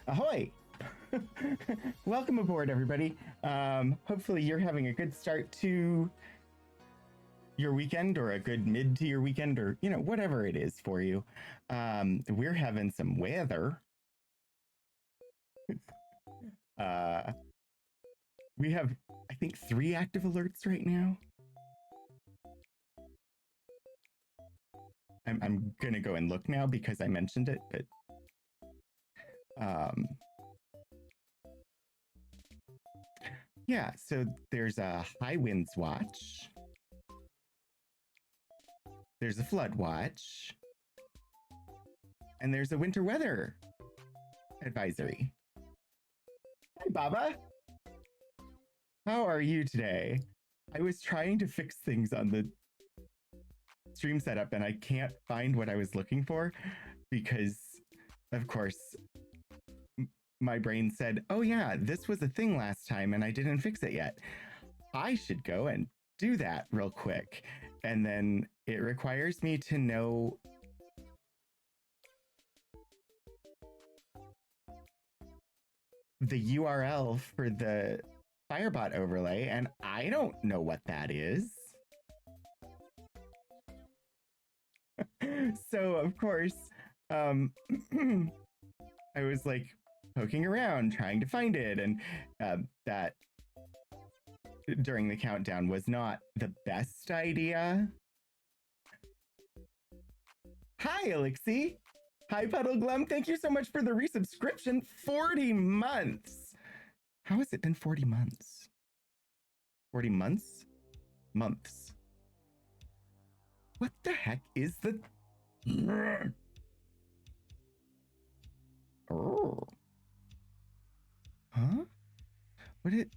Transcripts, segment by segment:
Ahoy! Welcome aboard, everybody. Hopefully you're having a good start to your weekend, or a good mid to your weekend, or, you know, whatever it is for you. We're having some weather. We have, I think, 3 active alerts right now. I'm gonna go and look now because I mentioned it, but yeah, so there's a high winds watch. There's a flood watch. And there's a winter weather advisory. Hi, Baba. How are you today? I was trying to fix things on the stream setup and I can't find what I was looking for because, of course, my brain said, oh yeah, this was a thing last time and I didn't fix it yet. I should go and do that real quick. And then it requires me to know the URL for the Firebot overlay, and I don't know what that is. So, of course, I was like poking around trying to find it, and that during the countdown was not the best idea. Hi, Elixir. Hi, Puddle Glum. Thank you so much for the resubscription. 40 months. How has it been 40 months? 40 months? Months. What the heck is the... Oh. Huh? What it...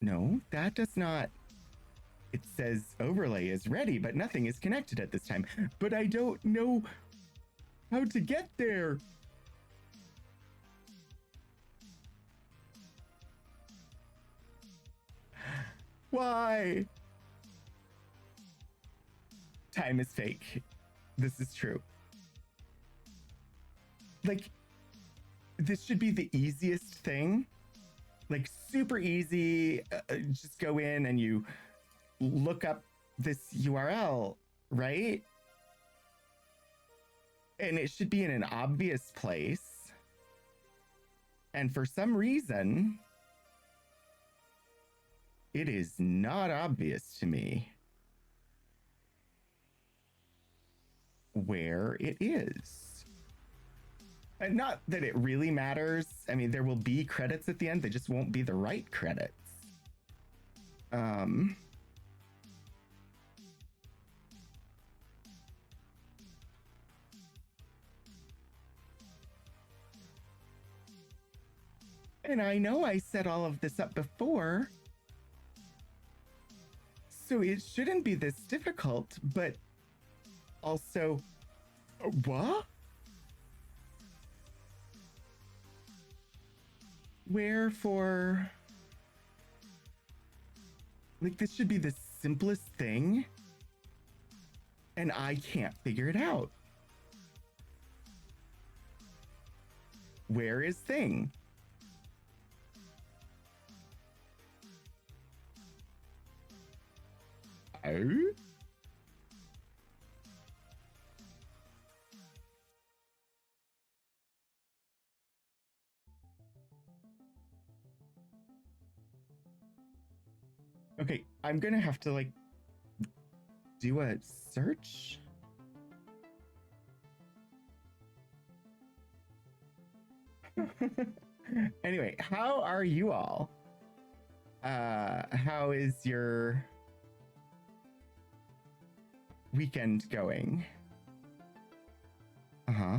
No, that does not... It says overlay is ready, but nothing is connected at this time. But I don't know how to get there. Why? Time is fake. This is true. Like, this should be the easiest thing. Like, super easy. Just go in and you look up this URL, right? And it should be in an obvious place. And for some reason, it is not obvious to me where it is. And not that it really matters. I mean, there will be credits at the end. They just won't be the right credits. And I know I set all of this up before, so it shouldn't be this difficult, but also, what? Where for? Like, this should be the simplest thing, and I can't figure it out. Where is thing? Oh? Okay, I'm gonna have to, like, do a search. Anyway, how are you all? How is your weekend going? Uh-huh.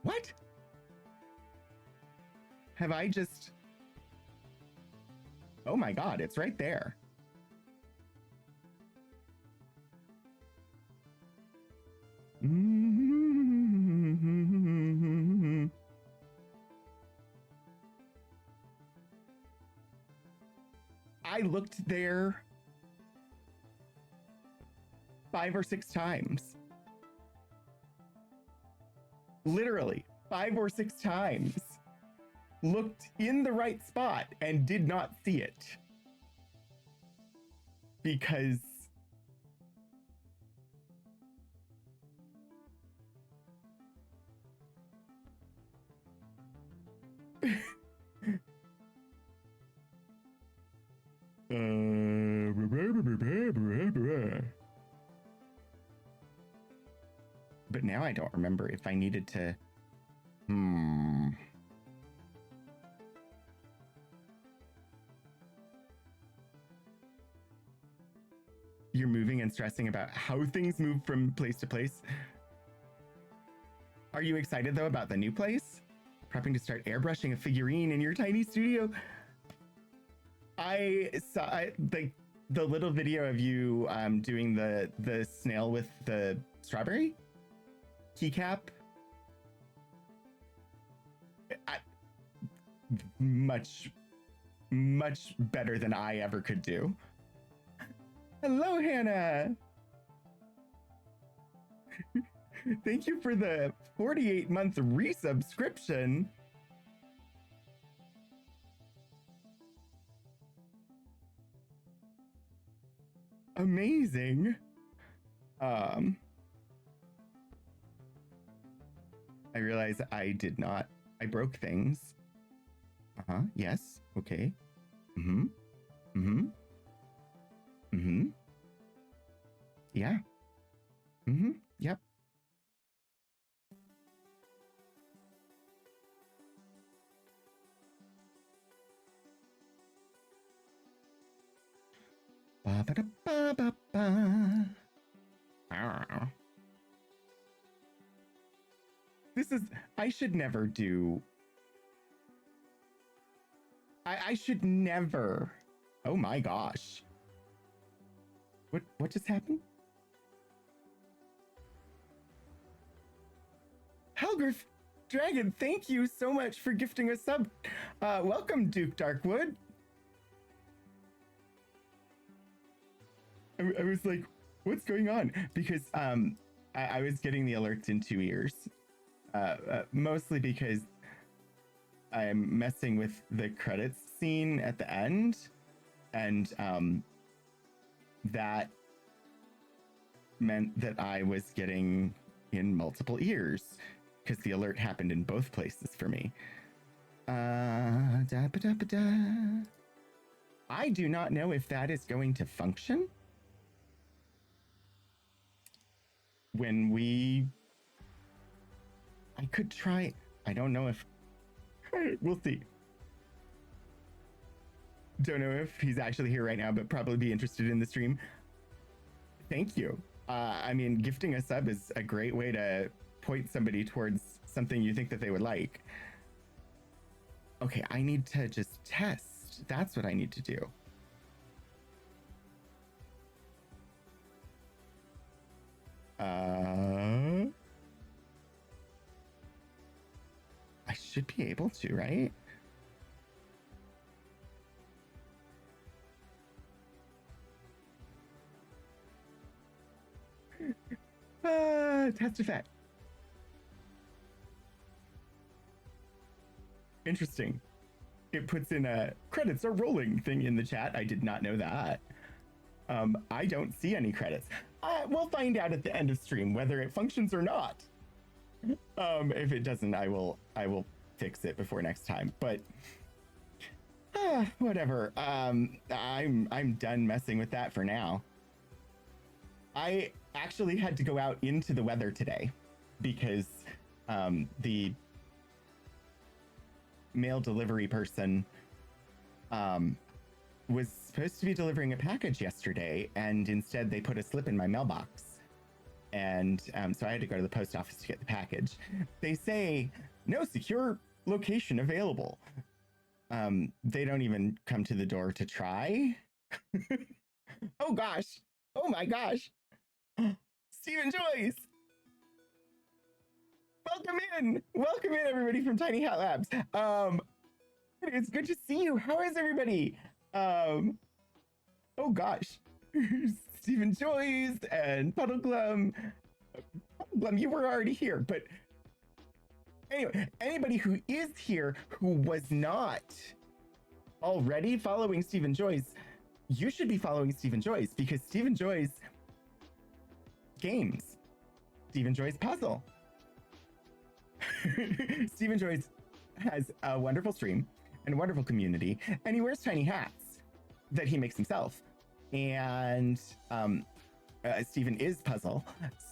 What? Have I just... Oh my god, it's right there. I looked there 5 or 6 times. Literally 5 or 6 times. Looked in the right spot and did not see it. Because but now I don't remember if I needed to. You're moving and stressing about how things move from place to place. Are you excited though about the new place? Prepping to start airbrushing a figurine in your tiny studio. I saw the little video of you doing the snail with the strawberry keycap. Much better than I ever could do. Hello, Hannah. Thank you for the 48-month resubscription. Amazing. I realize I did not. I broke things. Yes. Okay. Yeah. Yep. Ba ba da ba ba ba. This is. I should never do. I should never. Oh my gosh. What just happened? Helgriff Dragon, thank you so much for gifting a sub. Welcome, Duke Darkwood. I was like, what's going on? Because I was getting the alerts in 2 ears. Mostly because I'm messing with the credits scene at the end. And that meant that I was getting in multiple ears because the alert happened in both places for me. I do not know if that is going to function when I could try. I don't know if we'll see. Don't know if he's actually here right now, but probably be interested in the stream. Thank you. I mean, gifting a sub is a great way to point somebody towards something you think that they would like. Okay, I need to just test. That's what I need to do. I should be able to, right? Test effect. Interesting. It puts in a credits are rolling thing in the chat. I did not know that. I don't see any credits. We'll find out at the end of stream whether it functions or not. If it doesn't, I will fix it before next time. But whatever. I'm done messing with that for now. I actually had to go out into the weather today because the mail delivery person was supposed to be delivering a package yesterday, and instead they put a slip in my mailbox. And so I had to go to the post office to get the package. They say, no secure location available. They don't even come to the door to try. Oh gosh. Oh my gosh. Stephen Joyce. Welcome in everybody from Tiny Hat Labs. It's good to see you. How is everybody? Oh gosh. Stephen Joyce and Puddleglum. Puddleglum, you were already here, but anyway, anybody who is here who was not already following Stephen Joyce, you should be following Stephen Joyce because Stephen Joyce games, Stephen Joyce puzzle. Stephen Joyce has a wonderful stream and a wonderful community, and he wears tiny hats that he makes himself. And Stephen is puzzle.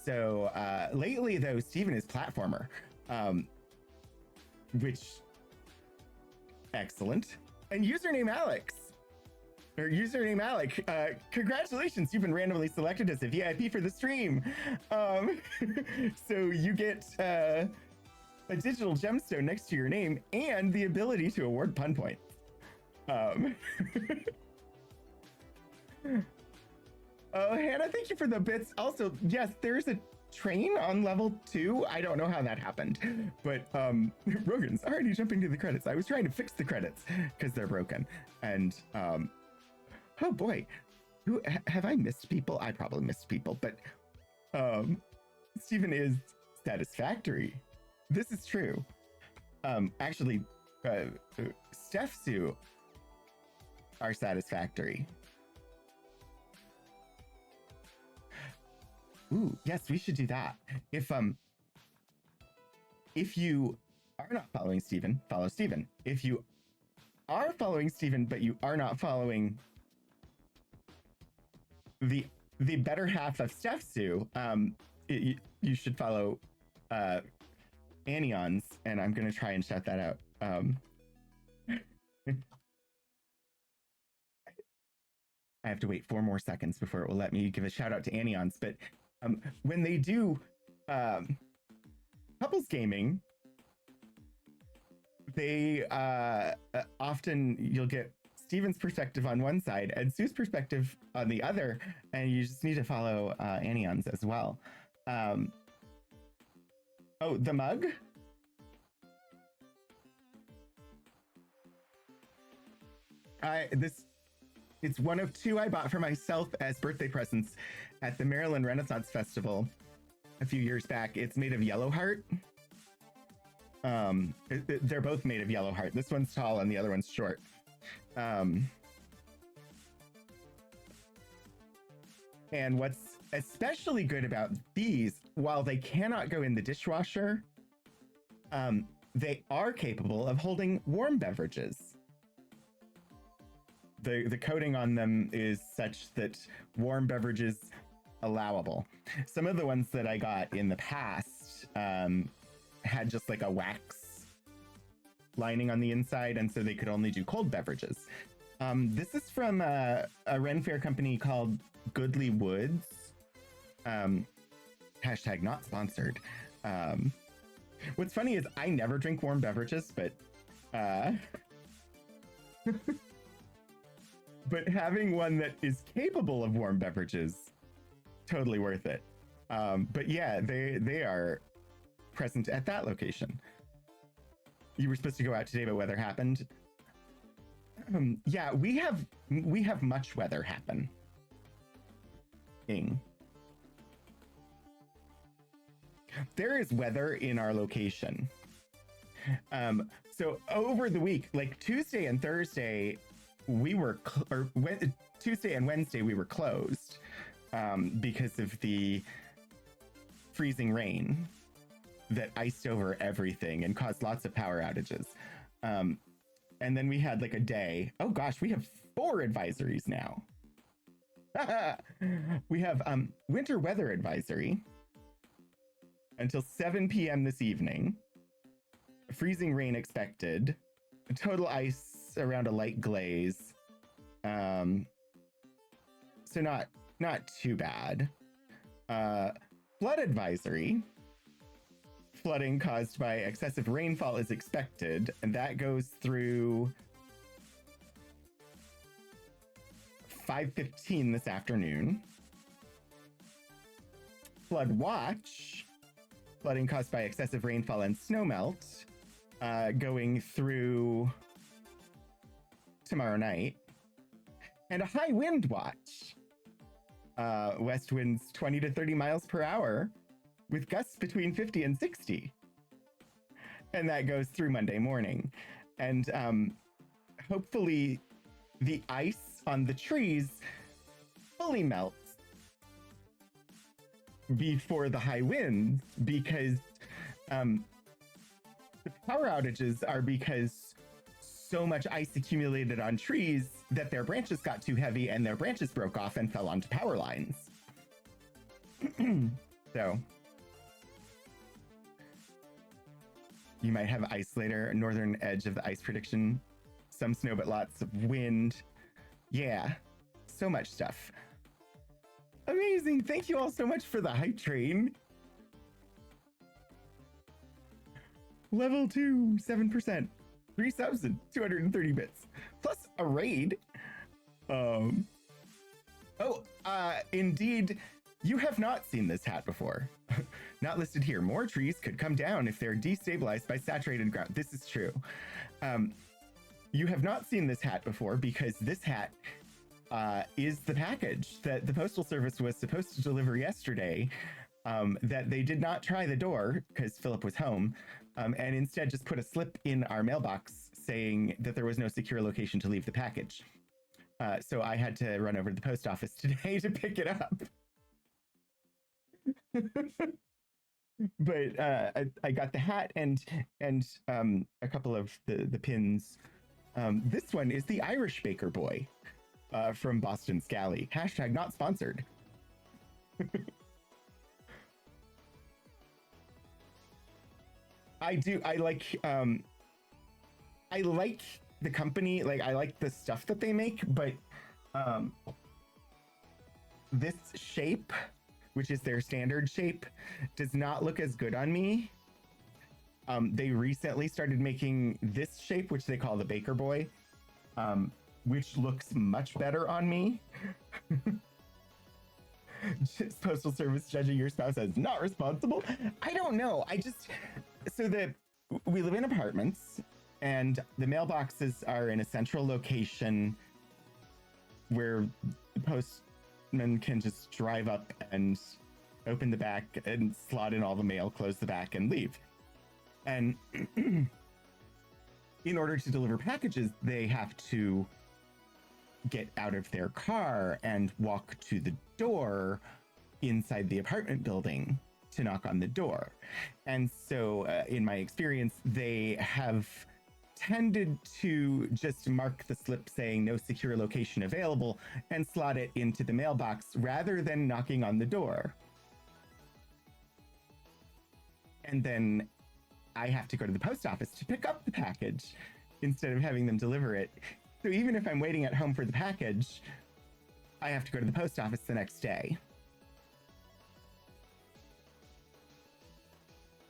So lately, though, Stephen is platformer, which excellent. And username Alex. Or username Alec, congratulations, you've been randomly selected as a VIP for the stream. So you get a digital gemstone next to your name and the ability to award pun points. Oh, Hannah, thank you for the bits. Also, yes, there's a train on level 2. I don't know how that happened, but Rogan's already jumping to the credits. I was trying to fix the credits because they're broken. And oh boy, who have I missed people? I probably missed people, but Stephen is satisfactory. This is true. Actually, Steph Sue are satisfactory. Ooh, yes, we should do that. If you are not following Stephen, follow Stephen. If you are following Stephen, but you are not following the better half of Steph Sue, you should follow Anions, and I'm gonna try and shout that out. I have to wait 4 more seconds before it will let me give a shout out to Anions, but when they do couples gaming, they often you'll get Steven's perspective on one side and Sue's perspective on the other, and you just need to follow Anions as well. Oh, the mug? It's one of 2 I bought for myself as birthday presents at the Maryland Renaissance Festival a few years back. It's made of yellow heart. They're both made of yellow heart. This one's tall and the other one's short. And what's especially good about these, while they cannot go in the dishwasher, they are capable of holding warm beverages. The coating on them is such that warm beverages allowable. Some of the ones that I got in the past had just like a wax lining on the inside, and so they could only do cold beverages. This is from a Ren Fair company called Goodly Woods. Hashtag not sponsored. What's funny is I never drink warm beverages, but but having one that is capable of warm beverages, totally worth it. But yeah, they are present at that location. You were supposed to go out today, but weather happened. Yeah, we have much weather happen. There is weather in our location. So over the week, like Tuesday and Thursday, Tuesday and Wednesday we were closed because of the freezing rain that iced over everything and caused lots of power outages. And then we had like a day. Oh gosh, we have 4 advisories now. We have winter weather advisory until 7 p.m. this evening. Freezing rain expected. Total ice around a light glaze. So not too bad. Flood advisory. Flooding caused by excessive rainfall is expected, and that goes through 5:15 this afternoon. Flood watch. Flooding caused by excessive rainfall and snowmelt, going through tomorrow night. And a high wind watch. West winds 20 to 30 miles per hour with gusts between 50 and 60. And that goes through Monday morning. And hopefully the ice on the trees fully melts before the high winds, because the power outages are because so much ice accumulated on trees that their branches got too heavy and their branches broke off and fell onto power lines. So you might have ice later, northern edge of the ice prediction, some snow but lots of wind. Yeah, so much stuff. Amazing. Thank you all so much for the hype train. Level 2, 7%. 3 subs and 230 bits. Plus a raid. Indeed, you have not seen this hat before. Not listed here. More trees could come down if they're destabilized by saturated ground. This is true. You have not seen this hat before because this hat is the package that the Postal Service was supposed to deliver yesterday, that they did not try the door because Philip was home, and instead just put a slip in our mailbox saying that there was no secure location to leave the package. So I had to run over to the post office today to pick it up. But I got the hat and a couple of the pins. This one is the Irish Baker Boy from Boston Scally. Hashtag not sponsored. I like the company, like I like the stuff that they make, but this shape, which is their standard shape, does not look as good on me. They recently started making this shape, which they call the Baker Boy, which looks much better on me. Just Postal Service judging your spouse as not responsible. I don't know. We live in apartments, and the mailboxes are in a central location where the postman can just drive up and open the back and slot in all the mail, close the back, and leave. And in order to deliver packages, they have to get out of their car and walk to the door inside the apartment building to knock on the door. And so in my experience, they have tended to just mark the slip saying no secure location available and slot it into the mailbox rather than knocking on the door. And then I have to go to the post office to pick up the package instead of having them deliver it. So even if I'm waiting at home for the package, I have to go to the post office the next day.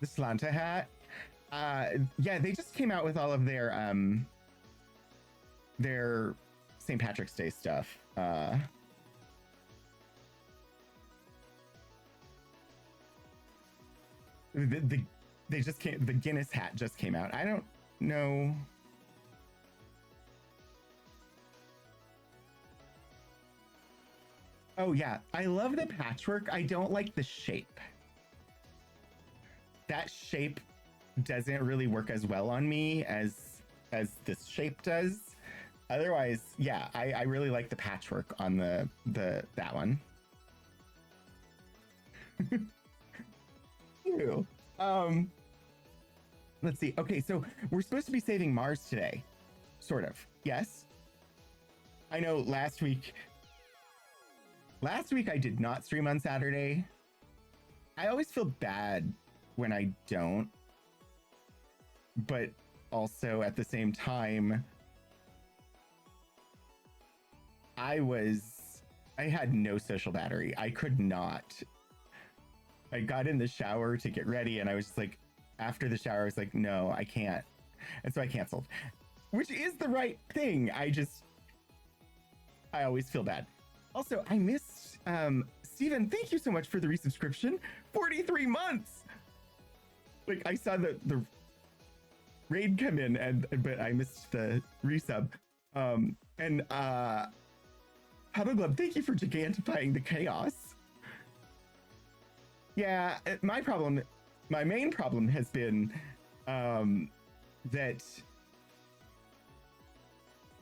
The Slanta hat. Yeah, they just came out with all of their St. Patrick's Day stuff. The Guinness hat just came out. I don't know. Oh yeah, I love the patchwork. I don't like the shape. That shape doesn't really work as well on me as this shape does. Otherwise, yeah, I really like the patchwork on that one. Ew. Let's see. Okay, so we're supposed to be saving Mars today. Sort of. Yes. I know last week I did not stream on Saturday. I always feel bad when I don't. But also at the same time, I had no social battery. I could not. I got in the shower to get ready and I was just like, after the shower, I was like, no, I can't. And so I canceled, which is the right thing. I always feel bad. Also, I missed, Steven, thank you so much for the resubscription. 43 months. Like I saw the raid come in but I missed the resub. Papa Glove, thank you for gigantifying the chaos. Yeah, my main problem has been that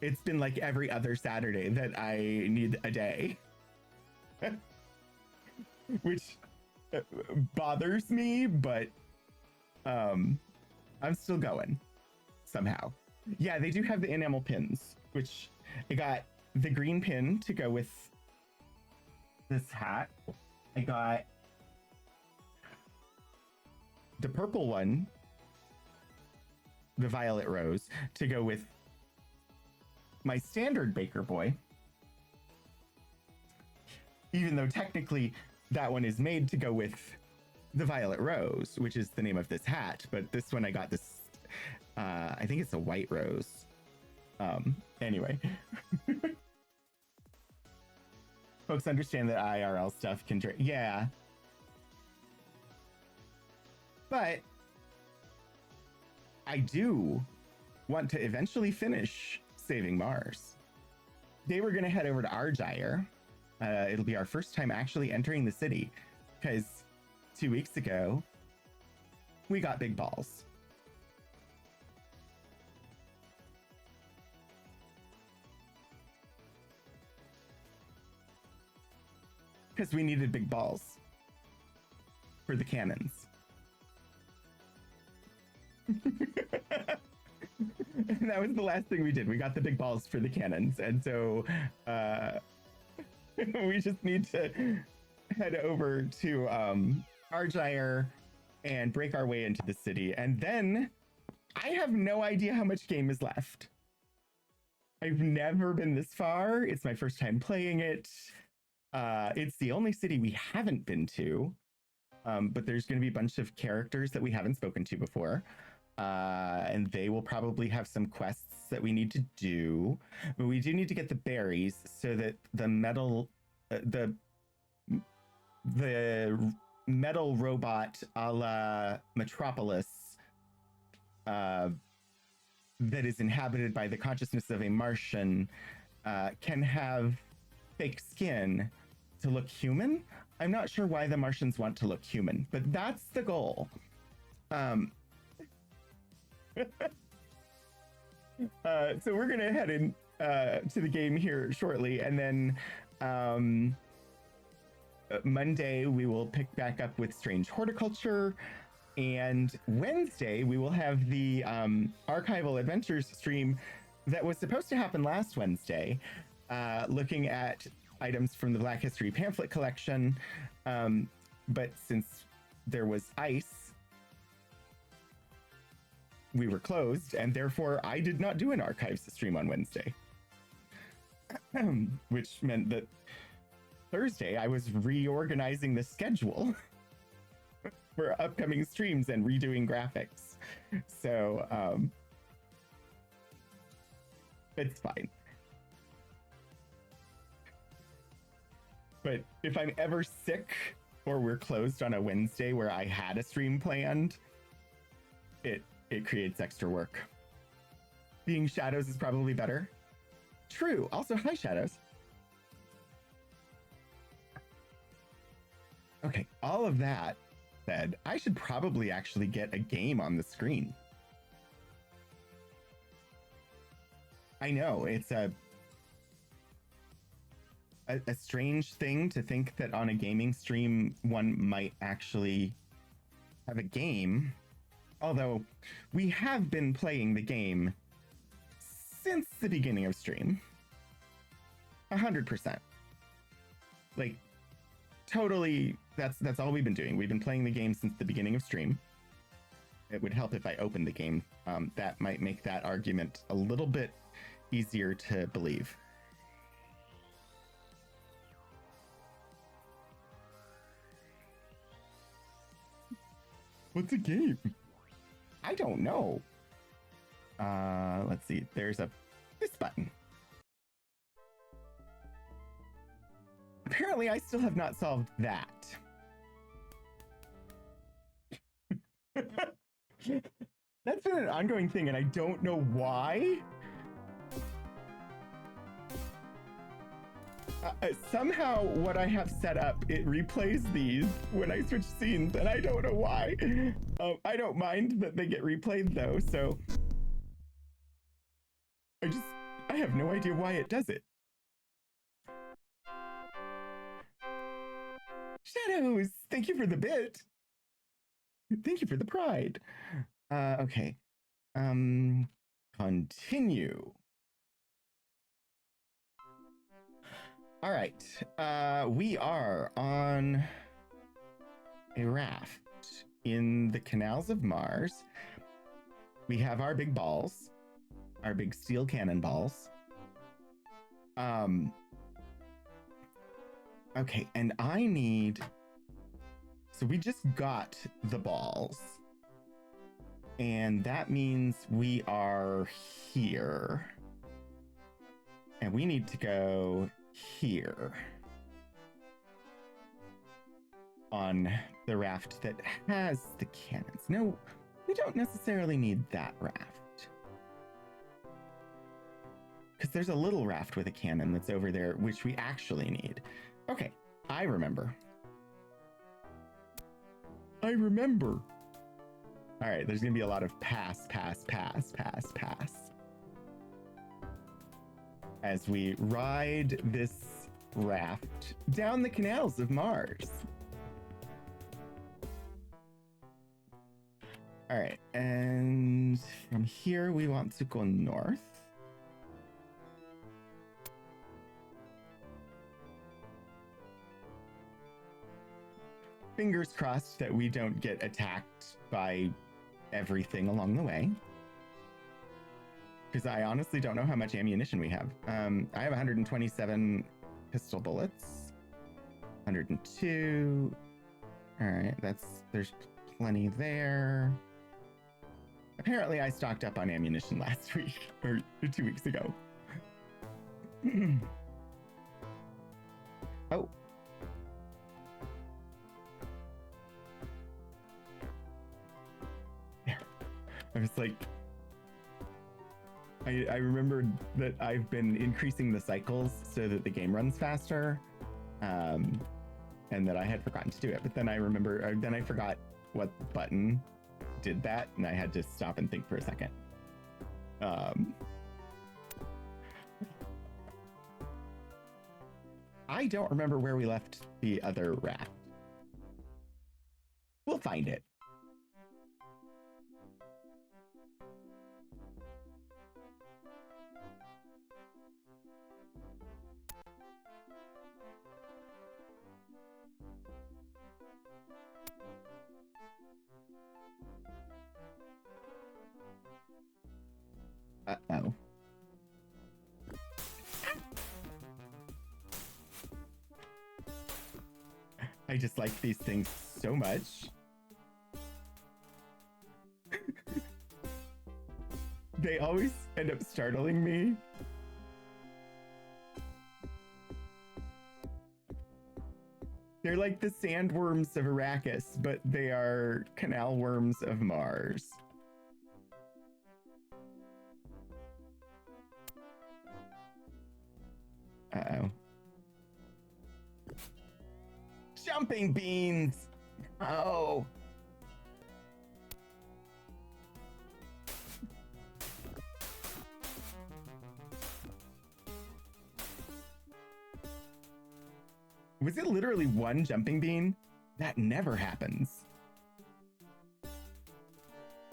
it's been like every other Saturday that I need a day, which bothers me, but I'm still going somehow. Yeah, they do have the enamel pins, which I got the green pin to go with this hat. I got the purple one, the violet rose, to go with my standard Baker Boy. Even though technically that one is made to go with the violet rose, which is the name of this hat. But this one I got this, I think it's a white rose. Anyway. Folks understand that IRL stuff can drink. Yeah. But I do want to eventually finish Saving Mars. Today we're going to head over to Argyre. It'll be our first time actually entering the city, because 2 weeks ago, we got big balls. Because we needed big balls for the cannons. And that was the last thing we did. We got the big balls for the cannons. And so we just need to head over to Argyre and break our way into the city. And then I have no idea how much game is left. I've never been this far. It's my first time playing it. It's the only city we haven't been to. But there's going to be a bunch of characters that we haven't spoken to before. And they will probably have some quests that we need to do. But we do need to get the berries so that the metal robot a la Metropolis that is inhabited by the consciousness of a Martian can have fake skin to look human. I'm not sure why the Martians want to look human, but that's the goal. So we're gonna head in to the game here shortly, and then Monday we will pick back up with Strange Horticulture, and Wednesday we will have the Archival Adventures stream that was supposed to happen last Wednesday, looking at items from the Black History pamphlet collection, but since there was ice, we were closed, and therefore I did not do an archives stream on Wednesday. Which meant that Thursday I was reorganizing the schedule for upcoming streams and redoing graphics. So it's fine. But if I'm ever sick or we're closed on a Wednesday where I had a stream planned, it creates extra work. Being Shadows is probably better. True. Also, hi, Shadows. Okay, all of that said, I should probably actually get a game on the screen. I know, it's a strange thing to think that on a gaming stream, one might actually have a game. Although we have been playing the game since the beginning of stream. 100%. Like, totally, that's all we've been doing. We've been playing the game since the beginning of stream. It would help if I opened the game. That might make that argument a little bit easier to believe. What's a game? I don't know. Let's see. There's this button. Apparently, I still have not solved that. That's been an ongoing thing, and I don't know why. Somehow what I have set up, it replays these when I switch scenes, and I don't know why. I don't mind that they get replayed though, so I have no idea why it does it. Shadows, thank you for the bit. Thank you for the pride. Okay. Continue. All right. We are on a raft in the canals of Mars. We have our big balls, our big steel cannonballs. Okay, and I need. So we just got the balls. And that means we are here. And we need to go here. On the raft that has the cannons. No, we don't necessarily need that raft. Because there's a little raft with a cannon that's over there, which we actually need. Okay, I remember. I remember. All right, there's gonna be a lot of pass, pass, pass, pass, pass. As we ride this raft down the canals of Mars. All right, and from here we want to go north. Fingers crossed that we don't get attacked by everything along the way. Because I honestly don't know how much ammunition we have. I have 127 pistol bullets. 102. All right, there's plenty there. Apparently I stocked up on ammunition last week, or 2 weeks ago. Oh. There. I was like, I remembered that I've been increasing the cycles so that the game runs faster, and that I had forgotten to do it. But then I forgot what button did that, and I had to stop and think for a second. I don't remember where we left the other raft. We'll find it. Uh-oh. I just like these things so much. They always end up startling me. They're like the sandworms of Arrakis, but they are canal worms of Mars. Uh-oh. Jumping beans! Oh! Was it literally one jumping bean? That never happens.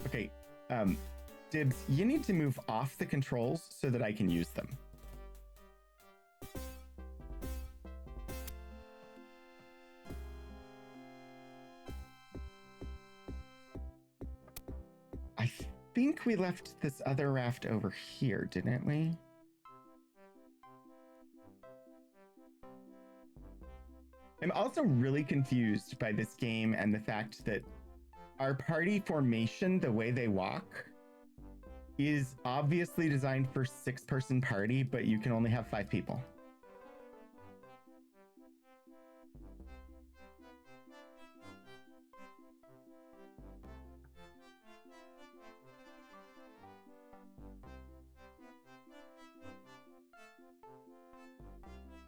Okay, Dibs, you need to move off the controls so that I can use them. I think we left this other raft over here, didn't we? I'm also really confused by this game and the fact that our party formation, the way they walk, is obviously designed for 6-person party, but you can only have 5 people.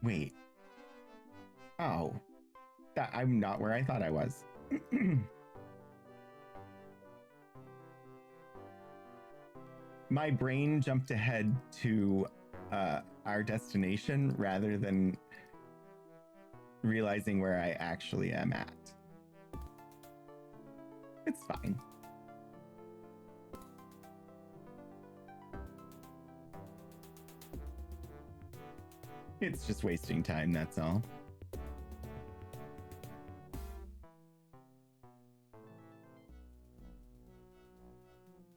Wait, Oh, I'm not where I thought I was. My brain jumped ahead to our destination rather than realizing where I actually am at. It's fine. It's just wasting time, that's all.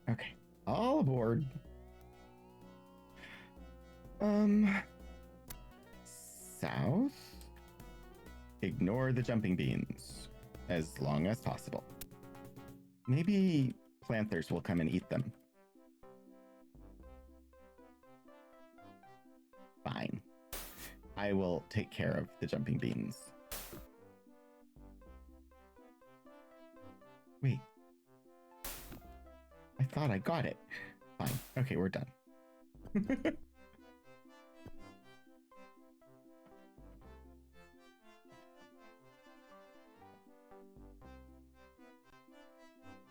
Okay, all aboard. South? Ignore the jumping beans as long as possible. Maybe planthers will come and eat them. Fine. I will take care of the jumping beans. Wait. I thought I got it. Fine. Okay, we're done.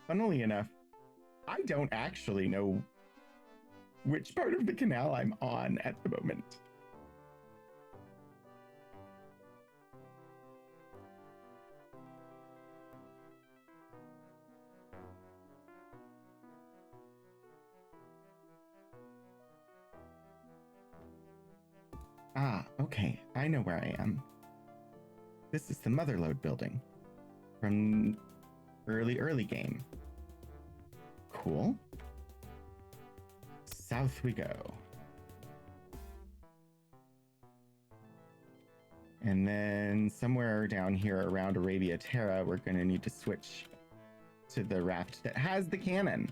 Funnily enough, I don't actually know which part of the canal I'm on at the moment. Ah, okay. I know where I am. This is the Motherlode building from early game. Cool. South we go. And then somewhere down here around Arabia Terra, we're going to need to switch to the raft that has the cannon.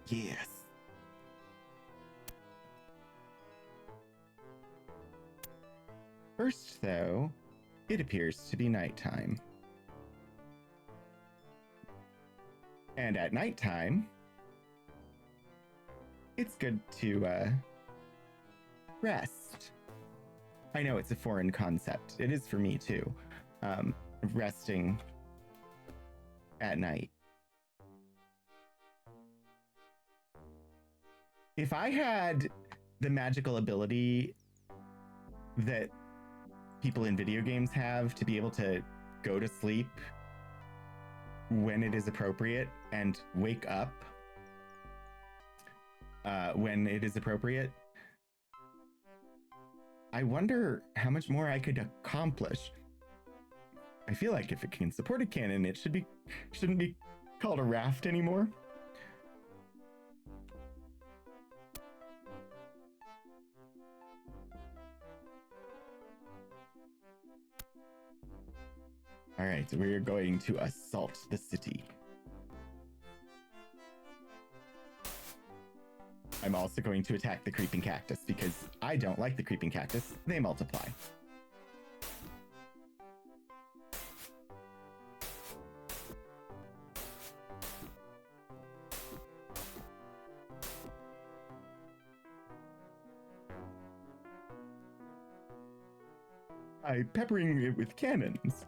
Yes. First, though, it appears to be nighttime. And at nighttime, it's good to rest. I know it's a foreign concept. It is for me too. Resting at night. If I had the magical ability that people in video games have to be able to go to sleep when it is appropriate and wake up when it is appropriate, I wonder how much more I could accomplish. I feel like if it can support a cannon, it shouldn't be called a raft anymore. All right, so we're going to assault the city. I'm also going to attack the creeping cactus because I don't like the creeping cactus. They multiply. I'm peppering it with cannons.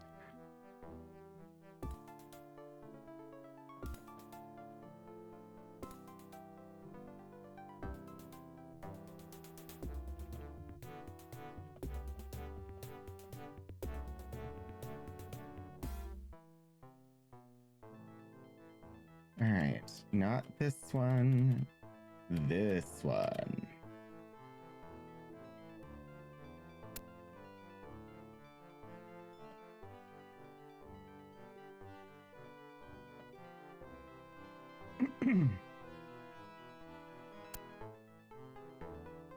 All right, not this one, this one.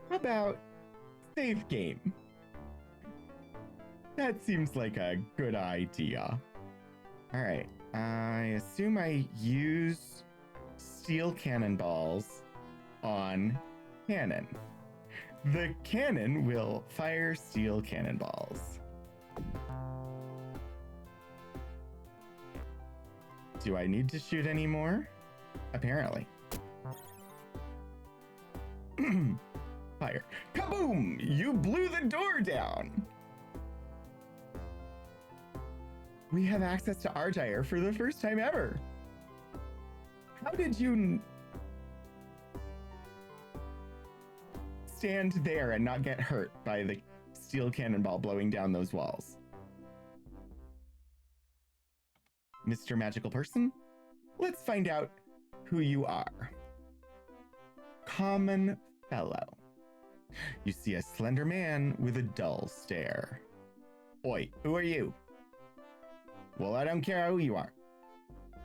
How about save game? That seems like a good idea. All right, I assume I use steel cannonballs on cannon. The cannon will fire steel cannonballs. Do I need to shoot any more? Apparently. Argyre. Kaboom! You blew the door down! We have access to Argyre for the first time ever. How did you stand there and not get hurt by the steel cannonball blowing down those walls? Mr. Magical Person, let's find out who you are. Common fellow. You see a slender man with a dull stare. Oi, who are you? Well, I don't care who you are.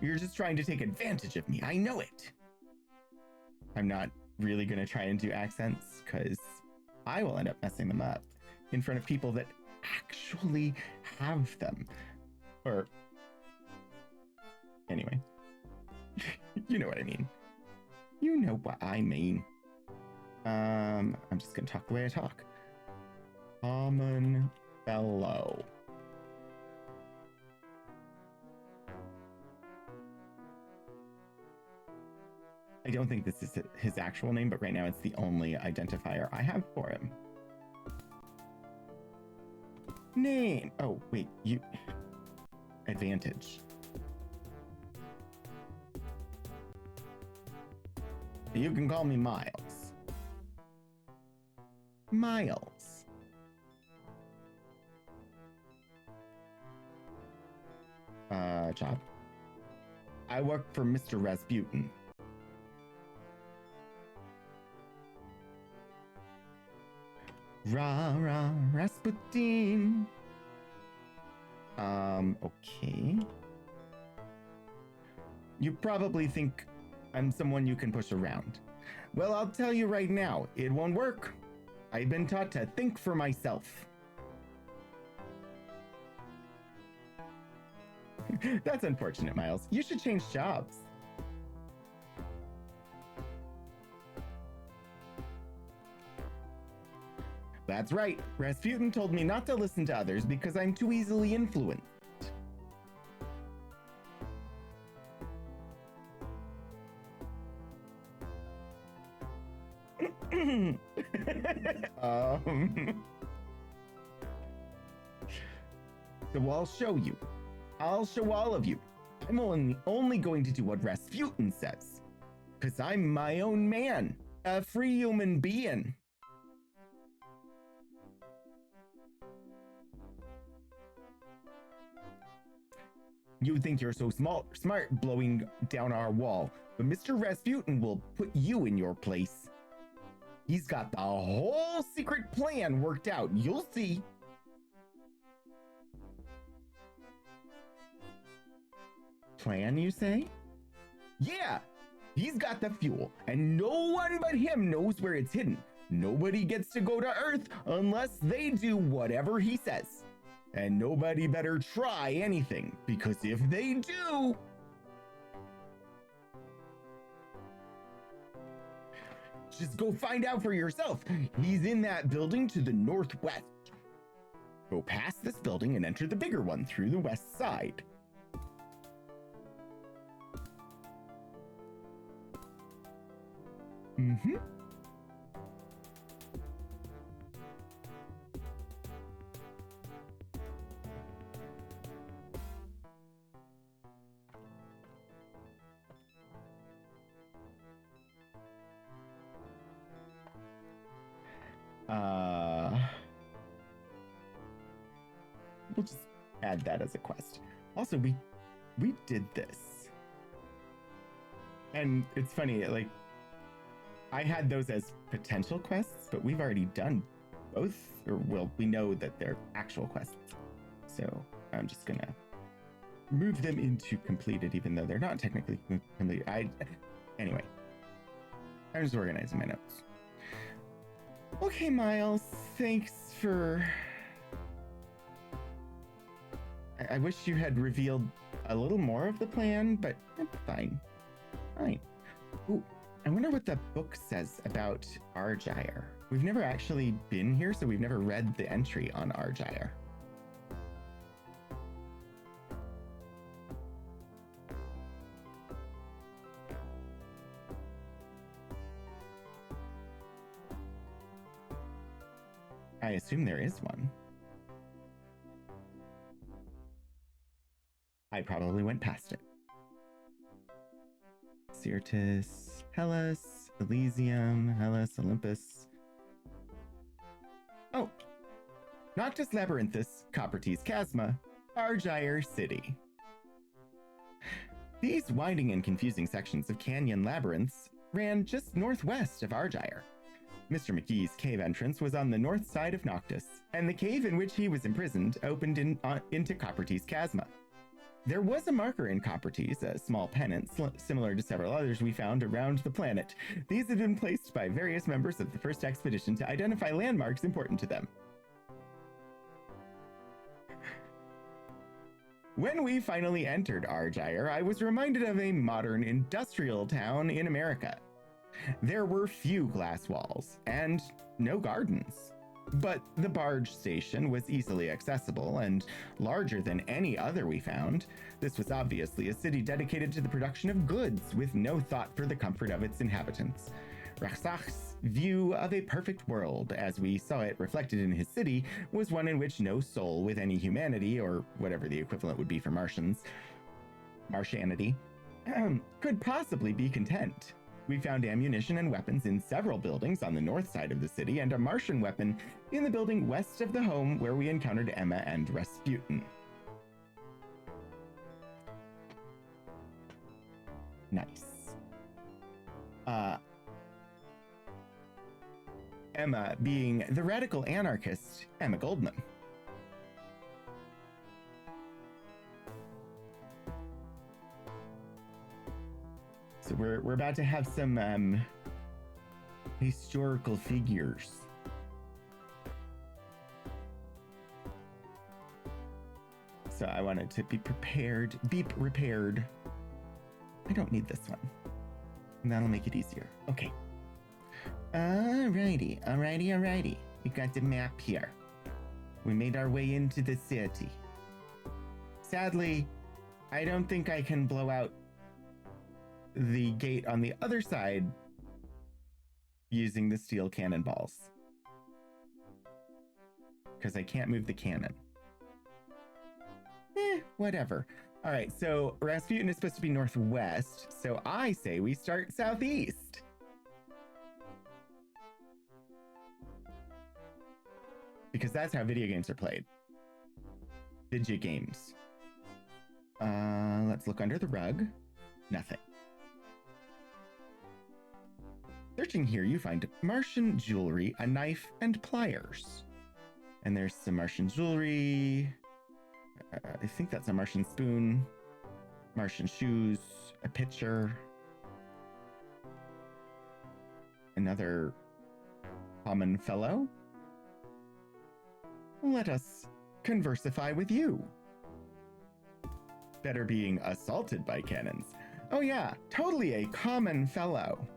You're just trying to take advantage of me. I know it. I'm not really going to try and do accents because I will end up messing them up in front of people that actually have them. Or, anyway, you know what I mean. You know what I mean. I'm just going to talk the way I talk. Common fellow. I don't think this is his actual name, but right now it's the only identifier I have for him. Name. Oh, wait, you... Advantage. You can call me Miles. Miles. Job. I work for Mr. Rasputin. Rah, rah, Rasputin. Okay. You probably think I'm someone you can push around. Well, I'll tell you right now, it won't work. I've been taught to think for myself. That's unfortunate, Miles. You should change jobs. That's right. Rasputin told me not to listen to others because I'm too easily influenced. So I'll show you. I'll show all of you. I'm only going to do what Rasputin says. Because I'm my own man. A free human being. You think you're so smart blowing down our wall, but Mr. Rasputin will put you in your place. He's got the whole secret plan worked out. You'll see. Plan, you say? Yeah, he's got the fuel, and no one but him knows where it's hidden. Nobody gets to go to Earth unless they do whatever he says. And nobody better try anything, because if they do... Just go find out for yourself. He's in that building to the northwest. Go past this building and enter the bigger one through the west side. Mm-hmm. We'll just add that as a quest. Also, we did this. And it's funny, like, I had those as potential quests, but we've already done both, or well, we know that they're actual quests. So I'm just gonna move them into completed, even though they're not technically completed. Anyway, I'm just organizing my notes. Okay, Miles, thanks for... I wish you had revealed a little more of the plan, but fine. Fine. Ooh, I wonder what the book says about Argyre. We've never actually been here, so we've never read the entry on Argyre. I assume there is one. I probably went past it. Syrtis, Hellas, Elysium, Hellas, Olympus. Oh, Noctis Labyrinthus, Coppertes Chasma, Argyre City. These winding and confusing sections of canyon labyrinths ran just northwest of Argyre. Mr. McGee's cave entrance was on the north side of Noctis, and the cave in which he was imprisoned opened into Coppertes Chasma. There was a marker in Coppertes, a small pennant similar to several others we found around the planet. These had been placed by various members of the first expedition to identify landmarks important to them. When we finally entered Argyre, I was reminded of a modern industrial town in America. There were few glass walls and no gardens, but the barge station was easily accessible and larger than any other we found. This was obviously a city dedicated to the production of goods with no thought for the comfort of its inhabitants. Raksach's view of a perfect world, as we saw it reflected in his city, was one in which no soul with any humanity, or whatever the equivalent would be for Martians, Martianity, could possibly be content. We found ammunition and weapons in several buildings on the north side of the city, and a Martian weapon in the building west of the home where we encountered Emma and Rasputin. Nice. Emma being the radical anarchist Emma Goldman. So we're about to have some historical figures. So I wanted to be prepared, beep repaired. I don't need this one. And that'll make it easier. Okay. Alrighty. We got the map here. We made our way into the city. Sadly, I don't think I can blow out the gate on the other side using the steel cannonballs, because I can't move the cannon. Whatever. All right, so Rasputin is supposed to be northwest, so I say we start southeast. Because that's how video games are played. Video games. Let's look under the rug. Nothing. Searching here, you find Martian jewelry, a knife, and pliers. And there's some Martian jewelry. I think that's a Martian spoon. Martian shoes, a pitcher. Another common fellow. Let us conversify with you. Better being assaulted by cannons. Oh yeah, totally a common fellow.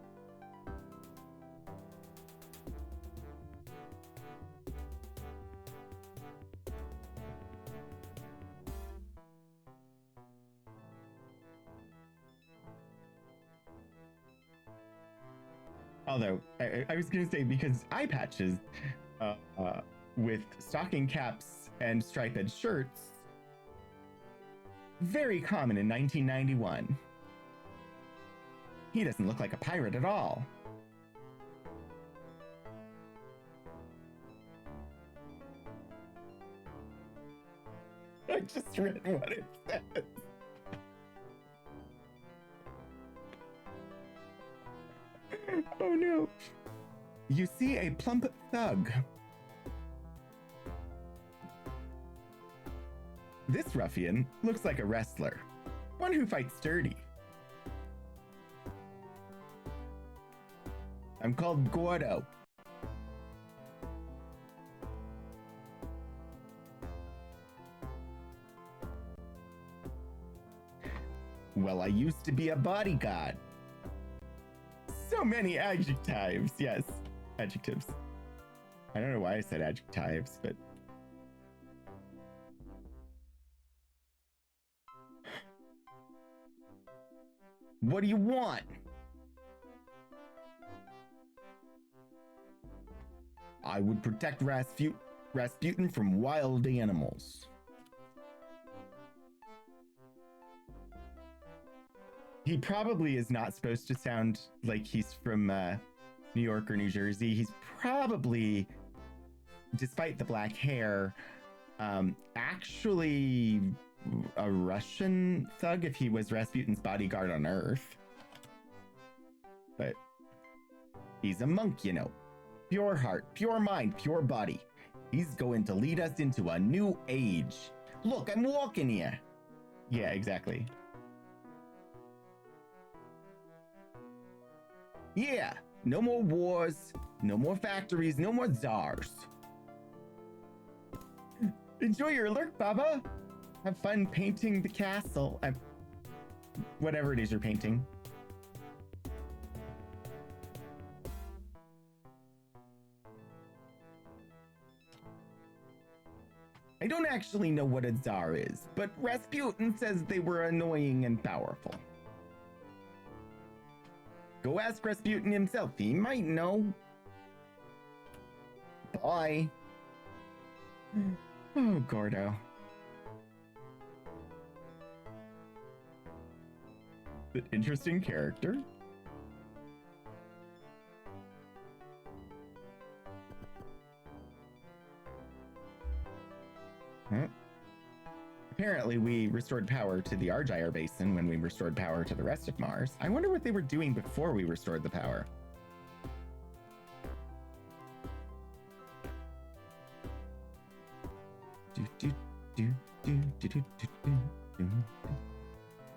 Although, I was going to say, because eye patches with stocking caps and striped shirts, very common in 1991. He doesn't look like a pirate at all. I just read what it says. Oh no. You see a plump thug. This ruffian looks like a wrestler, one who fights dirty. I'm called Gordo. Well, I used to be a bodyguard. So many adjectives. Yes, adjectives. I don't know why I said adjectives, but... What do you want? I would protect Rasputin from wild animals. He probably is not supposed to sound like he's from New York or New Jersey. He's probably, despite the black hair, actually a Russian thug if he was Rasputin's bodyguard on Earth. But he's a monk, you know. Pure heart, pure mind, pure body. He's going to lead us into a new age. Look, I'm walking here. Yeah, exactly. Yeah, no more wars, no more factories, no more czars. Enjoy your lurk, Baba. Have fun painting the castle. Whatever it is you're painting. I don't actually know what a czar is, but Rasputin says they were annoying and powerful. Go ask Rasputin himself, he might know. Bye. Oh, Gordo. An interesting character. Huh? Apparently, we restored power to the Argyre Basin when we restored power to the rest of Mars. I wonder what they were doing before we restored the power.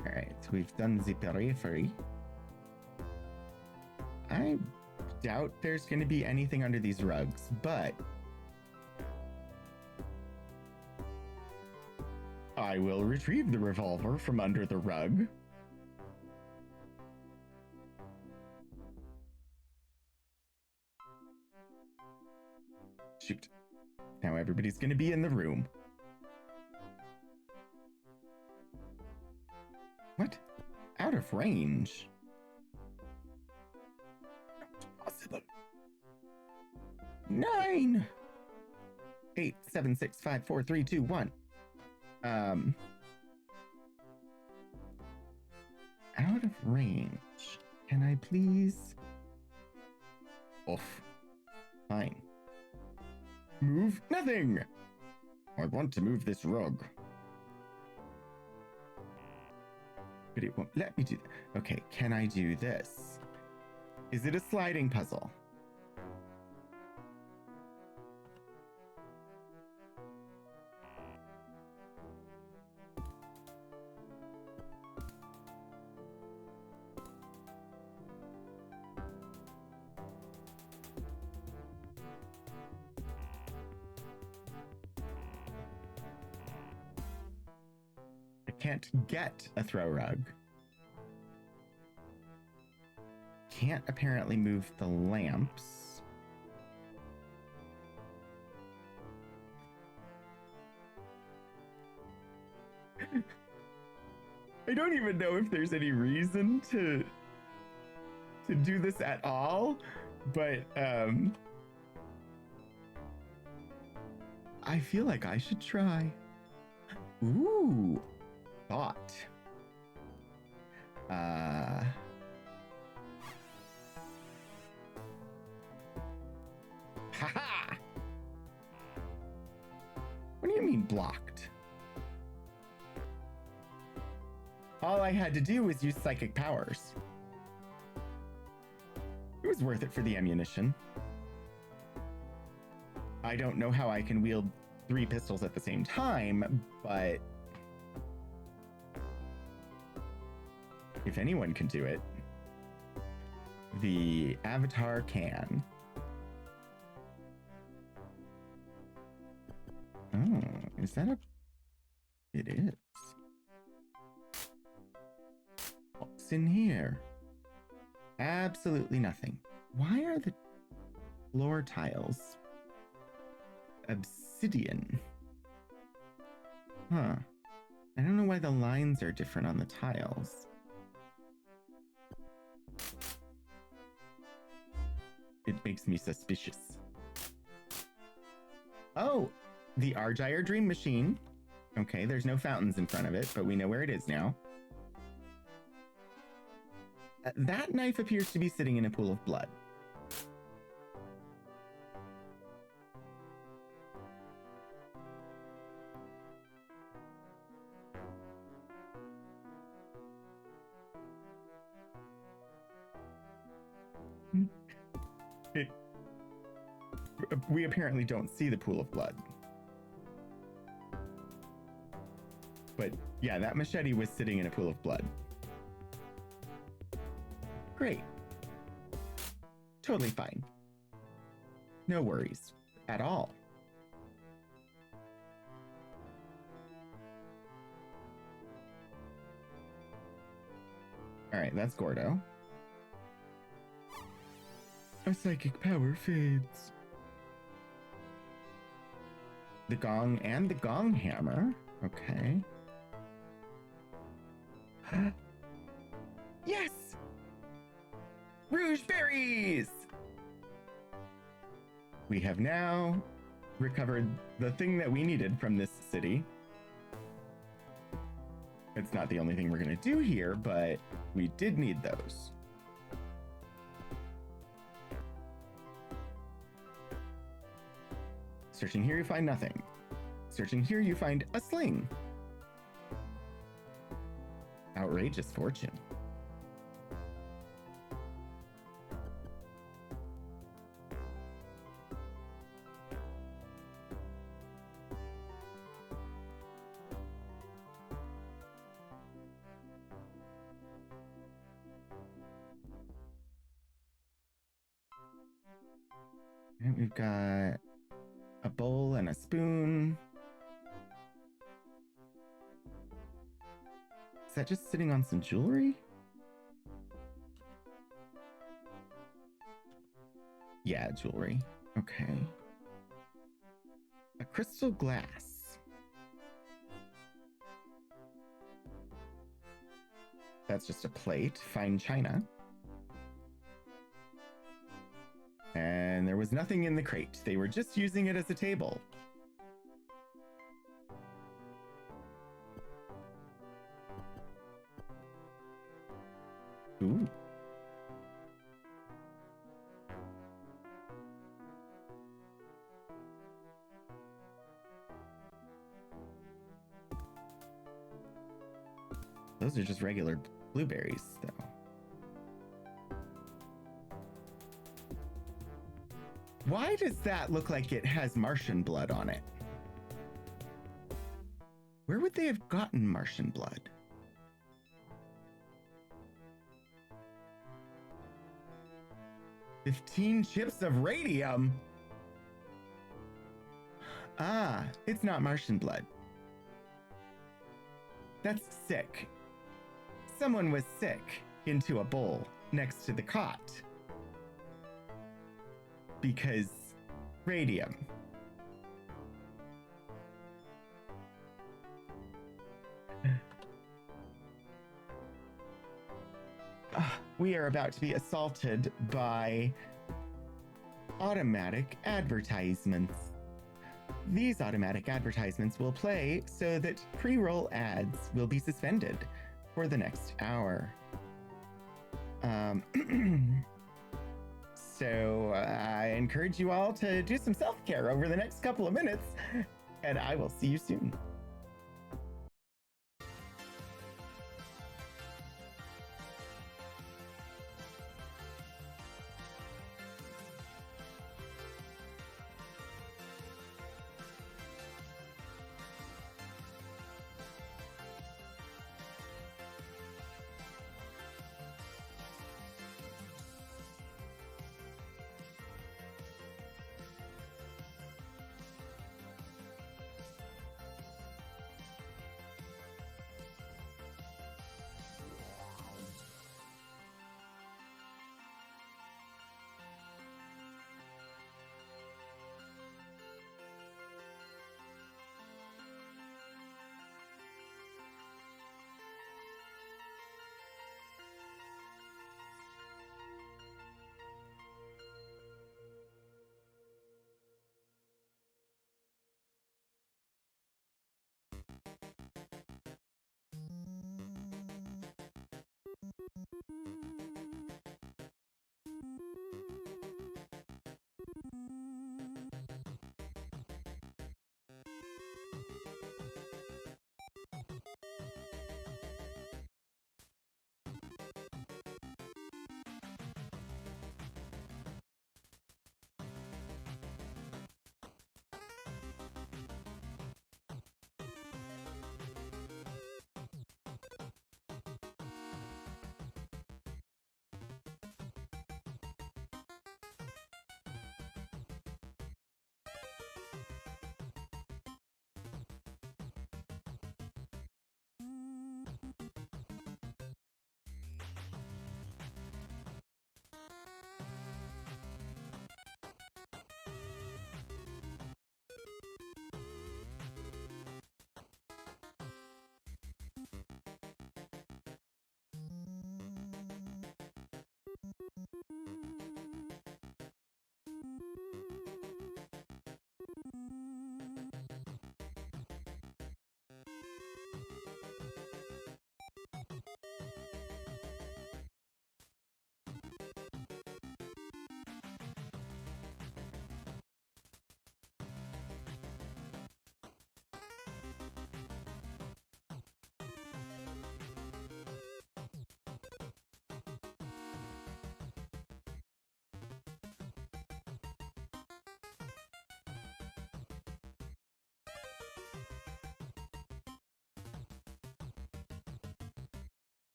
Alright, so we've done the periphery. I doubt there's going to be anything under these rugs, but I will retrieve the revolver from under the rug. Shoot. Now everybody's gonna be in the room. What? Out of range? Not possible. 9! 8, 7, 6, 5, 4, 3, 2, 1. Out of range. Can I please? Off. Fine. Move nothing. I want to move this rug. But it won't let me do that. Okay, can I do this? Is it a sliding puzzle? Can't get a throw rug. Can't apparently move the lamps. I don't even know if there's any reason to do this at all, but I feel like I should try. Ooh. Thought. Haha! What do you mean blocked? All I had to do was use psychic powers. It was worth it for the ammunition. I don't know how I can wield 3 pistols at the same time, but if anyone can do it, the Avatar can. Oh, is that a... It is. What's in here? Absolutely nothing. Why are the floor tiles obsidian? Huh. I don't know why the lines are different on the tiles. It makes me suspicious. Oh, the Argyre Dream Machine. Okay, there's no fountains in front of it, but we know where it is now. That knife appears to be sitting in a pool of blood. We apparently don't see the pool of blood. But yeah, that machete was sitting in a pool of blood. Great. Totally fine. No worries at all. All right, that's Gordo. Our psychic power fades. The gong and the gong hammer. Okay. Yes! Rouge berries! We have now recovered the thing that we needed from this city. It's not the only thing we're going to do here, but we did need those. Searching here, you find nothing. Searching here, you find a sling. Outrageous fortune. And we've got a bowl and a spoon. Is that just sitting on some jewelry? Yeah, jewelry. Okay. A crystal glass. That's just a plate. Fine china. And there was nothing in the crate. They were just using it as a table. Ooh. Those are just regular blueberries, though. Why does that look like it has Martian blood on it? Where would they have gotten Martian blood? "15 chips of radium? Ah, it's not Martian blood. That's sick. Someone was sick into a bowl next to the cot. Because radium. We are about to be assaulted by automatic advertisements. These automatic advertisements will play so that pre-roll ads will be suspended for the next hour. So I encourage you all to do some self-care over the next couple of minutes, and I will see you soon.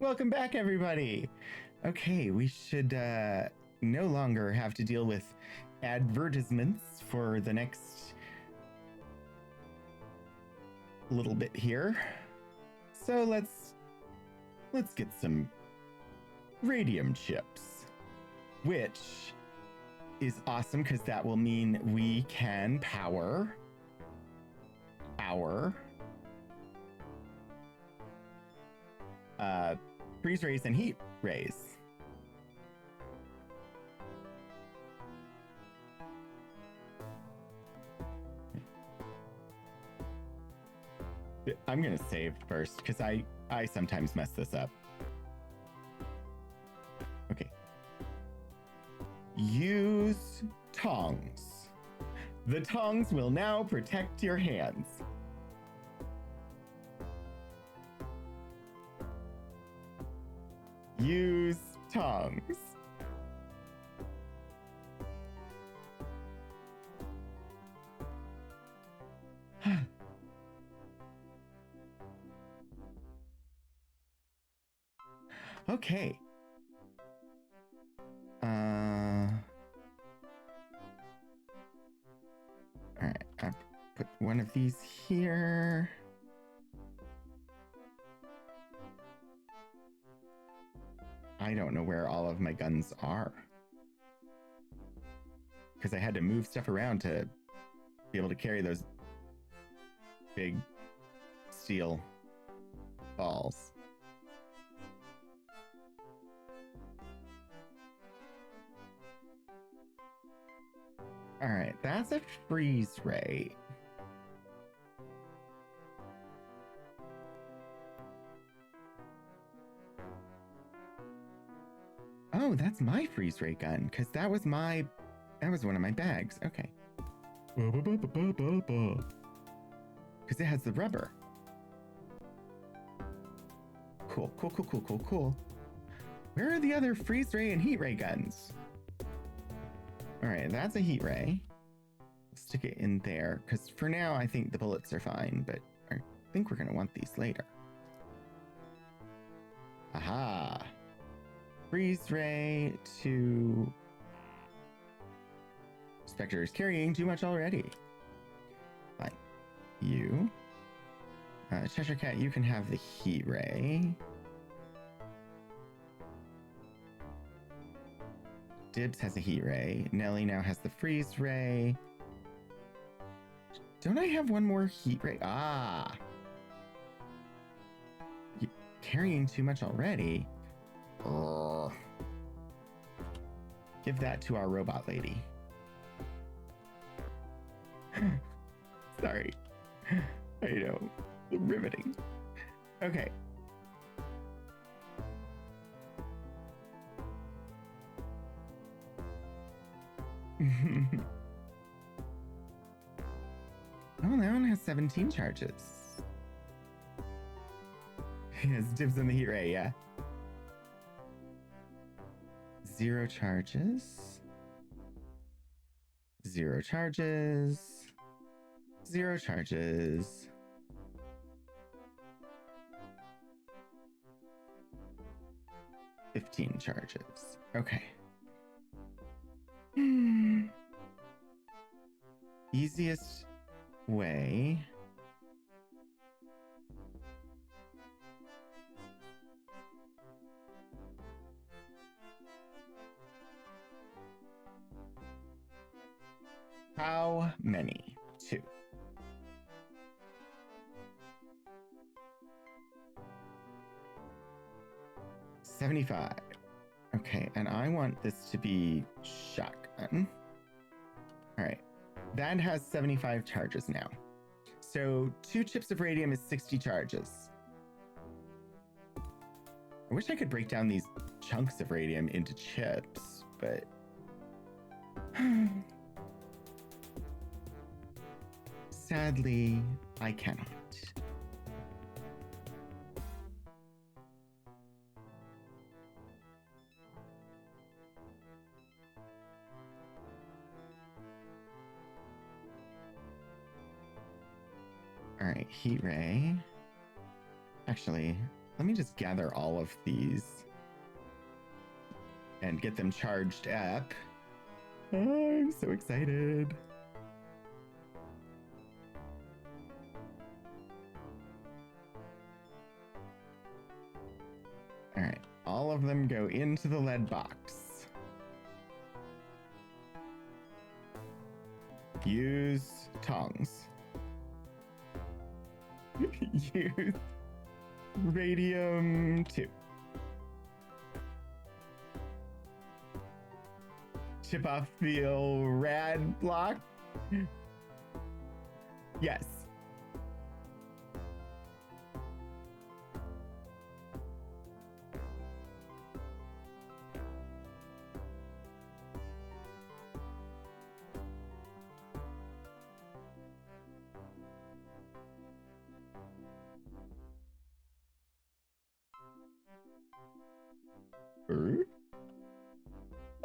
Welcome back, everybody. Okay, we should no longer have to deal with advertisements for the next little bit here. So let's get some radium chips, which is awesome because that will mean we can power our freeze rays and heat rays. I'm gonna save first because I sometimes mess this up. Okay. Use tongs. The tongs will now protect your hands. Use tongs. Okay. All right, I'll put one of these here. I don't know where all of my guns are. Because I had to move stuff around to be able to carry those big steel balls. All right, that's a freeze ray. Oh, that's my freeze ray gun, because that was one of my bags. Okay. Because it has the rubber. Cool. Where are the other freeze ray and heat ray guns? All right, that's a heat ray. Stick it in there, because for now I think the bullets are fine, but I think we're going to want these later. Aha! Freeze ray to... Spectre is carrying too much already. Fine. You. Cheshire Cat, you can have the heat ray. Dibs has a heat ray. Nelly now has the freeze ray. Don't I have one more heat ray? Ah! You're carrying too much already. Ugh. Give that to our robot lady. Sorry. I know. Riveting. Okay. Oh, that one has 17 charges. Yes, dibs on the heat ray, yeah. 0 charges. 0 charges. 0 charges. $15 charges. Okay. Easiest way. How many? 2. $75. Okay, and I want this to be shotgun. All right, that has 75 charges now. So 2 chips of radium is 60 charges. I wish I could break down these chunks of radium into chips, but... Sadly, I cannot. All right, heat ray. Actually, Let me just gather all of these and get them charged up. Oh, I'm so excited. All right, all of them go into the lead box. Use tongs. Use radium 2. Chip off the old rad block. Yes.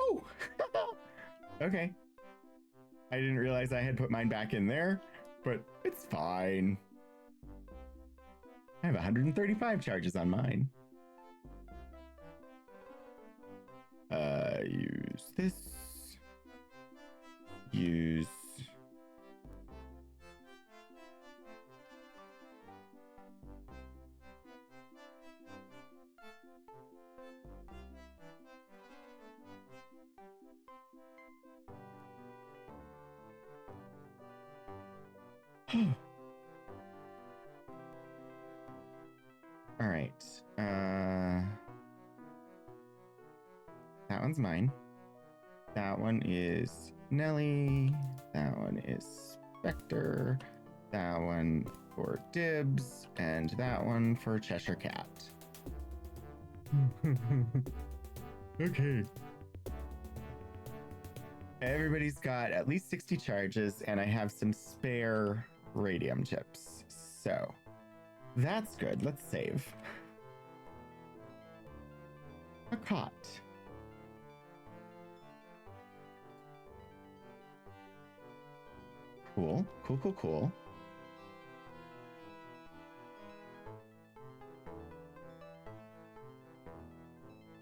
Oh, okay. I didn't realize I had put mine back in there, but it's fine. I have 135 charges on mine. Use this. Use. All right. That one's mine. That one is Nelly. That one is Spectre. That one for Dibs. And that one for Cheshire Cat. Okay. Everybody's got at least 60 charges, and I have some spare radium chips. So that's good. Let's save. A cot. Cool, cool, cool, cool.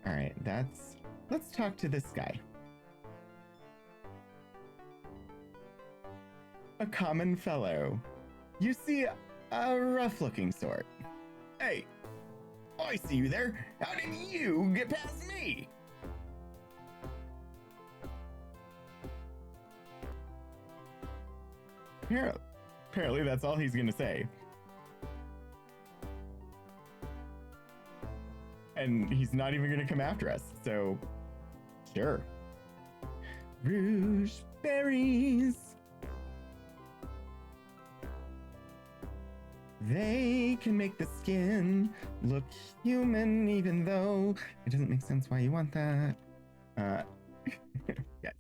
All right, let's talk to this guy. A common fellow. You see, a rough-looking sort. Hey, I see you there. How did you get past me? Apparently that's all he's gonna say. And he's not even gonna come after us, so sure. Rouge berries. They can make the skin look human, even though it doesn't make sense why you want that. Yes.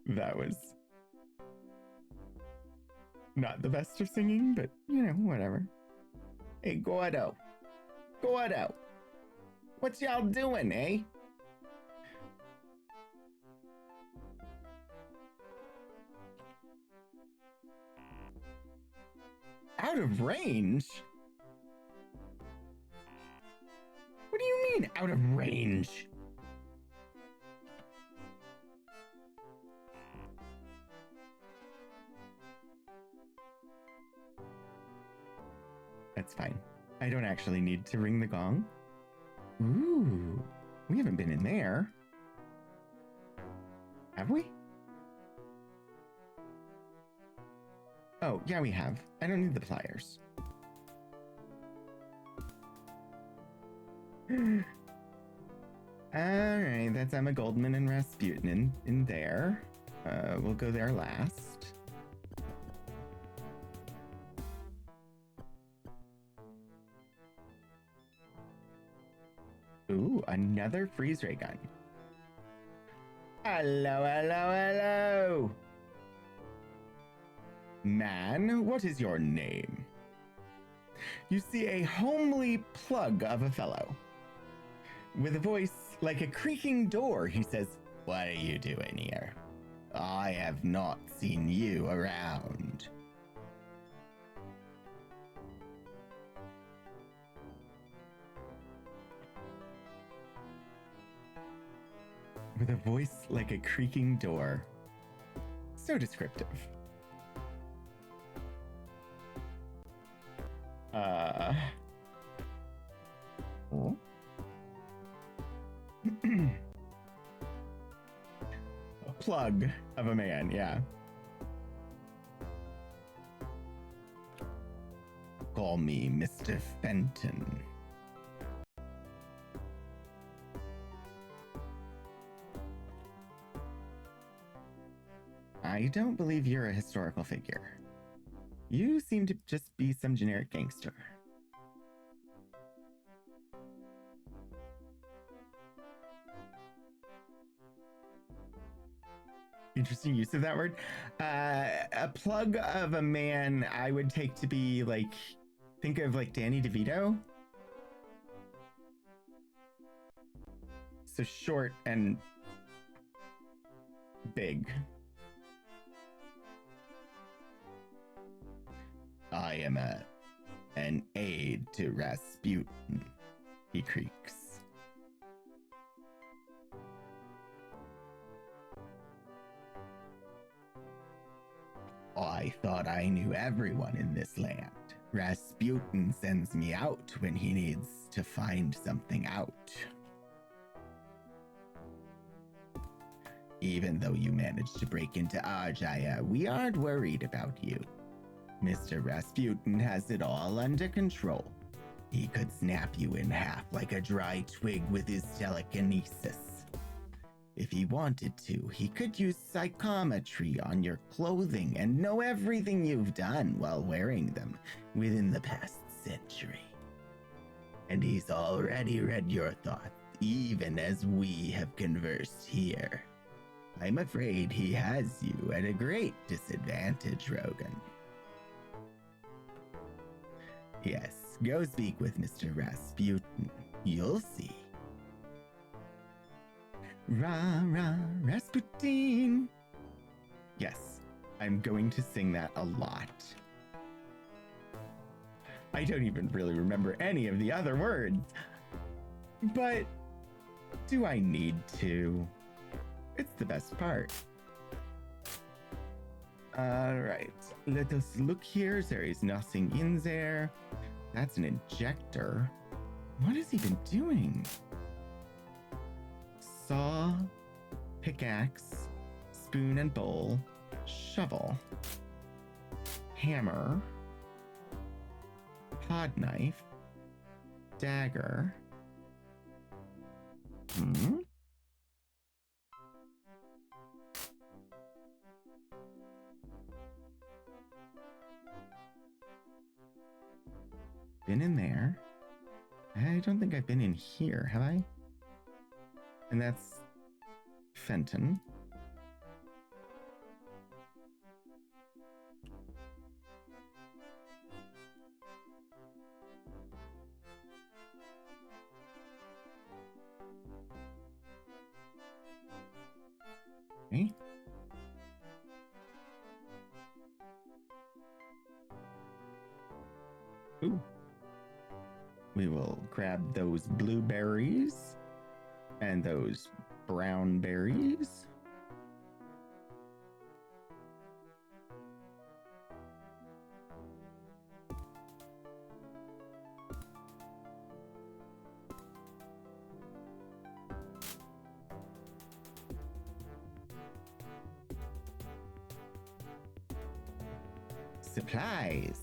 That was not the best of singing, but you know, whatever. Hey, Gordo. Gordo. What y'all doing, eh? Out of range? What do you mean, out of range? That's fine. I don't actually need to ring the gong. Ooh, we haven't been in there. Have we? Oh, yeah, we have. I don't need the pliers. Alright, that's Emma Goldman and Rasputin in there. We'll go there last. Ooh, another freeze ray gun. Hello, hello, hello! Man, what is your name? You see a homely plug of a fellow. With a voice like a creaking door, he says, "What are you doing here? I have not seen you around." with a voice like a creaking door. So descriptive. Oh. A plug of a man, yeah. Call me Mr. Fenton. I don't believe you're a historical figure. You seem to just be some generic gangster. Interesting use of that word. A plug of a man I would take to be like, think of like Danny DeVito. So short and big. I am an aide to Rasputin, he creaks. I thought I knew everyone in this land. Rasputin sends me out when he needs to find something out. Even though you managed to break into Arjaya, we aren't worried about you. Mr. Rasputin has it all under control. He could snap you in half like a dry twig with his telekinesis. If he wanted to, he could use psychometry on your clothing and know everything you've done while wearing them within the past century. And he's already read your thoughts, even as we have conversed here. I'm afraid he has you at a great disadvantage, Rogan. Yes, go speak with Mr. Rasputin. You'll see. Rasputin. Yes, I'm going to sing that a lot. I don't even really remember any of the other words. But do I need to? It's the best part. Alright, let us look here. There is nothing in there. That's an injector. What has he been doing? Saw, pickaxe, spoon and bowl, shovel, hammer, pod knife, dagger. Been in there. I don't think I've been in here, have I? And that's Fenton. Okay. Ooh. We will grab those blueberries and those brown berries. Supplies.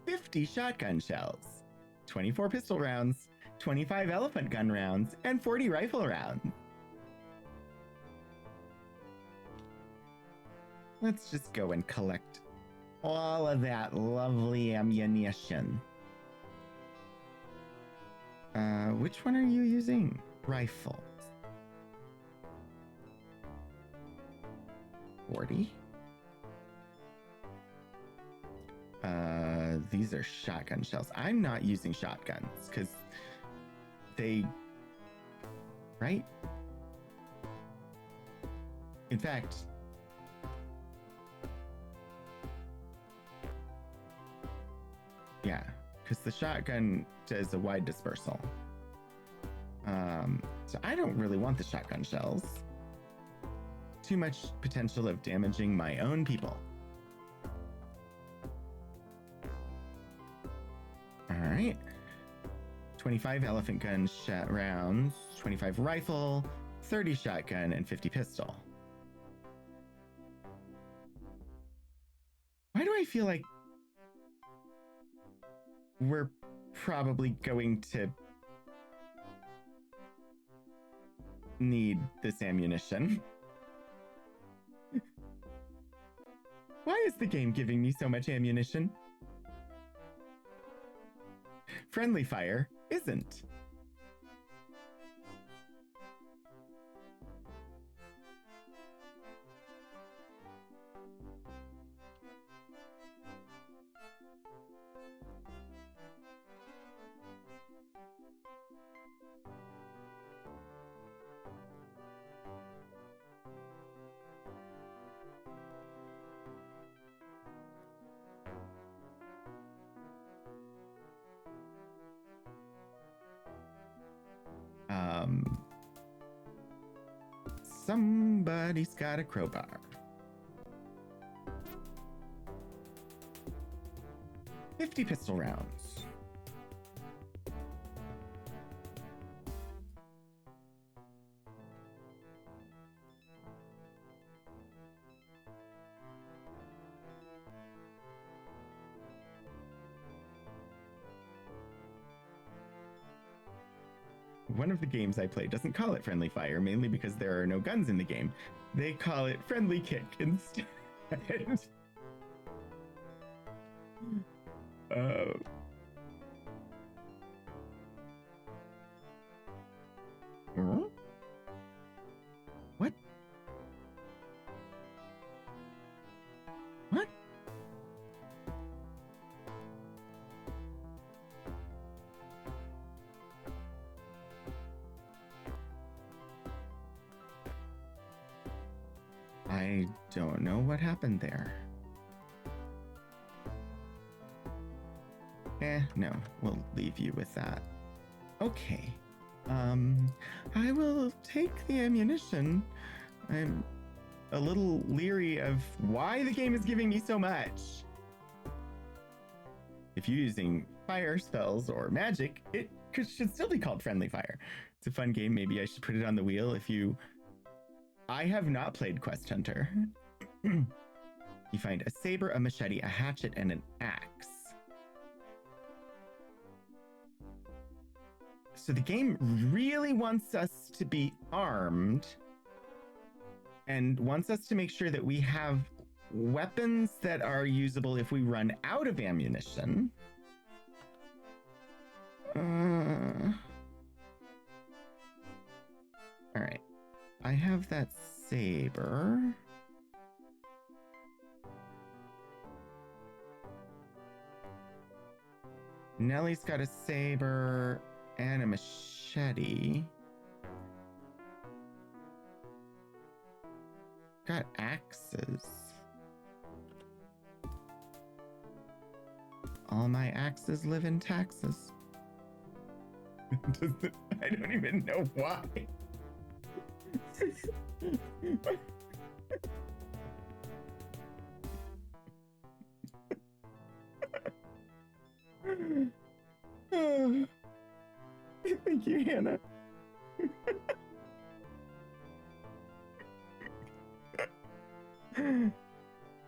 50 shotgun shells, 24 pistol rounds, 25 elephant gun rounds, and 40 rifle rounds. Let's just go and collect all of that lovely ammunition. Which one are you using? Rifles. 40. These are shotgun shells. I'm not using shotguns because they, right? In fact, yeah, because the shotgun does a wide dispersal. So I don't really want the shotgun shells. Too much potential of damaging my own people. All right. 25 elephant gun rounds, 25 rifle, 30 shotgun, and 50 pistol. Why do I feel like we're probably going to need this ammunition? Why is the game giving me so much ammunition? Friendly fire isn't. Somebody's got a crowbar. 50 pistol rounds. One of the games I play doesn't call it friendly fire, mainly because there are no guns in the game. They call it friendly kick instead. What? What? I don't know what happened there. No, we'll leave you with that. Okay. I will take the ammunition. I'm a little leery of why the game is giving me so much. If you're using fire spells or magic, it should still be called friendly fire. It's a fun game. Maybe I should put it on the wheel if you... I have not played Quest Hunter. You find a saber, a machete, a hatchet, and an axe. So the game really wants us to be armed and wants us to make sure that we have weapons that are usable if we run out of ammunition. All right. I have that saber. Nellie's got a saber and a machete. Got axes. All my axes live in taxes. I don't even know why. Thank you, Hannah.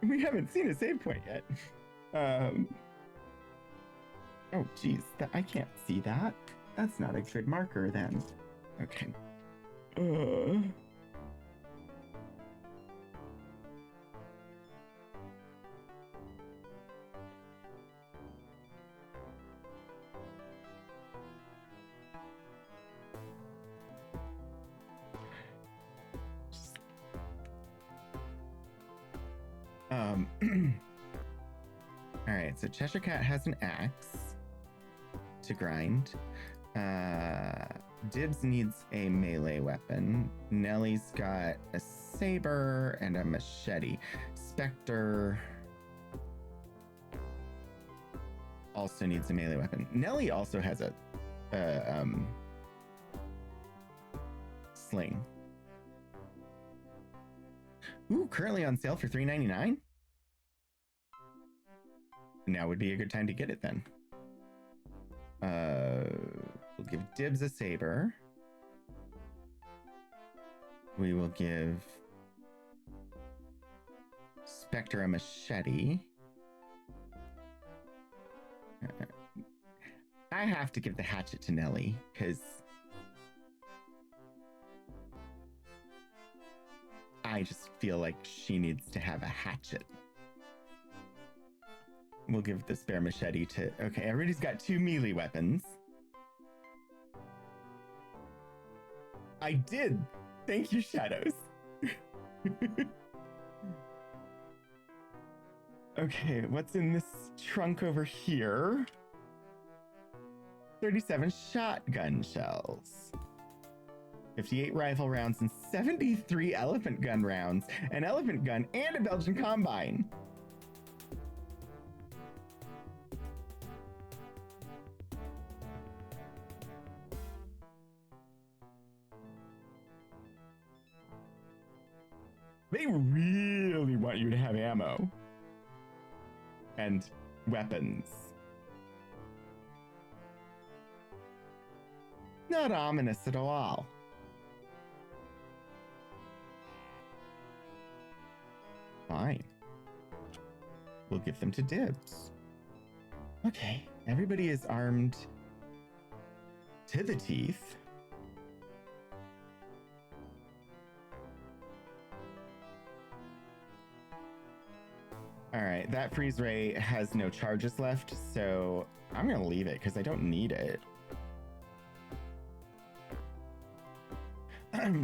We haven't seen a save point yet. Oh, geez, I can't see that. That's not a good marker then. Okay. All right, so Cheshire Cat has an axe to grind. Dibs needs a melee weapon. Nellie's got a saber and a machete. Spectre also needs a melee weapon. Nellie also has sling. Ooh, currently on sale for $3.99. Now would be a good time to get it then. We'll give Dibs a saber. We will give Spectre a machete. I have to give the hatchet to Nelly, because I just feel like she needs to have a hatchet. We'll give the spare machete to... Okay, everybody's got 2 melee weapons. I did! Thank you, Shadows. Okay, what's in this trunk over here? 37 shotgun shells. 58 rifle rounds and 73 elephant gun rounds. An elephant gun and a Belgian combine. They really want you to have ammo and weapons. Not ominous at all. Fine. We'll give them to Dibs. Okay, everybody is armed to the teeth. All right, that freeze ray has no charges left, so I'm gonna leave it because I don't need it.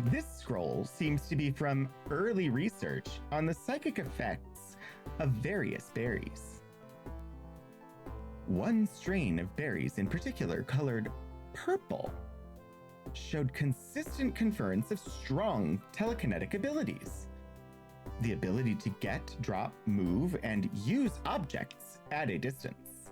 This scroll seems to be from early research on the psychic effects of various berries. One strain of berries in particular, colored purple, showed consistent conference of strong telekinetic abilities. The ability to get, drop, move, and use objects at a distance.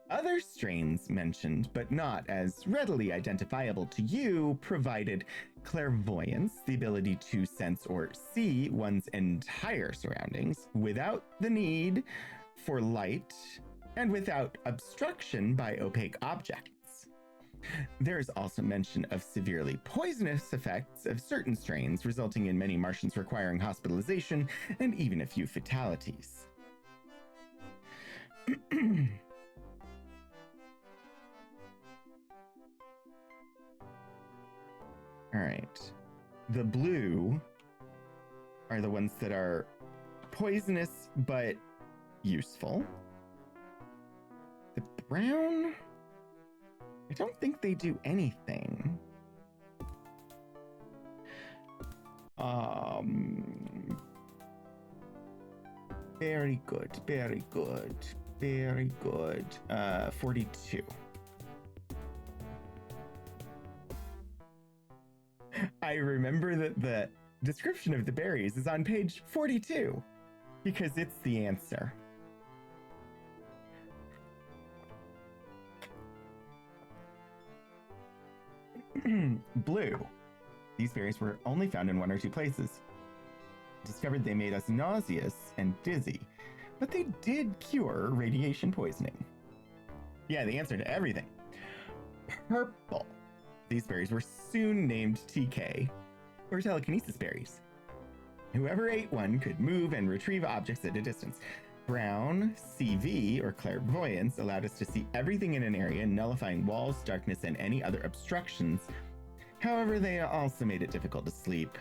Other strains mentioned, but not as readily identifiable to you, provided clairvoyance, the ability to sense or see one's entire surroundings without the need for light and without obstruction by opaque objects. There is also mention of severely poisonous effects of certain strains, resulting in many Martians requiring hospitalization and even a few fatalities. All right. The blue are the ones that are poisonous but useful. The brown, I don't think they do anything. Very good, very good, very good. 42. I remember that the description of the berries is on page 42 because it's the answer. Blue. These berries were only found in 1 or 2 places. Discovered they made us nauseous and dizzy, but they did cure radiation poisoning. Yeah, the answer to everything. Purple. These berries were soon named TK, or telekinesis berries. Whoever ate one could move and retrieve objects at a distance. Brown, CV, or clairvoyance, allowed us to see everything in an area, nullifying walls, darkness, and any other obstructions. However, they also made it difficult to sleep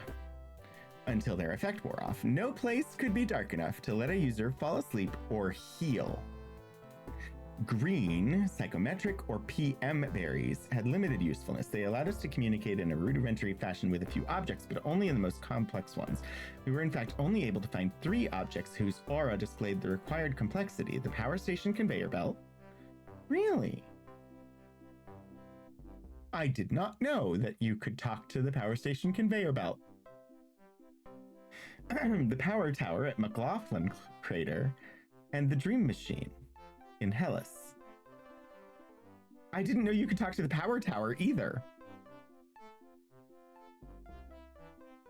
until their effect wore off. No place could be dark enough to let a user fall asleep or heal. Green, psychometric, or PM berries had limited usefulness. They allowed us to communicate in a rudimentary fashion with a few objects, but only in the most complex ones. We were in fact only able to find 3 objects whose aura displayed the required complexity. The power station conveyor belt. Really? I did not know that you could talk to the power station conveyor belt. The power tower at McLaughlin Crater, and the dream machine in Hellas. I didn't know you could talk to the power tower either.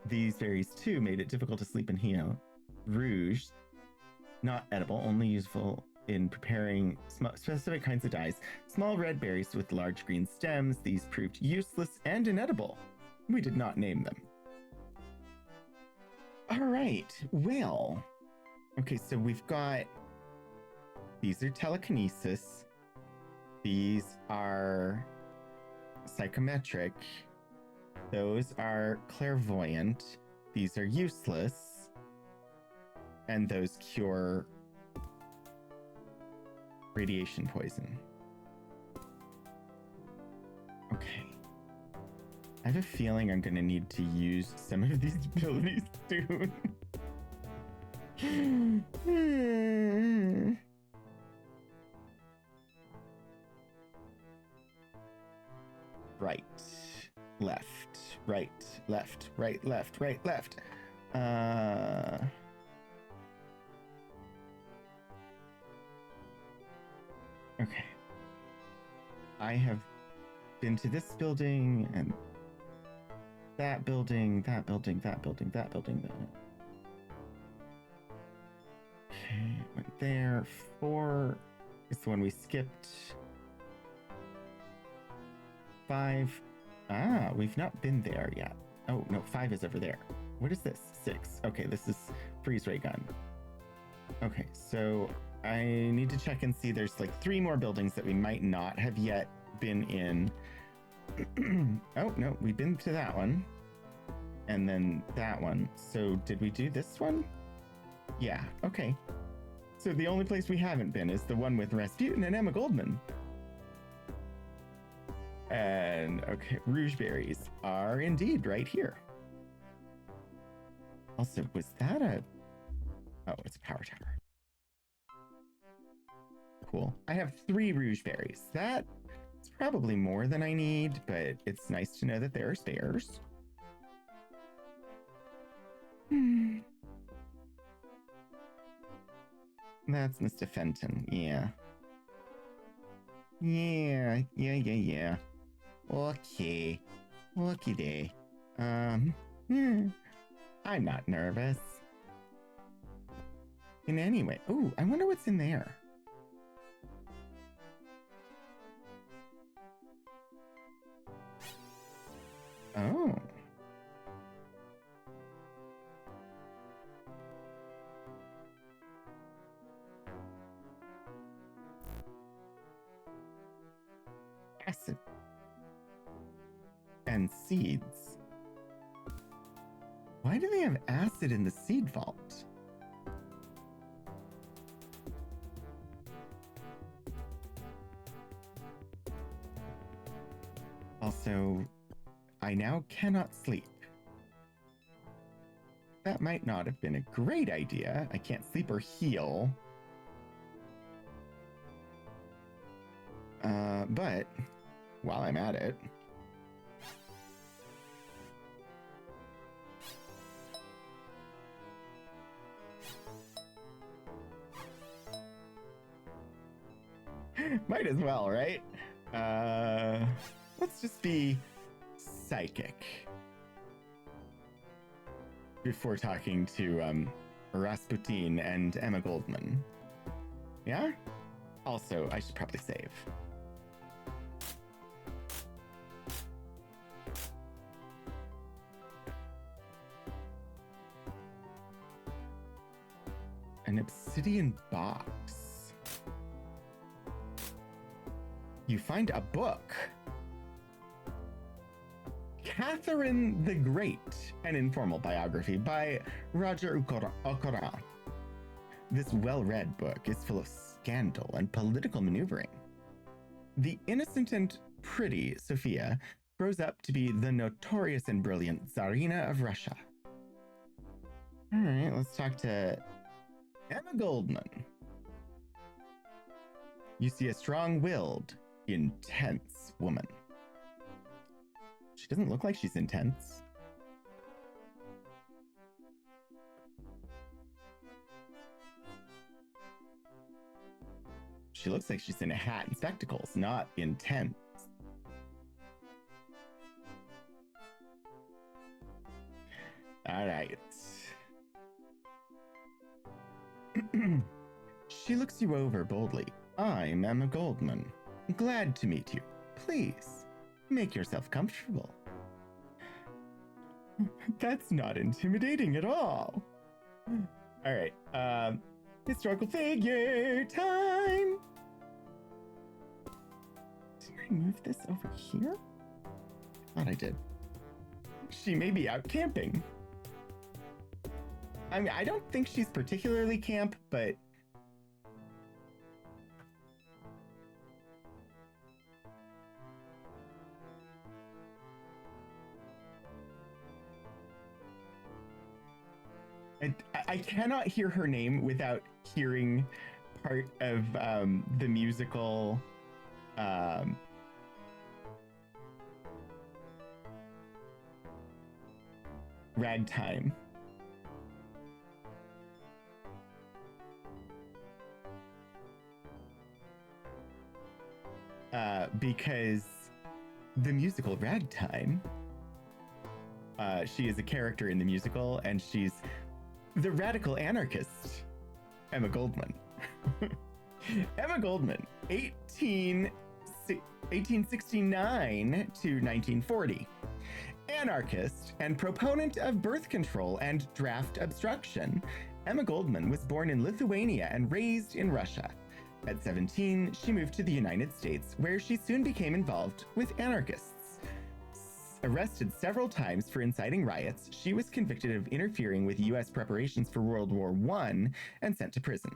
These berries too made it difficult to sleep in Hio. Rouge, not edible, only useful in preparing specific kinds of dyes. Small red berries with large green stems. These proved useless and inedible. We did not name them. All right, well. Okay, so we've got... These are telekinesis. These are psychometric. Those are clairvoyant. These are useless. And those cure radiation poison. Okay. I have a feeling I'm going to need to use some of these abilities soon. Right, left, right, left, right, left, right, left. Okay. I have been to this building and that building, that building, that building, that building. Okay, went there. 4 is the one we skipped. 5. We've not been there yet. Oh, no, 5 is over there. What is this? 6. Okay, this is freeze ray gun. Okay, so I need to check and see. There's like 3 more buildings that we might not have yet been in. Oh, no, we've been to that one. And then that one. So did we do this one? Yeah, okay. So the only place we haven't been is the one with Rasputin and Emma Goldman. And, okay, rouge berries are indeed right here. Also, was that a... Oh, it's a power tower. Cool. I have 3 rouge berries. That's probably more than I need, but it's nice to know that there are spares. That's Mr. Fenton, yeah. Yeah. Okay. Okie day. I'm not nervous. In any way. Ooh, I wonder what's in there. Oh. Acid. And seeds. Why do they have acid in the seed vault? Also, I now cannot sleep. That might not have been a great idea. I can't sleep or heal. But while I'm at it, might as well, right? Let's just be psychic before talking to Rasputin and Emma Goldman. Yeah? Also, I should probably save. An obsidian box. You find a book. Catherine the Great, an informal biography by Roger Ocoran. This well-read book is full of scandal and political maneuvering. The innocent and pretty Sophia grows up to be the notorious and brilliant Tsarina of Russia. All right, let's talk to Emma Goldman. You see a strong-willed, intense woman. She doesn't look like she's intense. She looks like she's in a hat and spectacles, not in tents. All right. She looks you over boldly. I'm Emma Goldman. Glad to meet you. Please, make yourself comfortable. That's not intimidating at all. All right, historical figure time. Did I move this over here? I thought I did. She may be out camping. I mean, I don't think she's particularly camp, but I cannot hear her name without hearing part of the musical Ragtime. Because the musical Ragtime, she is a character in the musical, and she's the radical anarchist, Emma Goldman. Emma Goldman, 1869 to 1940. Anarchist and proponent of birth control and draft obstruction, Emma Goldman was born in Lithuania and raised in Russia. At 17, she moved to the United States, where she soon became involved with anarchists. Arrested several times for inciting riots, she was convicted of interfering with U.S. preparations for World War I and sent to prison.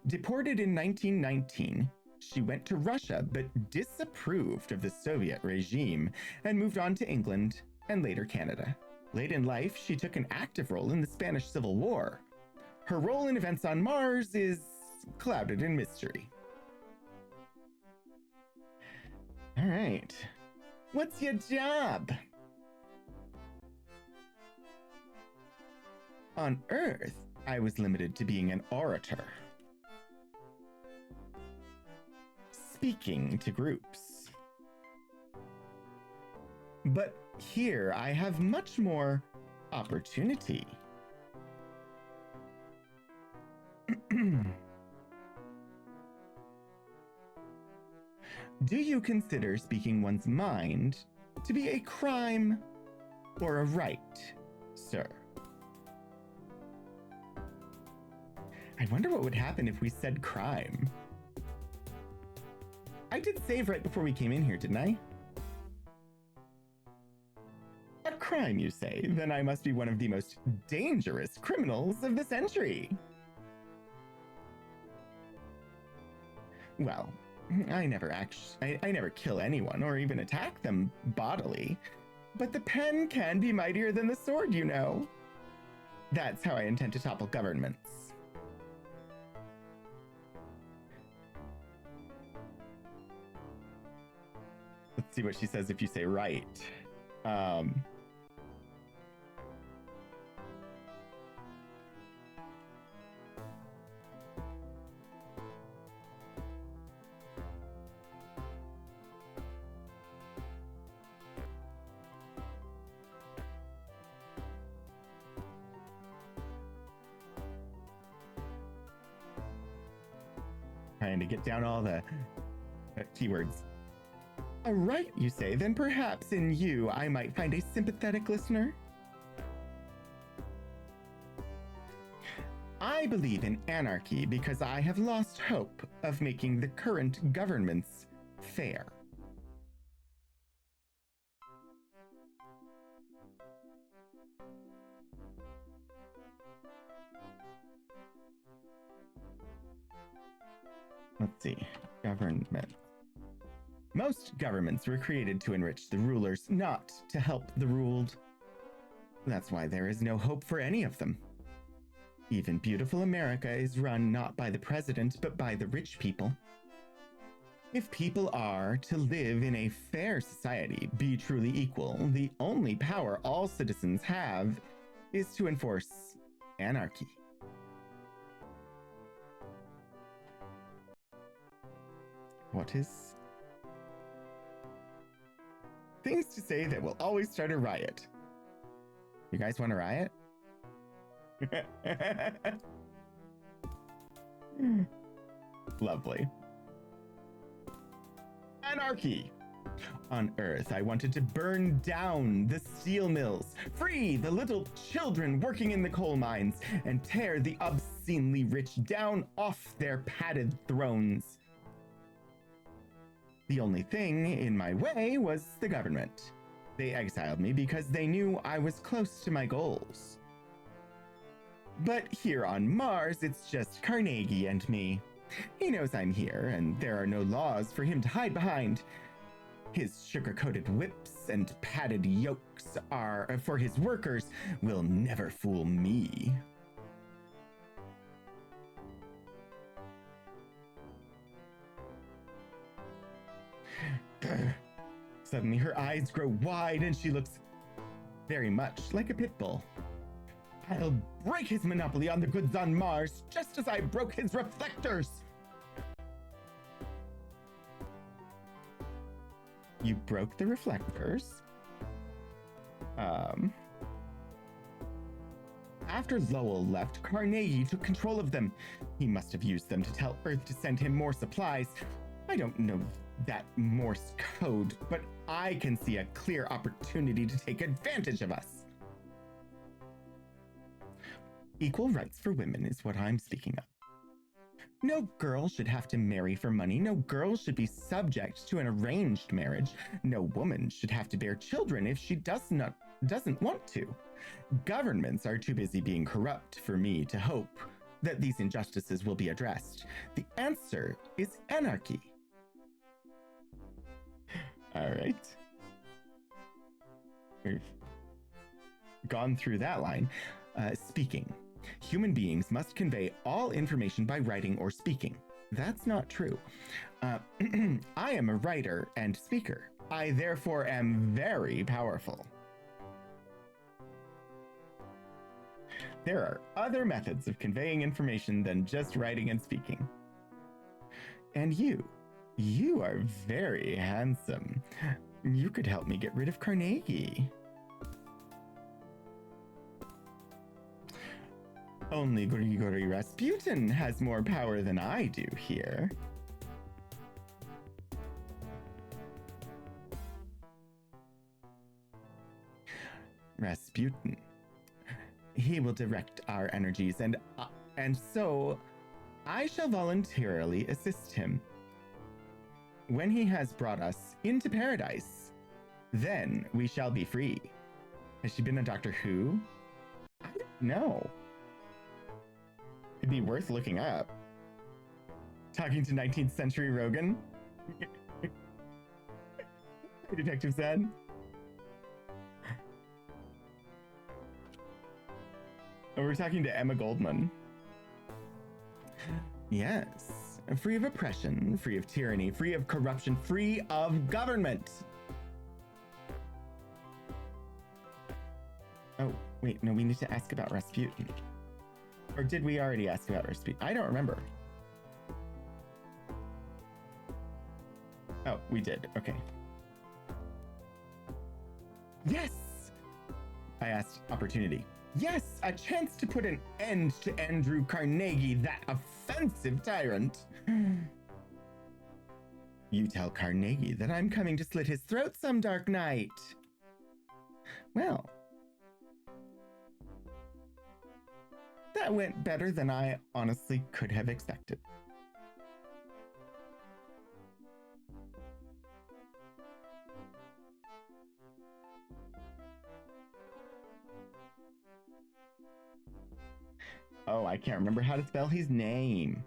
Deported in 1919, she went to Russia but disapproved of the Soviet regime and moved on to England and later Canada. Late in life, she took an active role in the Spanish Civil War. Her role in events on Mars is clouded in mystery. All right. What's your job? On Earth, I was limited to being an orator. Speaking to groups. But here I have much more opportunity. Do you consider speaking one's mind to be a crime or a right, sir? I wonder what would happen if we said crime. I did save right before we came in here, didn't I? A crime, you say? Then I must be one of the most dangerous criminals of the century. Well, I never kill anyone or even attack them bodily, but the pen can be mightier than the sword, you know. That's how I intend to topple governments. Let's see what she says if you say right. Trying to get down all the keywords. A right, you say? Then perhaps in you I might find a sympathetic listener? I believe in anarchy because I have lost hope of making the current governments fair. Let's see. Government. Most governments were created to enrich the rulers, not to help the ruled. That's why there is no hope for any of them. Even beautiful America is run not by the president, but by the rich people. If people are to live in a fair society, be truly equal, the only power all citizens have is to enforce anarchy. What is... Things to say that will always start a riot. You guys want a riot? Lovely. Anarchy! On Earth, I wanted to burn down the steel mills, free the little children working in the coal mines, and tear the obscenely rich down off their padded thrones. The only thing in my way was the government. They exiled me because they knew I was close to my goals. But here on Mars, it's just Carnegie and me. He knows I'm here, and there are no laws for him to hide behind. His sugar-coated whips and padded yokes are for his workers will never fool me. Suddenly her eyes grow wide and she looks very much like a pit bull. I'll break his monopoly on the goods on Mars, just as I broke his reflectors. You broke the reflectors? After Lowell left, Carnegie took control of them. He must have used them to tell Earth to send him more supplies. I don't know that Morse code, but I can see a clear opportunity to take advantage of us. Equal rights for women is what I'm speaking of. No girl should have to marry for money. No girl should be subject to an arranged marriage. No woman should have to bear children if she doesn't want to. Governments are too busy being corrupt for me to hope that these injustices will be addressed. The answer is anarchy. All right. We've gone through that line. Speaking. Human beings must convey all information by writing or speaking. That's not true. I am a writer and speaker. I therefore am very powerful. There are other methods of conveying information than just writing and speaking. And you are very handsome. You could help me get rid of Carnegie. Only Grigory Rasputin has more power than I do here. Rasputin. He will direct our energies, and so I shall voluntarily assist him. When he has brought us into paradise, then we shall be free. Has she been on Doctor Who? I don't know. It'd be worth looking up. Talking to 19th century Rogan? Detective said. Oh, we're talking to Emma Goldman. Yes. Free of oppression, free of tyranny, free of corruption, free of government. Oh, wait, no, we need to ask about Rasputin. Or did we already ask about Rasputin? I don't remember. Oh, we did. Okay. Yes! I asked opportunity. Yes, a chance to put an end to Andrew Carnegie, that offensive tyrant. You tell Carnegie that I'm coming to slit his throat some dark night. Well, that went better than I honestly could have expected. Oh, I can't remember how to spell his name.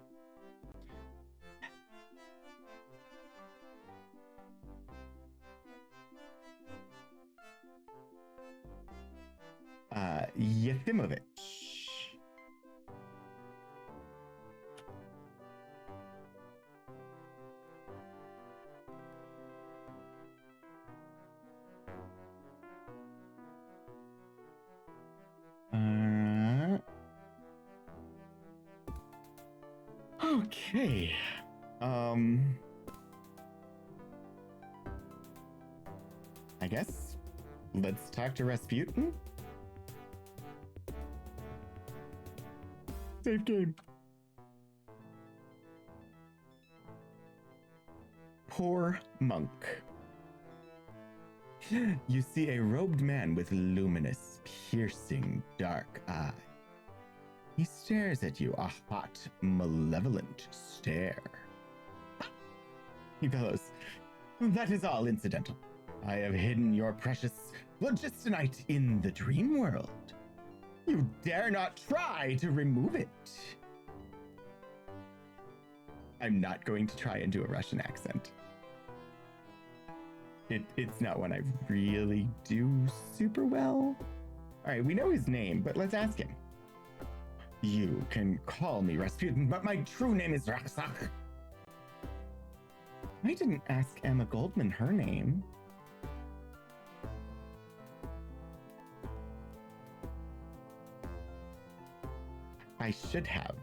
Yefimovich. Okay. I guess let's talk to Rasputin. Save game. Poor monk. You see a robed man with luminous, piercing, dark eye. He stares at you, a hot, malevolent stare. He bellows, "That is all incidental. I have hidden your precious phlogistonite in the dream world. You dare not try to remove it." I'm not going to try and do a Russian accent. It's not one I really do super well. All right, we know his name, but let's ask him. You can call me Rasputin, but my true name is Raksak. I didn't ask Emma Goldman her name. I should have.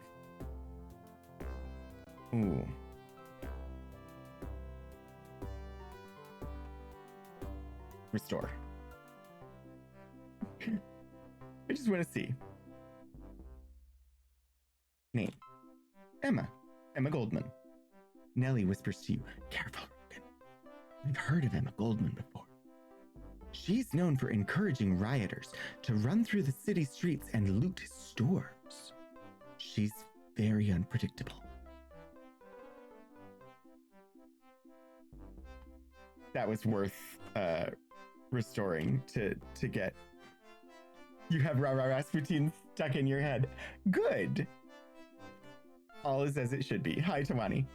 Ooh. Restore. I just want to see. Name. Emma. Emma Goldman. Nellie whispers to you, "Careful, Rogan. We've heard of Emma Goldman before. She's known for encouraging rioters to run through the city streets and loot stores. She's very unpredictable." That was worth restoring to get. You have Rara Rasputin stuck in your head. Good. All is as it should be. Hi, Tawani.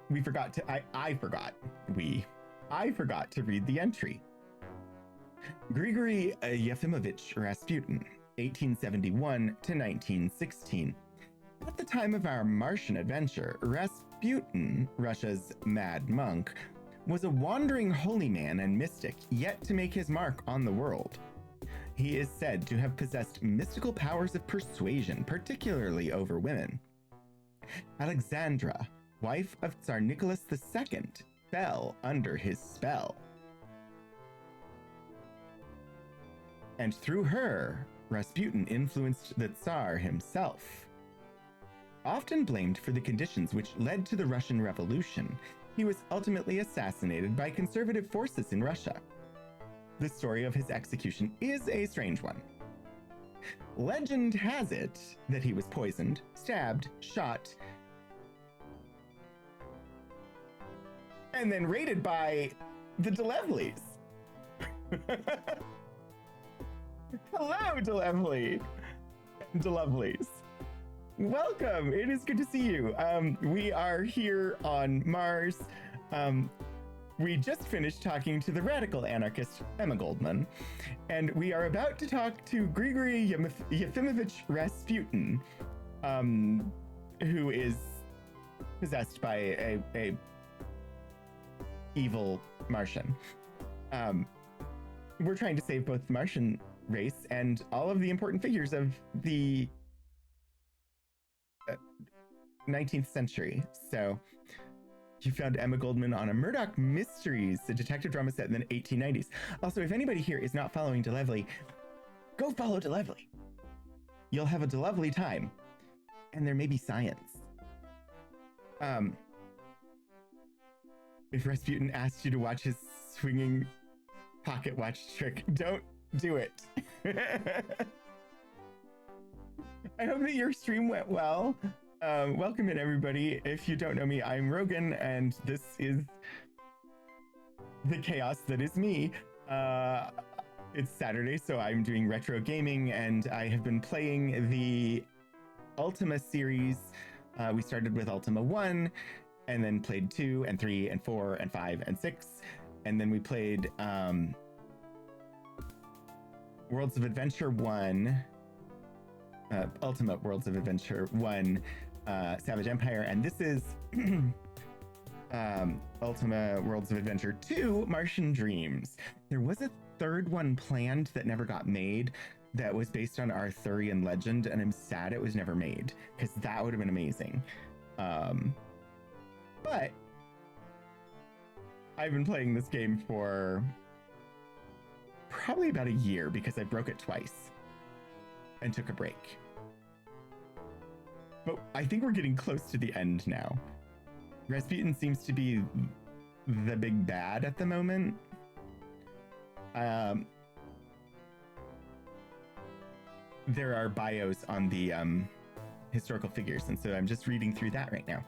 We forgot to. I forgot. I forgot to read the entry. Grigory Yefimovich Rasputin, 1871 to 1916. At the time of our Martian adventure, Rasputin, Russia's mad monk, was a wandering holy man and mystic yet to make his mark on the world. He is said to have possessed mystical powers of persuasion, particularly over women. Alexandra, wife of Tsar Nicholas II, fell under his spell. And through her, Rasputin influenced the Tsar himself. Often blamed for the conditions which led to the Russian Revolution, he was ultimately assassinated by conservative forces in Russia. The story of his execution is a strange one. Legend has it that he was poisoned, stabbed, shot, and then raided by the DeLevleys. Hello, DeLevleys. Welcome. It is good to see you. We are here on Mars. We just finished talking to the radical anarchist Emma Goldman, and we are about to talk to Grigory Yefimovich Rasputin, who is possessed by a evil Martian. We're trying to save both the Martian race and all of the important figures of the 19th century. So you found Emma Goldman on a Murdoch Mysteries, a detective drama set in the 1890s. Also, if anybody here is not following DeLevely, go follow DeLevely. You'll have a DeLevely time, and there may be science. If Rasputin asked you to watch his swinging pocket watch trick, don't do it. I hope that your stream went well. Welcome in, everybody. If you don't know me, I'm Rogan, and this is the chaos that is me. It's Saturday, so I'm doing retro gaming, and I have been playing the Ultima series. We started with Ultima 1, and then played 2, and 3, and 4, and 5, and 6. And then we played Worlds of Adventure 1, Ultimate Worlds of Adventure 1, Savage Empire, and this is Ultima Worlds of Adventure 2, Martian Dreams. There was a third one planned that never got made, that was based on Arthurian legend, and I'm sad it was never made because that would have been amazing. But I've been playing this game for probably about a year because I broke it twice and took a break. But I think we're getting close to the end now. Rasputin seems to be the big bad at the moment. There are bios on the historical figures, and so I'm just reading through that right now.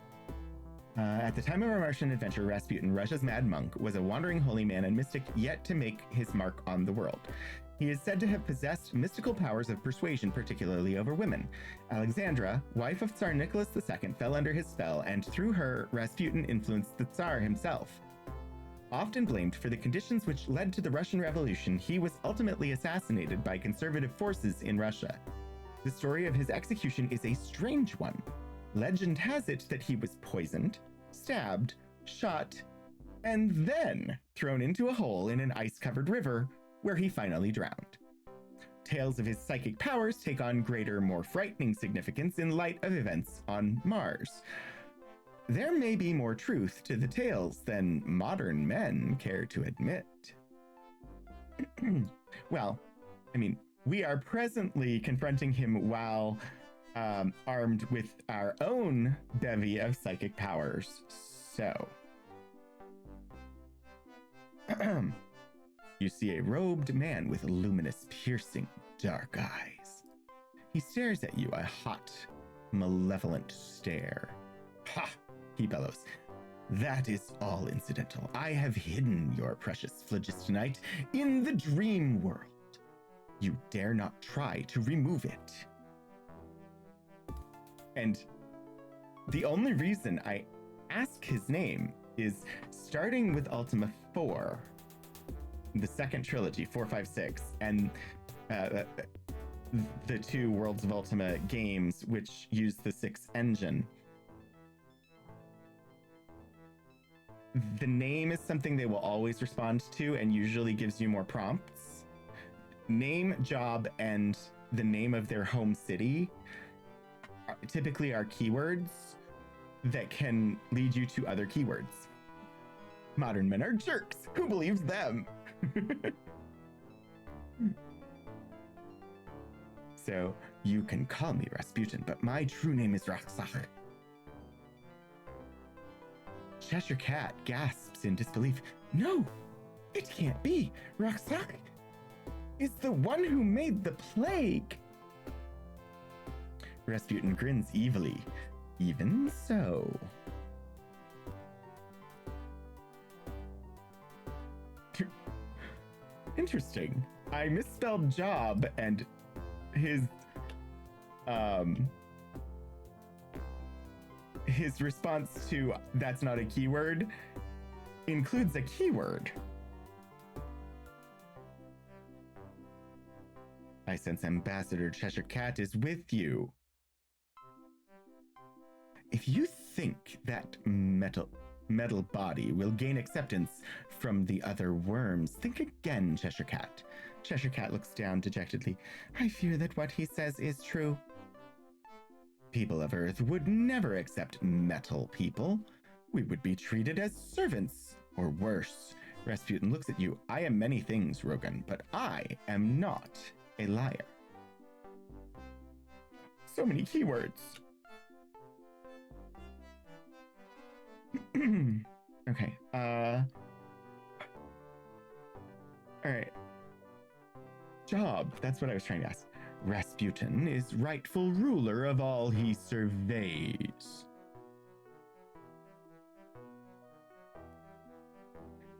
At the time of our Martian adventure, Rasputin, Russia's mad monk, was a wandering holy man and mystic yet to make his mark on the world. He is said to have possessed mystical powers of persuasion, particularly over women. Alexandra, wife of Tsar Nicholas II, fell under his spell, and through her, Rasputin influenced the Tsar himself. Often blamed for the conditions which led to the Russian Revolution, he was ultimately assassinated by conservative forces in Russia. The story of his execution is a strange one. Legend has it that he was poisoned, stabbed, shot, and then thrown into a hole in an ice-covered river where he finally drowned. Tales of his psychic powers take on greater, more frightening significance in light of events on Mars. There may be more truth to the tales than modern men care to admit. Well, I mean, we are presently confronting him while armed with our own bevy of psychic powers. So, you see a robed man with luminous, piercing, dark eyes. He stares at you, a hot, malevolent stare. Ha! He bellows. That is all incidental. I have hidden your precious phlogistonite in the dream world. You dare not try to remove it. And the only reason I ask his name is starting with Ultima 4, the second trilogy, 4, 5, 6, and the two Worlds of Ultima games, which use the 6 engine. The name is something they will always respond to and usually gives you more prompts. Name, job, and the name of their home city typically are keywords that can lead you to other keywords. Modern men are jerks. Who believes them? So, you can call me Rasputin, but my true name is Raksak. Cheshire Cat gasps in disbelief. No, it can't be. Raksak is the one who made the plague. Rasputin grins evilly. Even so. Interesting. I misspelled job, and his response to that's not a keyword includes a keyword. I sense Ambassador Cheshire Cat is with you. If you think that metal body will gain acceptance from the other worms, think again, Cheshire Cat. Cheshire Cat looks down dejectedly. I fear that what he says is true. People of Earth would never accept metal people. We would be treated as servants, or worse. Rasputin looks at you. I am many things, Rogan, but I am not a liar. So many keywords. Okay, all right. Job, that's what I was trying to ask. Rasputin is rightful ruler of all he surveys.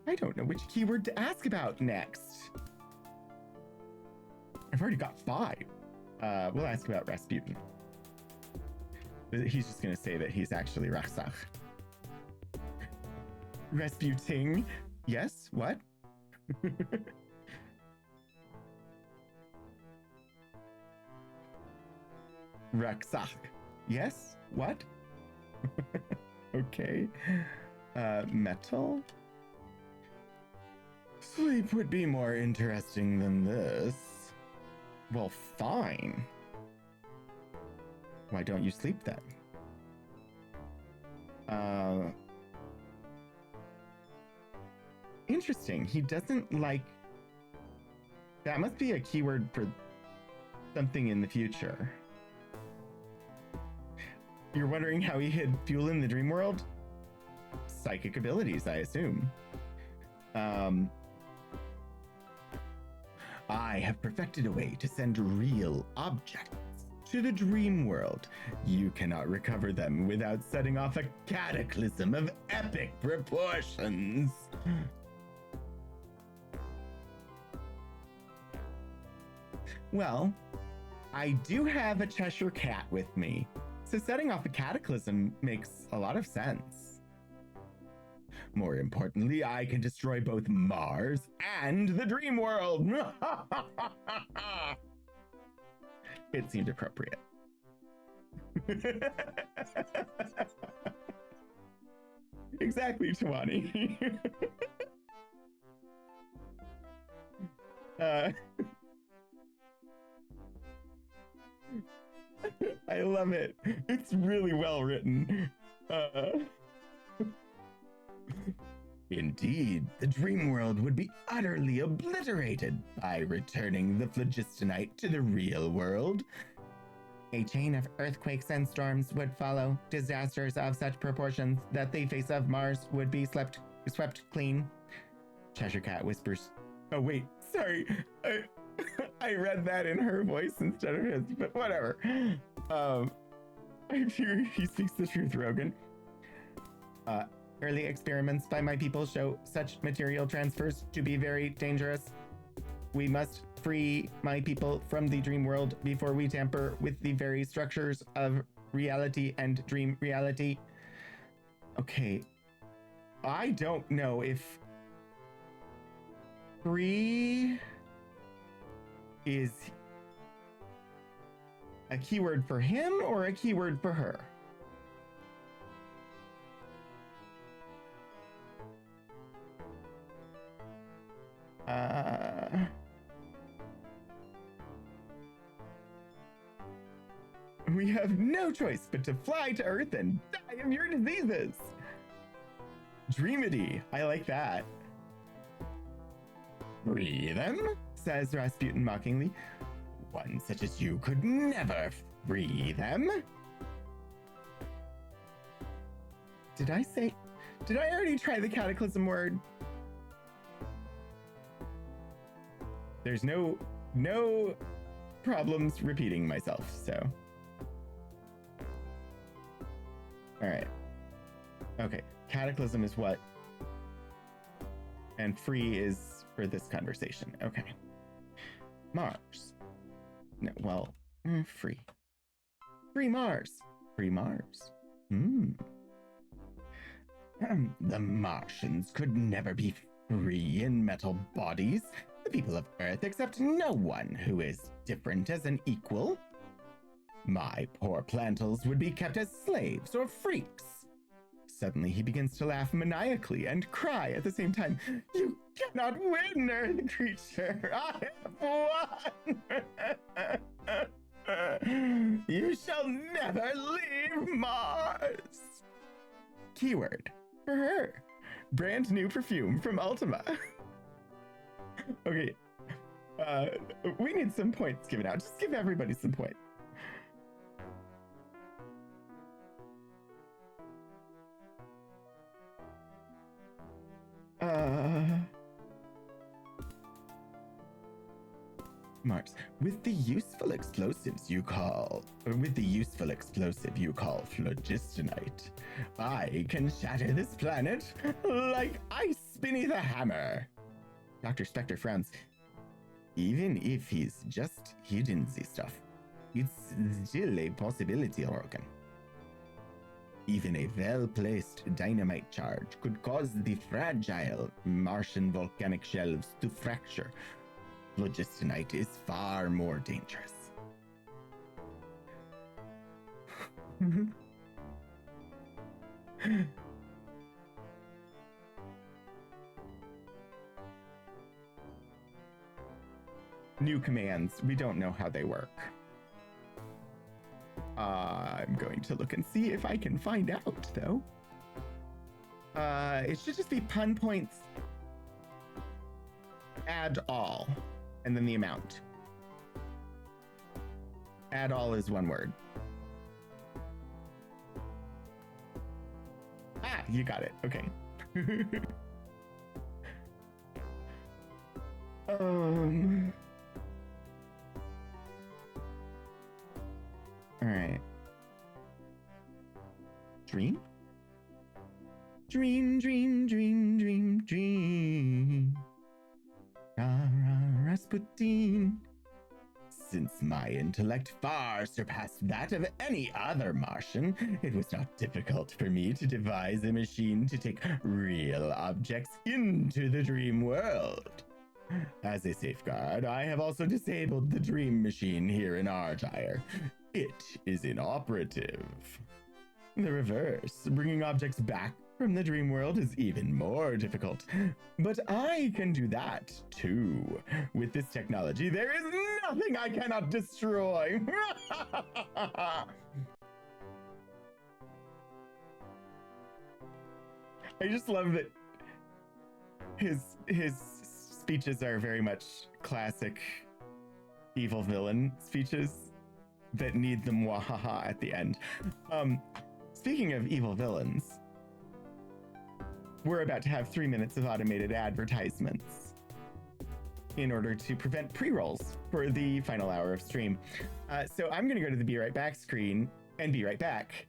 I don't know which keyword to ask about next. I've already got 5. We'll ask about Rasputin. He's just gonna say that he's actually Raksak. Rasputin. Yes, what? Raksak. Yes, what? Okay. Metal? Sleep would be more interesting than this. Well, fine. Why don't you sleep then? Interesting. He doesn't like... That must be a keyword for something in the future. You're wondering how he hid fuel in the dream world? Psychic abilities, I assume. I have perfected a way to send real objects to the dream world. You cannot recover them without setting off a cataclysm of epic proportions. Well, I do have a Cheshire Cat with me, so setting off a cataclysm makes a lot of sense. More importantly, I can destroy both Mars and the dream world. It seemed appropriate. Exactly, Tawani. I love it. It's really well written. Indeed, the dream world would be utterly obliterated by returning the phlogistonite to the real world. A chain of earthquakes and storms would follow, disasters of such proportions that the face of Mars would be swept clean. Cheshire Cat whispers, oh wait, sorry, I read that in her voice instead of his, but whatever. I fear he speaks the truth, Rogan. Early experiments by my people show such material transfers to be very dangerous. We must free my people from the dream world before we tamper with the very structures of reality and dream reality. Okay. I don't know if free is a keyword for him or a keyword for her. We have no choice but to fly to Earth and die of your diseases. Dreamity, I like that. Free them, says Rasputin mockingly. One such as you could never free them. Did I already try the cataclysm word? There's no problems repeating myself, so. All right. Okay, cataclysm is what? And free is for this conversation. Okay. Mars. No, well, free. Free Mars. Free Mars. The Martians could never be free in metal bodies. The people of Earth accept no one who is different as an equal. My poor plantals would be kept as slaves or freaks. Suddenly he begins to laugh maniacally and cry at the same time. You cannot win, Earth creature. I have won. You shall never leave Mars. Keyword for her. Brand new perfume from Ultima. Okay. We need some points given out. Just give everybody some points. Mars, with the useful explosive you call phlogistonite, I can shatter this planet like ice beneath a hammer. Dr. Spectre frowns. Even if he's just hidden the stuff, it's still a possibility, Organ. Even a well-placed dynamite charge could cause the fragile Martian volcanic shelves to fracture. Phlogistonite is far more dangerous. new commands. We don't know how they work. I'm going to look and see if I can find out, though. It should just be pun points. Add all, and then the amount. Add all is one word. Ah, you got it. Okay. All right. Dream? Dream, dream, dream, dream, dream. Rasputin. Since my intellect far surpassed that of any other Martian, it was not difficult for me to devise a machine to take real objects into the dream world. As a safeguard, I have also disabled the dream machine here in Argyre. It is inoperative. The reverse, bringing objects back from the dream world is even more difficult. But I can do that too. With this technology, there is nothing I cannot destroy. I just love that his speeches are very much classic evil villain speeches that need the mwahaha at the end. Speaking of evil villains, we're about to have 3 minutes of automated advertisements in order to prevent pre-rolls for the final hour of stream. So I'm going to go to the Be Right Back screen and be right back.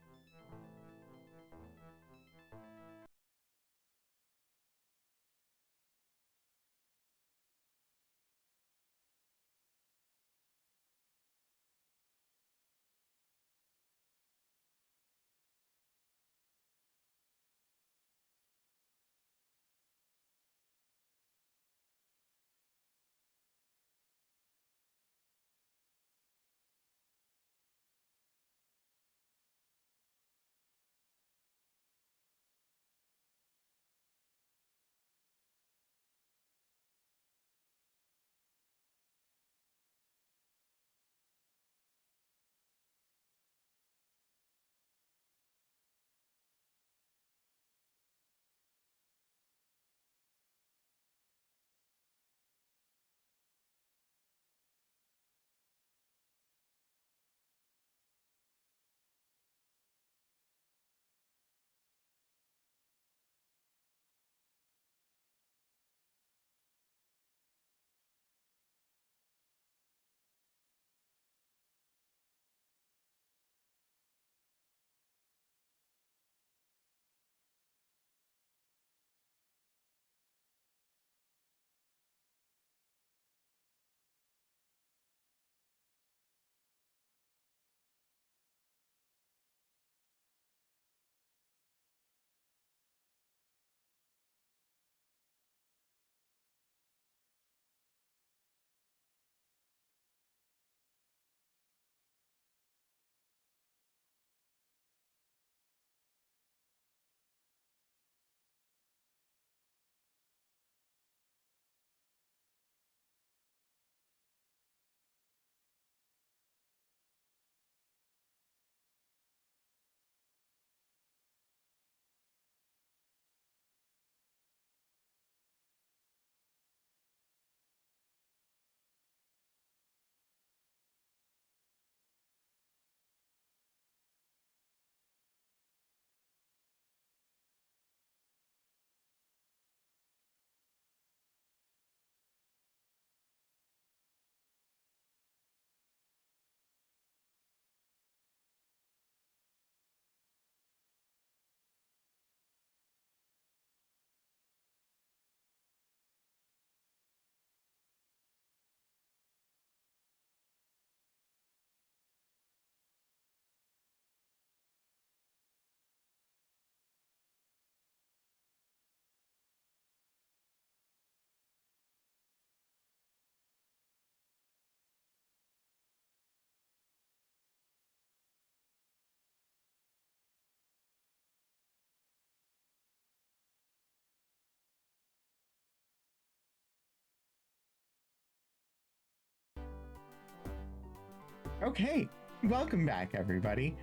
Okay, welcome back, everybody.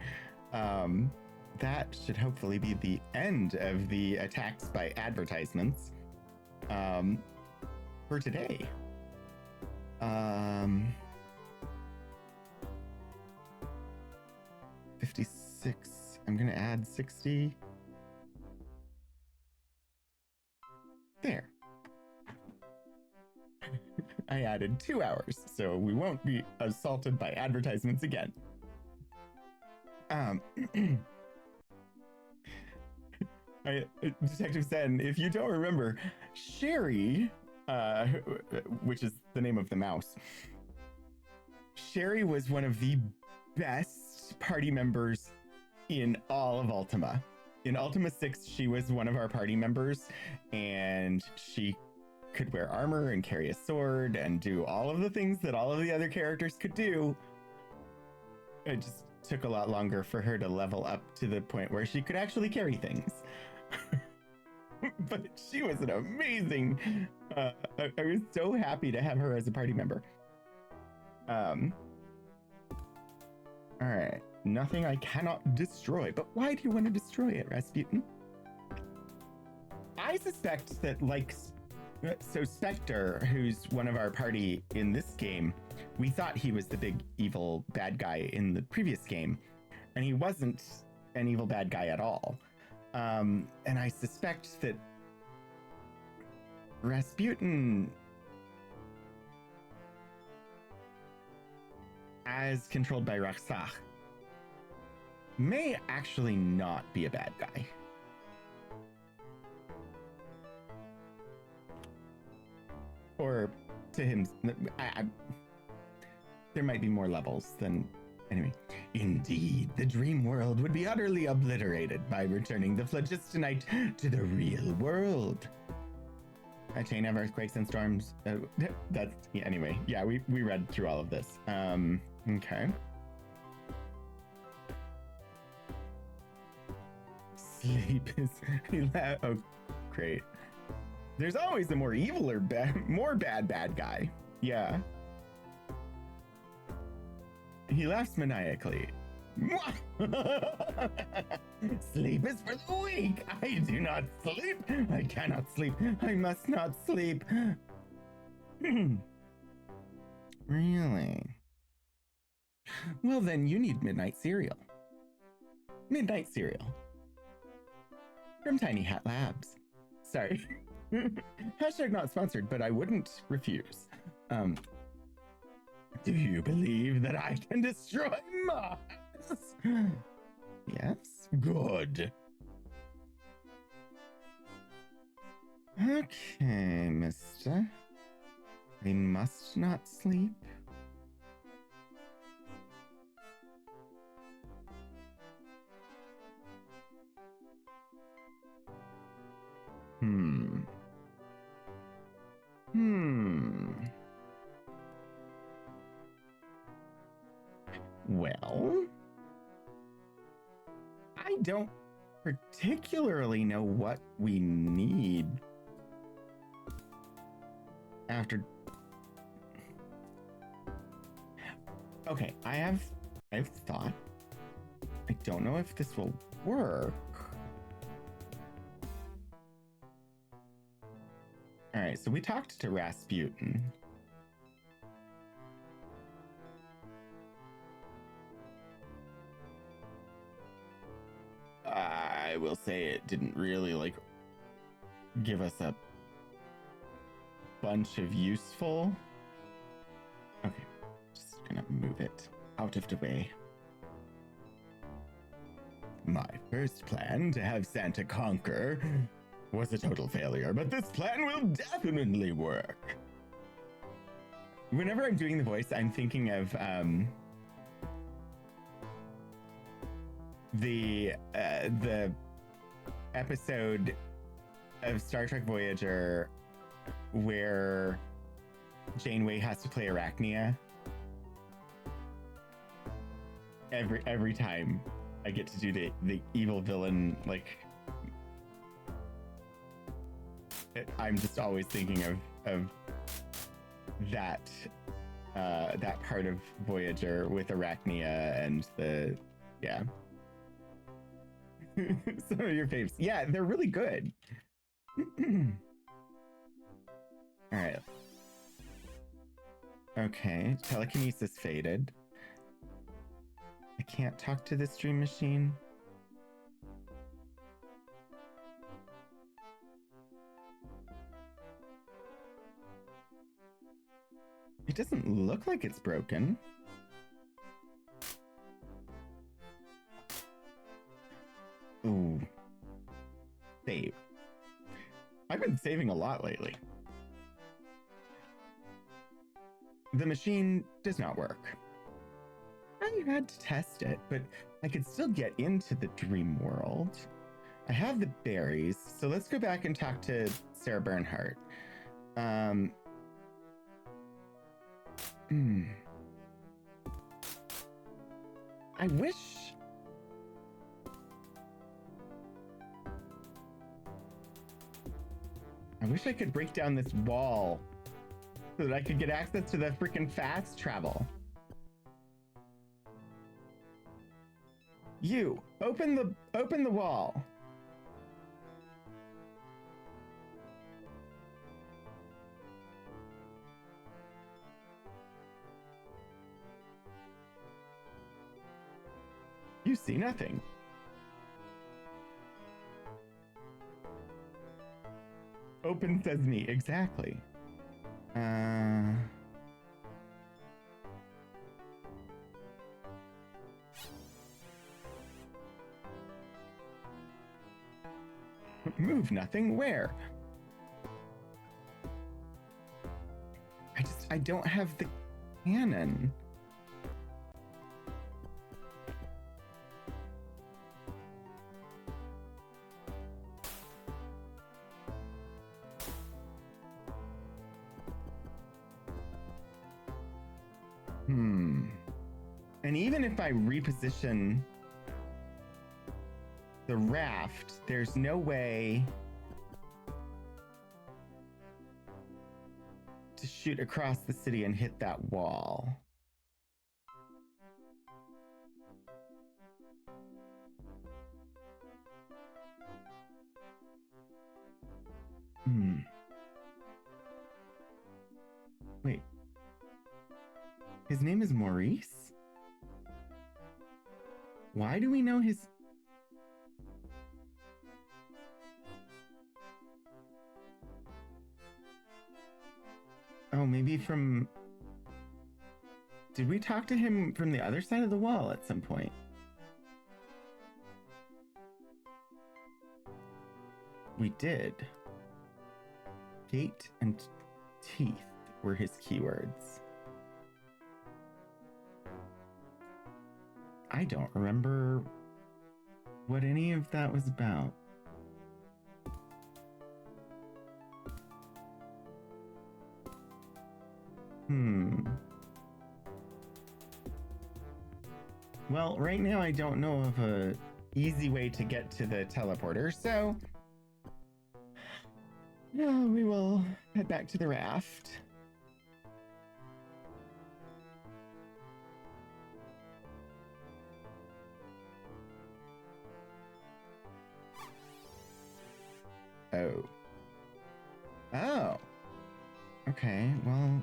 That should hopefully be the end of the attacks by advertisements for today. 56. I'm gonna add 60. There. I added 2 hours, so we won't be assaulted by advertisements again. Detective Sen, if you don't remember, Sherry, which is the name of the mouse, Sherry was one of the best party members in all of Ultima. In Ultima 6, she was one of our party members, and she could wear armor and carry a sword and do all of the things that all of the other characters could do. It just took a lot longer for her to level up to the point where she could actually carry things. But she was an amazing... I was so happy to have her as a party member. Alright. Nothing I cannot destroy. But why do you want to destroy it, Rasputin? I suspect that, like... So Spectre, who's one of our party in this game, we thought he was the big evil bad guy in the previous game, and he wasn't an evil bad guy at all. And I suspect that Rasputin, as controlled by Raksach, may actually not be a bad guy. Or to him, there might be more levels than... Anyway. Indeed, the dream world would be utterly obliterated by returning the phlogistonite to the real world. A chain of earthquakes and storms. That's... Yeah, anyway, yeah, we read through all of this. Okay. Sleep is... Oh, great. There's always a more evil or more bad guy. Yeah. He laughs maniacally. Sleep is for the weak. I do not sleep. I cannot sleep. I must not sleep. Really? Well, then you need midnight cereal. Midnight cereal. From Tiny Hat Labs. Sorry. Hashtag not sponsored, but I wouldn't refuse. Do you believe that I can destroy Mars? Yes? Good. Okay, mister. I must not sleep. Well, I don't particularly know what we need after. Okay, I have thought. I don't know if this will work. All right, so we talked to Rasputin. I will say it didn't really give us a bunch of useful. Okay, just gonna move it out of the way. My first plan to have Santa conquer was a total failure, but this plan will definitely work. Whenever I'm doing the voice, I'm thinking of the episode of Star Trek Voyager where Janeway has to play Arachnia. Every time I get to do the evil villain, I'm just always thinking of that that part of Voyager with Arachnia and the, yeah. Some of your faves. Yeah, they're really good. All right. Okay, telekinesis faded. I can't talk to this dream machine. It doesn't look like it's broken. Ooh. Save. I've been saving a lot lately. The machine does not work. I had to test it, but I could still get into the dream world. I have the berries, so let's go back and talk to Sarah Bernhardt. I wish I could break down this wall so that I could get access to the freaking fast travel. You, open the wall. You see nothing. Open sesame, exactly. Move nothing, where? I don't have the cannon. And even if I reposition the raft, there's no way to shoot across the city and hit that wall. Wait. His name is Maurice? Why do we know his... Oh, maybe from... Did we talk to him from the other side of the wall at some point? We did. Gate and teeth were his keywords. I don't remember what any of that was about. Well, right now I don't know of a easy way to get to the teleporter, so we will head back to the raft. Oh. Okay, well,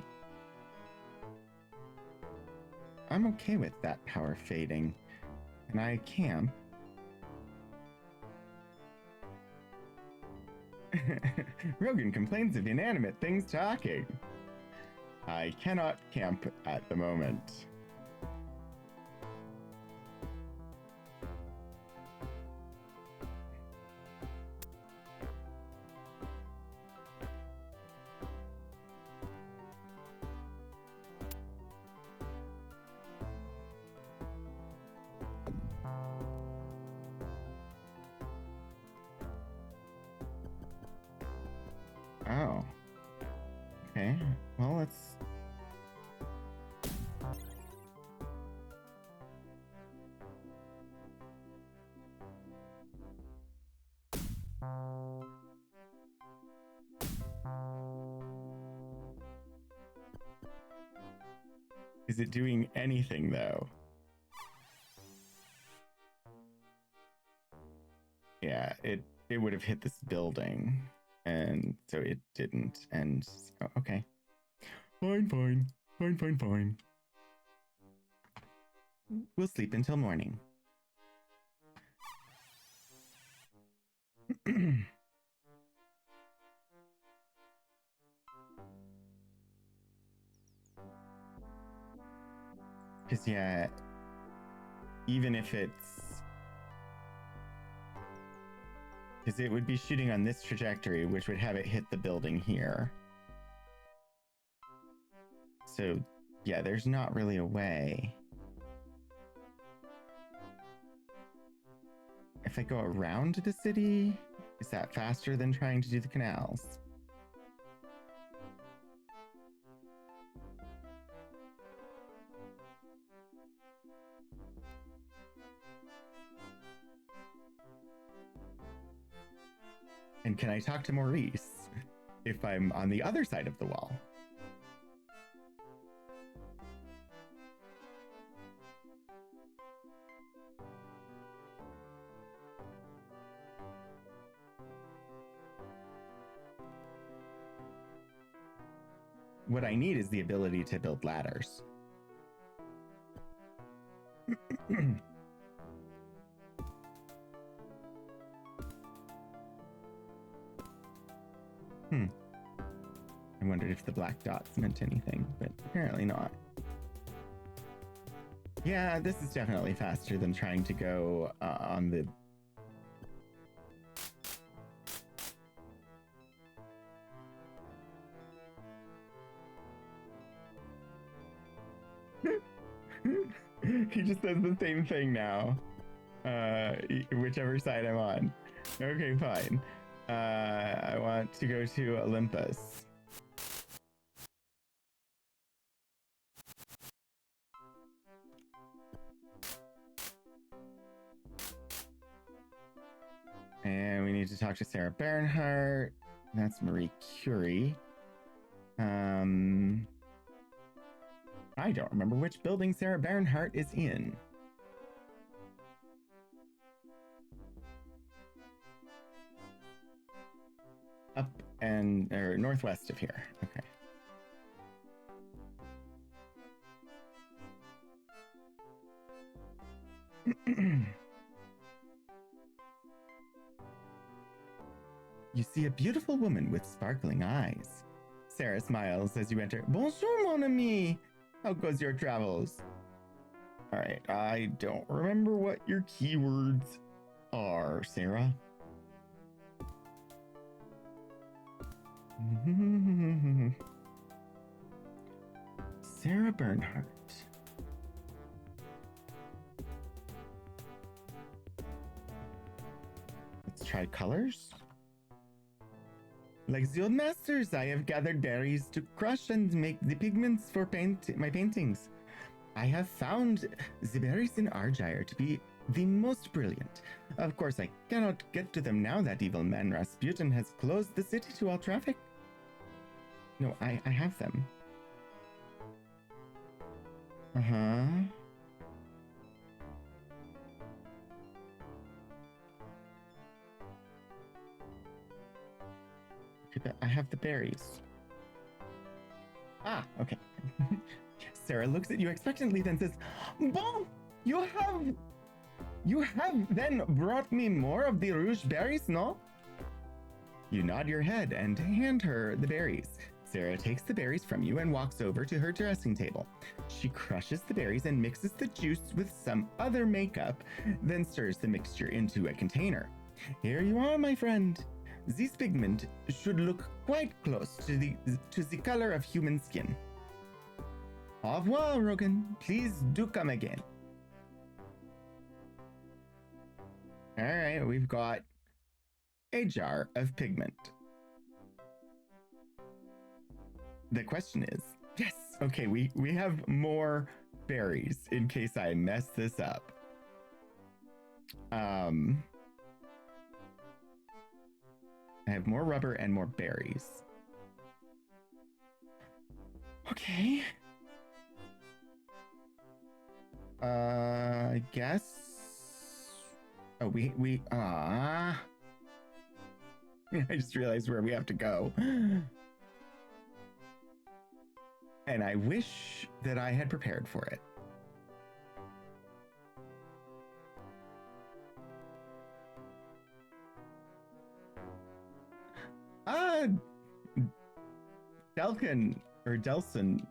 I'm okay with that power fading, and I camp. Rogan complains of inanimate things talking. I cannot camp at the moment. Oh. Okay. Well, let's... Is it doing anything though? Yeah, it would have hit this building, and so it didn't. And oh, okay, fine. We'll sleep until morning. Because yeah, even if it's, because it would be shooting on this trajectory, which would have it hit the building here. So yeah, there's not really a way. If I go around the city, is that faster than trying to do the canals? And can I talk to Maurice if I'm on the other side of the wall? What I need is the ability to build ladders. I wondered if the black dots meant anything, but apparently not. Yeah, this is definitely faster than trying to go on the... He just says the same thing now. Whichever side I'm on. Okay, fine. I want to go to Olympus. And we need to talk to Sarah Bernhardt. That's Marie Curie. I don't remember which building Sarah Bernhardt is in. Up and or northwest of here. Okay. You see a beautiful woman with sparkling eyes. Sarah smiles as you enter. Bonjour, mon ami. How goes your travels? All right, I don't remember what your keywords are, Sarah. Sarah Bernhardt. Let's try colors. Like the old masters, I have gathered berries to crush and make the pigments for my paintings. I have found the berries in Argyre to be the most brilliant. Of course, I cannot get to them now that evil man Rasputin has closed the city to all traffic. No, I have them. Uh-huh. I have the berries. Ah, okay. Sarah looks at you expectantly, then says, Bon, you have then brought me more of the rouge berries, no? You nod your head and hand her the berries. Sarah takes the berries from you and walks over to her dressing table. She crushes the berries and mixes the juice with some other makeup, then stirs the mixture into a container. Here you are, my friend. This pigment should look quite close to the color of human skin. Au revoir, Rogan. Please do come again. All right, we've got a jar of pigment. The question is, yes, okay, we have more berries in case I mess this up. I have more rubber and more berries. Okay. I guess. Oh, I just realized where we have to go. And I wish that I had prepared for it. Delkin or Delson,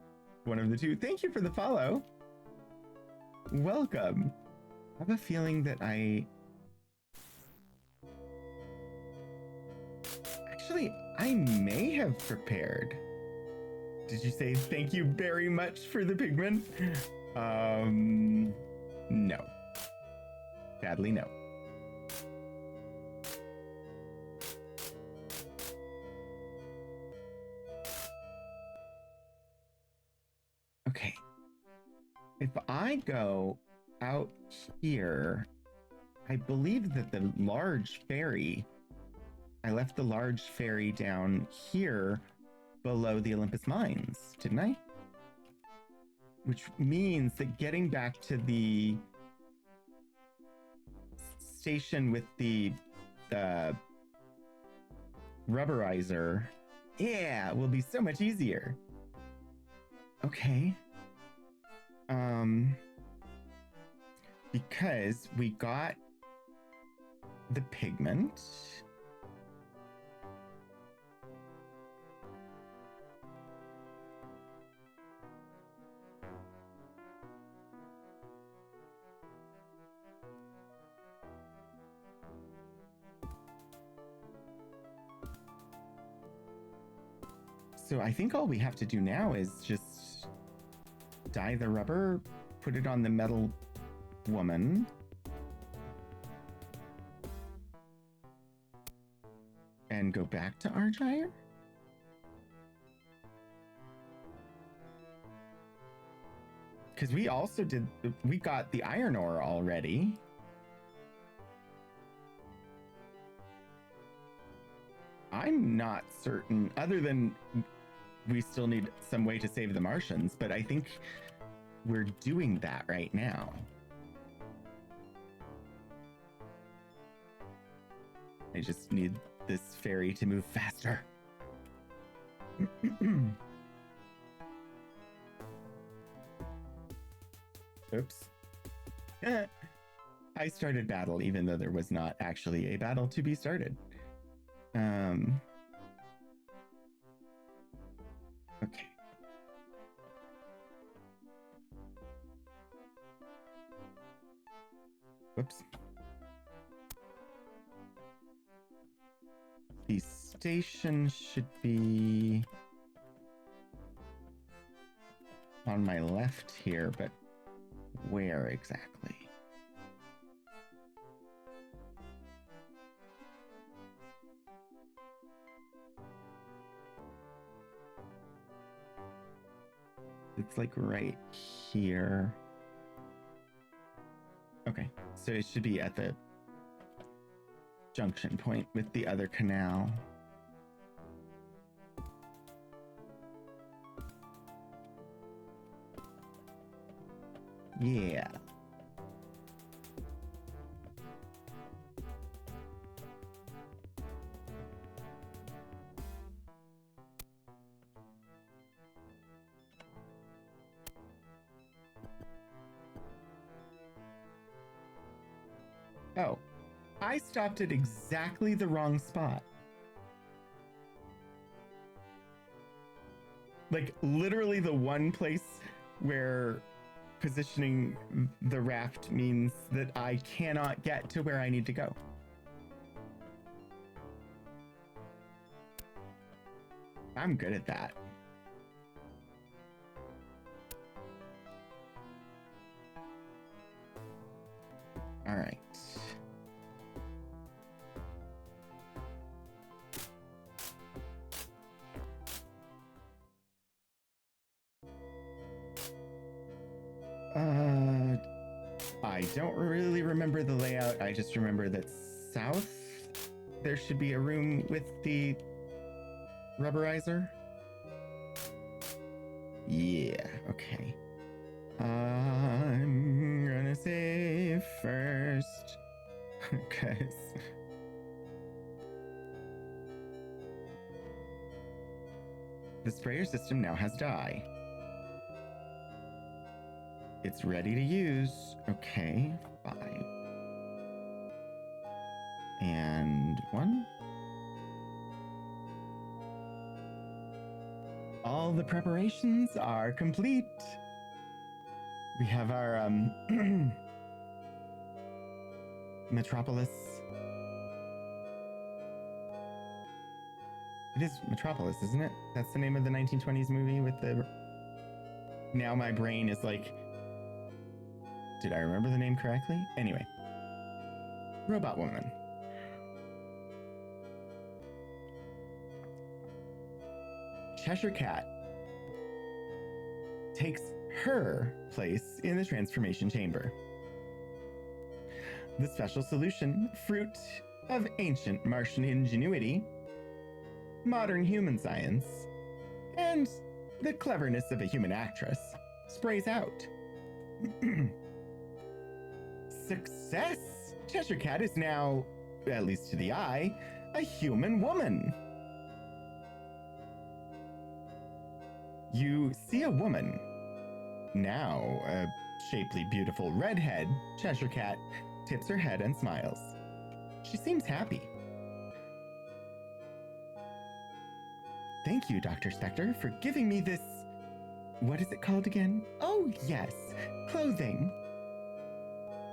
one of the two. Thank you for the follow. Welcome. I have a feeling that actually, I may have prepared. Did you say thank you very much for the pigment? No. Sadly, no. Okay. If I go out here, I believe that the large ferry, I left the large ferry down here below the Olympus Mines, didn't I? Which means that getting back to the station with the rubberizer, yeah, will be so much easier. Okay. Because we got the pigment. So I think all we have to do now is just dye the rubber, put it on the metal woman, and go back to Argyre? Because we also we got the iron ore already. I'm not certain, other than we still need some way to save the Martians, but I think we're doing that right now. I just need this ferry to move faster. Oops. I started battle even though there was not actually a battle to be started. Okay. Whoops. The station should be on my left here, but where exactly? It's like right here. Okay, so it should be at the junction point with the other canal. Yeah. Oh, I stopped at exactly the wrong spot. Like literally the one place where positioning the raft means that I cannot get to where I need to go. I'm good at that. All right. I don't really remember the layout. I just remember that south, there should be a room with the rubberizer. Yeah, okay. I'm gonna save first. Because the sprayer system now has dye. It's ready to use. Okay, 5. And 1. All the preparations are complete. We have our Metropolis. It is Metropolis, isn't it? That's the name of the 1920s movie with the... Now my brain is like... Did I remember the name correctly? Anyway. Robot Woman. Cheshire Cat takes her place in the transformation chamber. The special solution, fruit of ancient Martian ingenuity, modern human science, and the cleverness of a human actress, sprays out. Success! Cheshire Cat is now, at least to the eye, a human woman. You see a woman, now a shapely, beautiful redhead. Cheshire Cat tips her head and smiles. She seems happy. Thank you, Dr. Spectre, for giving me this... What is it called again? Oh, yes, clothing.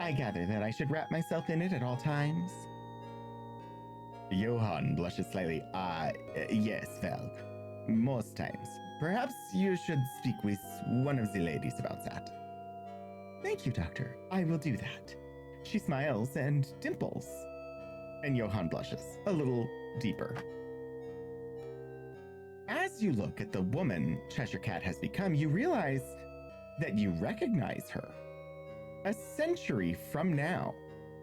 I gather that I should wrap myself in it at all times. Johann blushes slightly. Yes, well, most times. Perhaps you should speak with one of the ladies about that. Thank you, Doctor. I will do that. She smiles and dimples. And Johann blushes a little deeper. As you look at the woman Cheshire Cat has become, you realize that you recognize her. A century from now,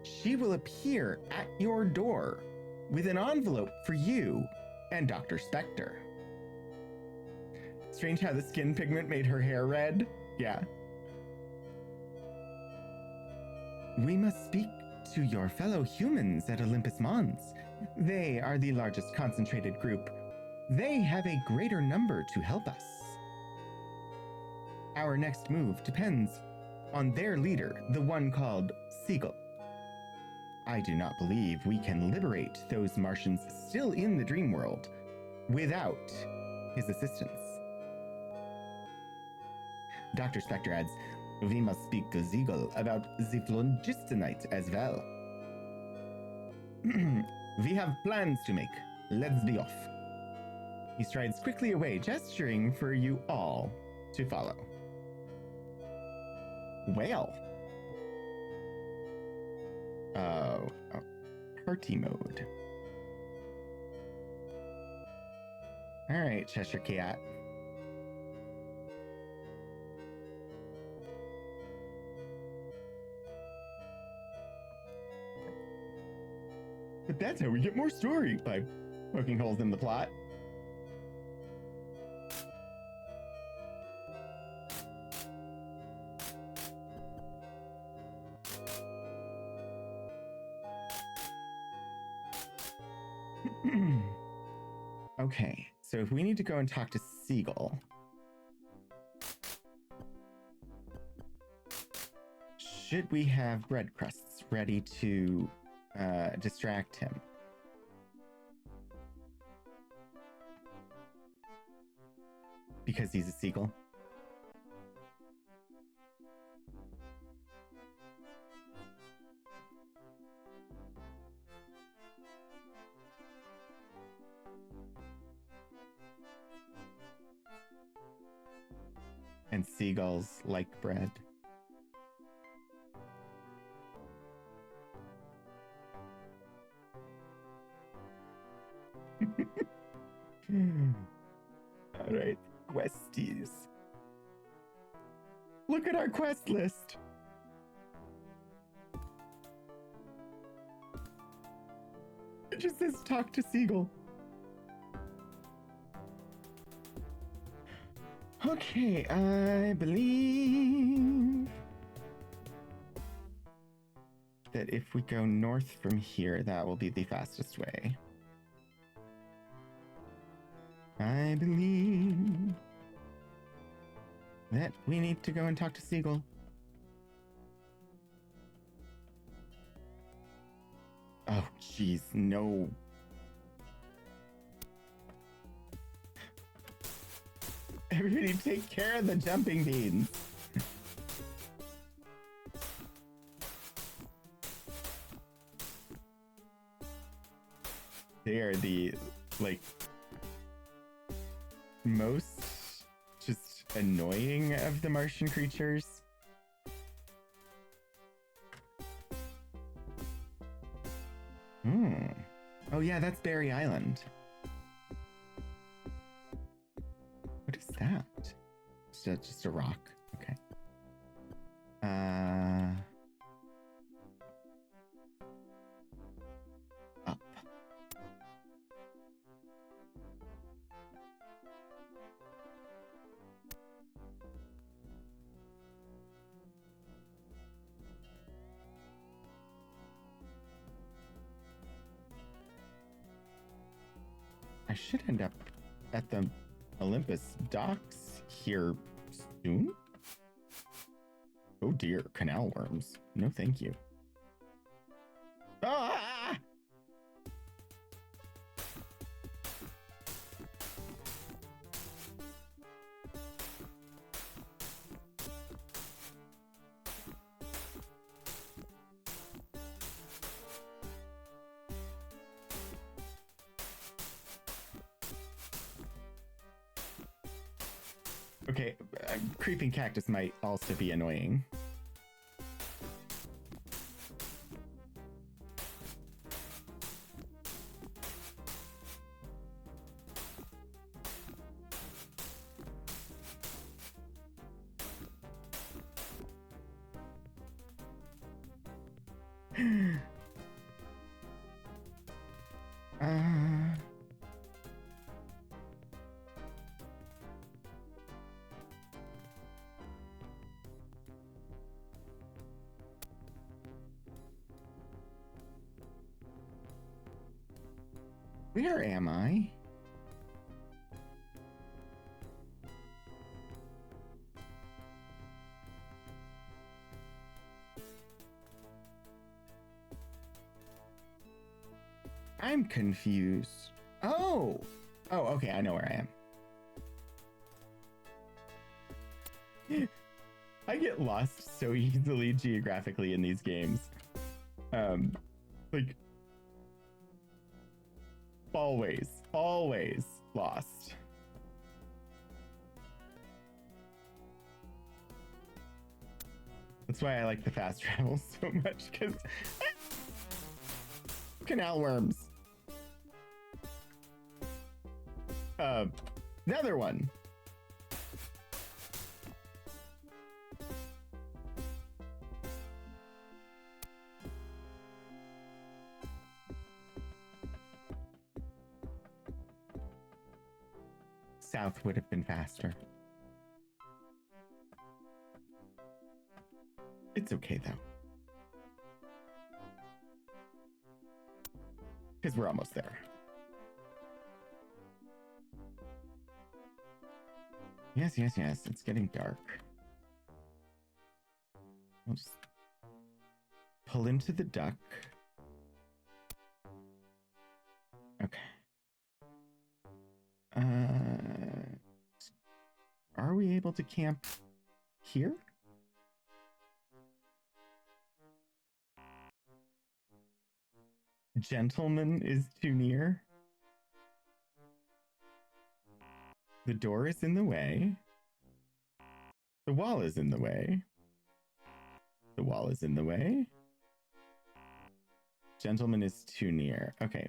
she will appear at your door with an envelope for you and Dr. Spectre. Strange how the skin pigment made her hair red. Yeah. We must speak to your fellow humans at Olympus Mons. They are the largest concentrated group. They have a greater number to help us. Our next move depends on their leader, the one called Siegel. I do not believe we can liberate those Martians still in the dream world without his assistance. Dr. Spectre adds, we must speak to Siegel about the phlogistonite as well. We have plans to make. Let's be off. He strides quickly away, gesturing for you all to follow. Well. Party mode. All right, Cheshire Cat. But that's how we get more story, by poking holes in the plot. Okay, so if we need to go and talk to Siegel, should we have bread crusts ready to distract him? Because he's a seagull. And seagulls like bread. All right, questies. Look at our quest list. It just says talk to Siegel. Okay, I believe that if we go north from here, that will be the fastest way. I believe that we need to go and talk to Seagull. Oh, jeez, no. Everybody take care of the jumping beans. They are the, like, most just annoying of the Martian creatures. Oh yeah, that's Berry Island. What is that? Is that just a rock? Okay. Up. I should end up at the Olympus docks here soon. Oh dear, canal worms. No, thank you. Ah! Okay, creeping cactus might also be annoying. Where am I? I'm confused. Oh! Oh, okay, I know where I am. I get lost so easily geographically in these games. Like, always lost. That's why I like the fast travel so much, because canal worms. Another one. South would have been faster. It's okay though. Because we're almost there. Yes, it's getting dark. We'll just pull into the duck. Okay. Are we able to camp here? Gentleman is too near. The door is in the way. The wall is in the way. The wall is in the way. Gentleman is too near. Okay.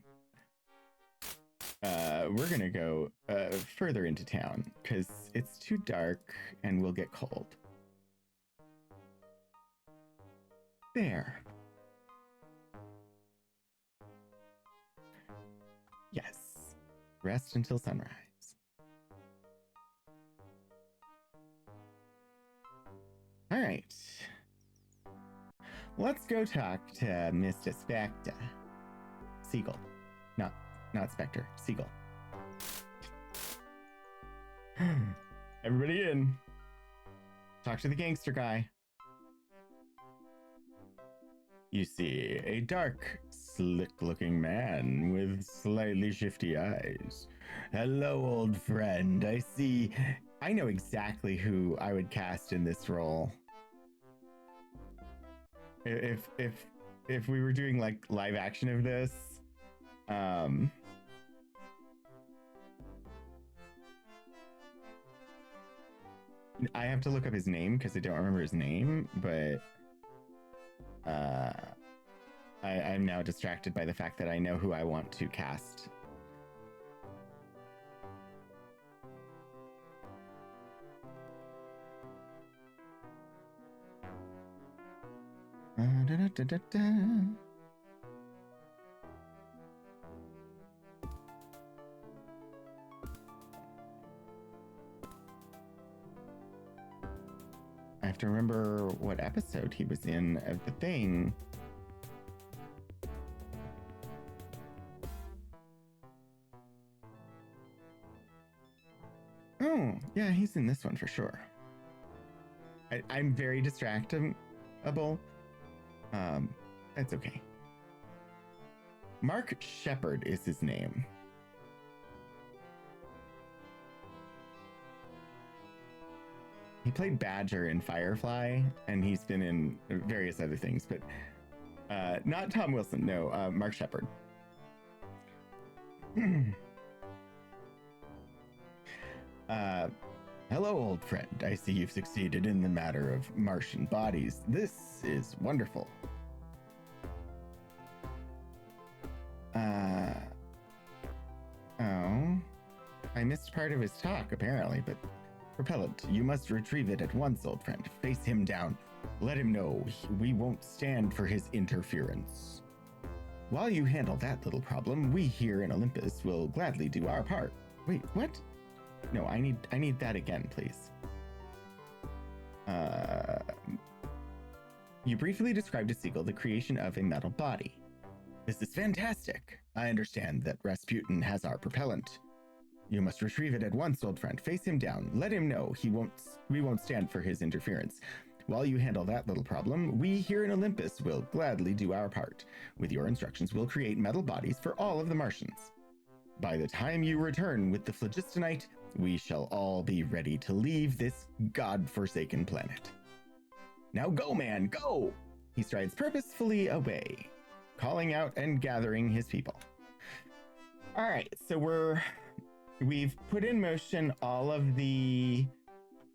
We're gonna go further into town because it's too dark and we'll get cold. There. Yes. Rest until sunrise. All right. Let's go talk to Mr. Spectre. Seagull. Not Spectre. Seagull. Everybody in. Talk to the gangster guy. You see, a dark, slick-looking man with slightly shifty eyes. Hello, old friend. I know exactly who I would cast in this role. If we were doing like live action of this, I have to look up his name because I don't remember his name, but I'm now distracted by the fact that I know who I want to cast. I have to remember what episode he was in of the thing. Oh, yeah, he's in this one for sure. I'm very distractible. That's okay. Mark Shepard is his name. He played Badger in Firefly, and he's been in various other things, but not Tom Wilson. No, Mark Shepard. Hello, old friend. I see you've succeeded in the matter of Martian bodies. This is wonderful. Oh. I missed part of his talk, apparently, but Repellent, you must retrieve it at once, old friend. Face him down. Let him know we won't stand for his interference. While you handle that little problem, we here in Olympus will gladly do our part. Wait, what? No, I need that again, please. You briefly described to Seagull the creation of a metal body. This is fantastic. I understand that Rasputin has our propellant. You must retrieve it at once, old friend. Face him down. Let him know we won't stand for his interference. While you handle that little problem, we here in Olympus will gladly do our part. With your instructions, we'll create metal bodies for all of the Martians. By the time you return with the phlogistonite, we shall all be ready to leave this god-forsaken planet. Now go, man, go! He strides purposefully away, calling out and gathering his people. All right, so we've put in motion all of the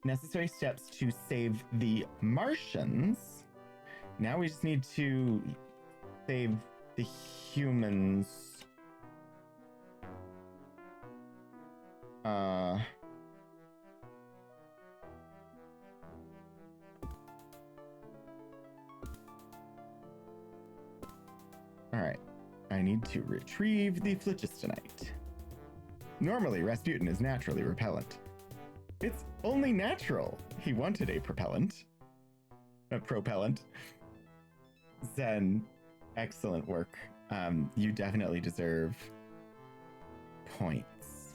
necessary steps to save the Martians. Now we just need to save the humans. All right, I need to retrieve the phlogistonite. Normally, Rasputin is naturally repellent. It's only natural he wanted a propellant. A propellant. Zen, excellent work. You definitely deserve points.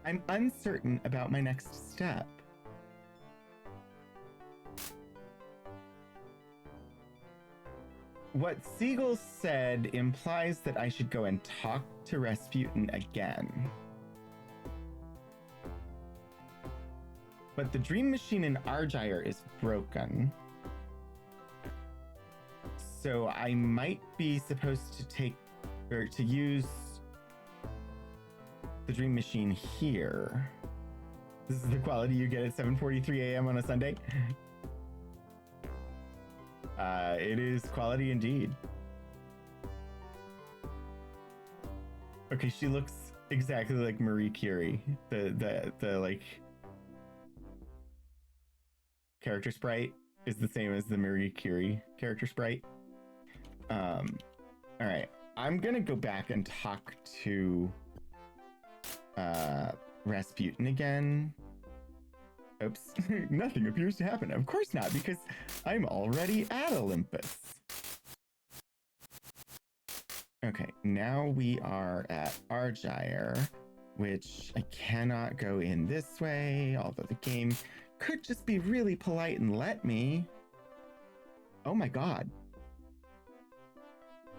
I'm uncertain about my next step. What Seagull said implies that I should go and talk to Rasputin again. But the dream machine in Argyre is broken. So I might be supposed to to use the dream machine here. This is the quality you get at 7:43 a.m. on a Sunday. It is quality indeed. Okay, she looks exactly like Marie Curie, the like character sprite is the same as the Marie Curie character sprite. All right, I'm gonna go back and talk to Rasputin again. Oops, nothing appears to happen. Of course not, because I'm already at Olympus. Okay, now we are at Argyre, which I cannot go in this way, although the game could just be really polite and let me. Oh my god.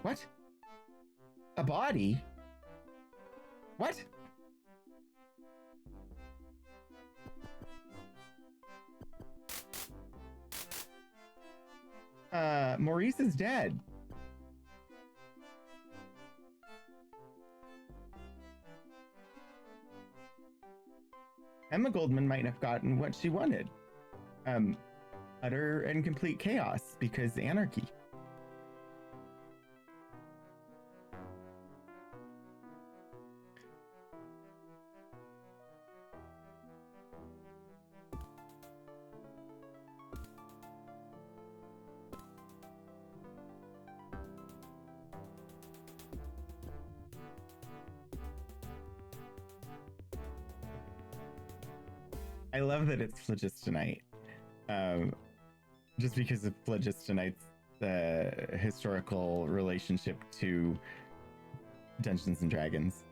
What? A body? What? Maurice is dead. Emma Goldman might have gotten what she wanted. Utter and complete chaos, because anarchy. I love that it's phlogistonite. Just because of phlogistonite's historical relationship to Dungeons and Dragons.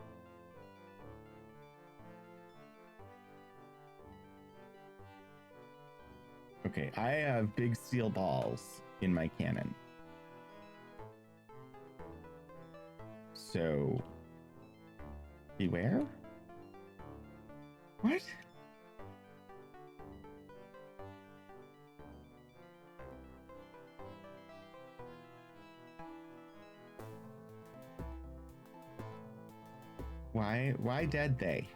Okay, I have big steel balls in my cannon. So, beware? What? Why dead they?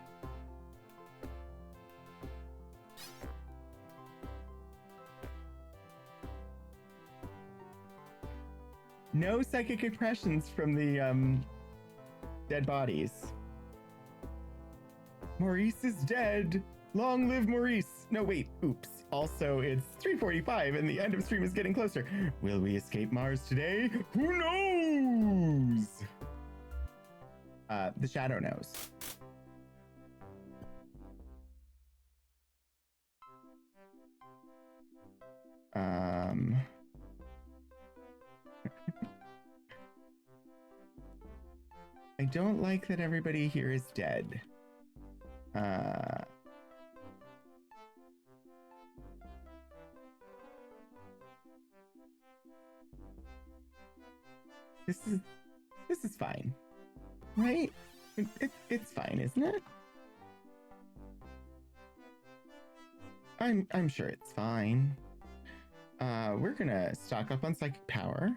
No psychic impressions from the dead bodies. Maurice is dead. Long live Maurice. No, wait, oops. Also, it's 3:45 and the end of stream is getting closer. Will we escape Mars today? Who knows? The shadow knows. I don't like that everybody here is dead. This is fine, right? It's fine, isn't it? I'm sure it's fine. We're gonna stock up on psychic power.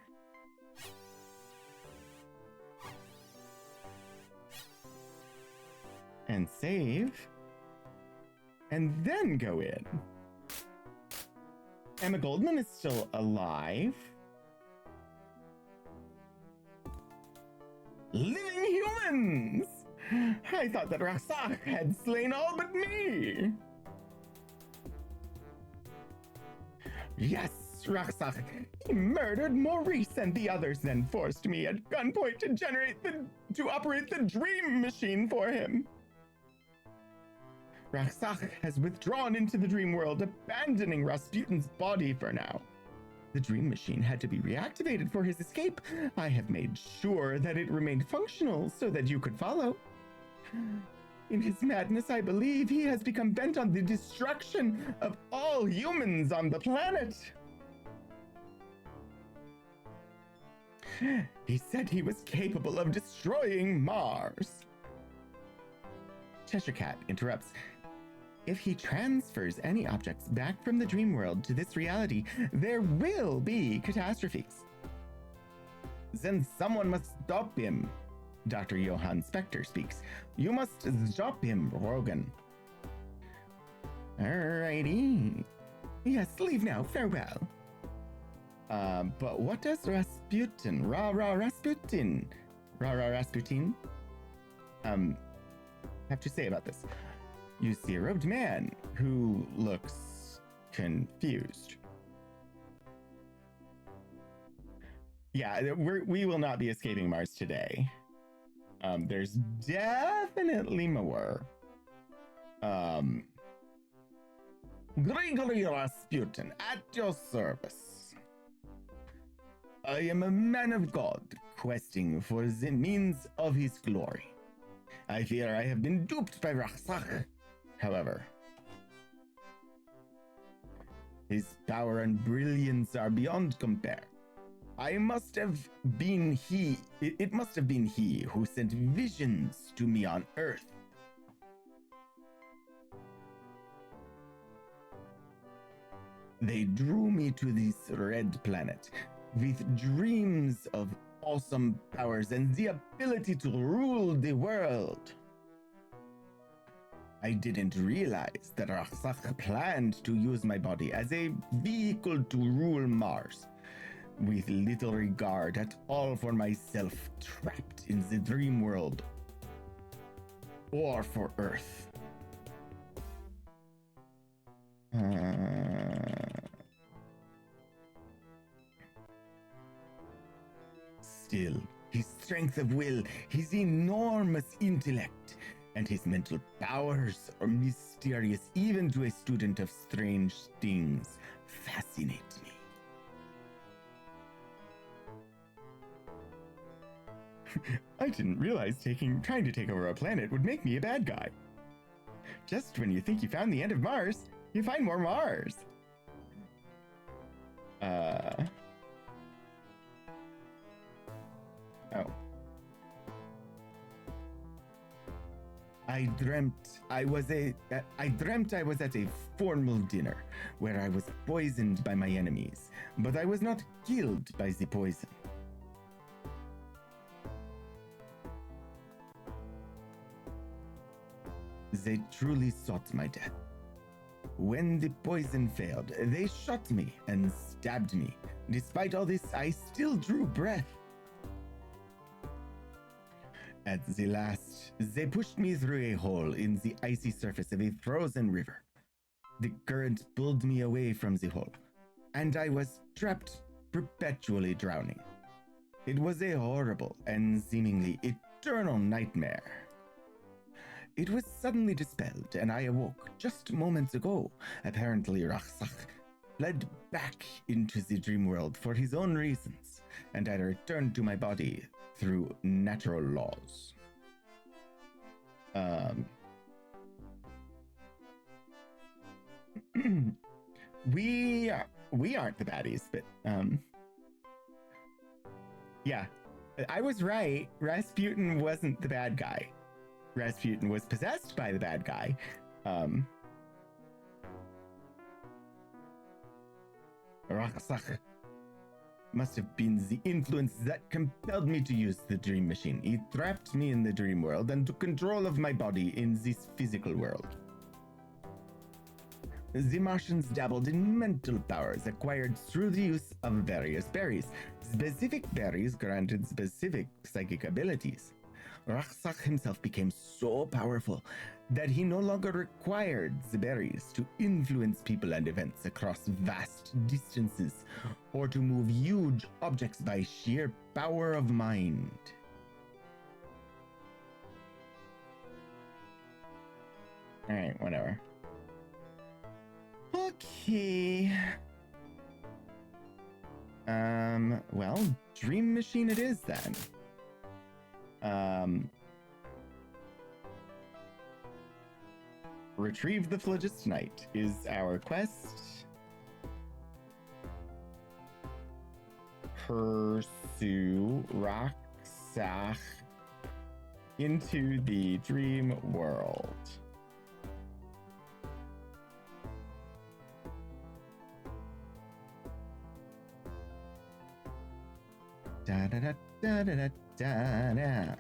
And save. And then go in. Emma Goldman is still alive. Living humans! I thought that Raksak had slain all but me! Yes, Raksak! He murdered Maurice and the others, then forced me at gunpoint to operate the dream machine for him. Raksak has withdrawn into the dream world, abandoning Rasputin's body for now. The dream machine had to be reactivated for his escape. I have made sure that it remained functional so that you could follow. In his madness, I believe he has become bent on the destruction of all humans on the planet. He said he was capable of destroying Mars. Cheshire Cat interrupts. If he transfers any objects back from the dream world to this reality, there will be catastrophes. Then someone must stop him. Dr. Johann Spector speaks. You must stop him, Rogan. Alrighty. Yes, leave now. Farewell. But what does Rasputin, Rasputin, have to say about this? You see a robed man who looks confused. Yeah, we will not be escaping Mars today. There's definitely more. Gregory Rasputin, at your service. I am a man of God, questing for the means of his glory. I fear I have been duped by Raksach. However, his power and brilliance are beyond compare. It must have been he who sent visions to me on Earth. They drew me to this red planet with dreams of awesome powers and the ability to rule the world. I didn't realize that Raksach planned to use my body as a vehicle to rule Mars, with little regard at all for myself trapped in the dream world, or for Earth. Still, his strength of will, his enormous intellect, and his mental powers are mysterious even to a student of strange things, fascinate me. I didn't realize trying to take over a planet would make me a bad guy. Just when you think you found the end of Mars, you find more Mars. Oh. I dreamt I was at a formal dinner where I was poisoned by my enemies, but I was not killed by the poison. They truly sought my death. When the poison failed, they shot me and stabbed me. Despite all this, I still drew breath. At the last, they pushed me through a hole in the icy surface of a frozen river. The current pulled me away from the hole, and I was trapped, perpetually drowning. It was a horrible and seemingly eternal nightmare. It was suddenly dispelled, and I awoke just moments ago. Apparently, Raksach fled back into the dream world for his own reasons, and I returned to my body through natural laws. We aren't the baddies, but yeah, I was right. Rasputin wasn't the bad guy. Rasputin was possessed by the bad guy. Raksach must have been the influence that compelled me to use the dream machine. He trapped me in the dream world and took control of my body in this physical world. The Martians dabbled in mental powers acquired through the use of various berries. Specific berries granted specific psychic abilities. Raksach himself became so powerful that he no longer required the berries to influence people and events across vast distances or to move huge objects by sheer power of mind. Alright, whatever. Okay. Well, dream machine it is then. Retrieve the phlogistonite is our quest. Pursue Raksach into the dream world. Da da da da da da da.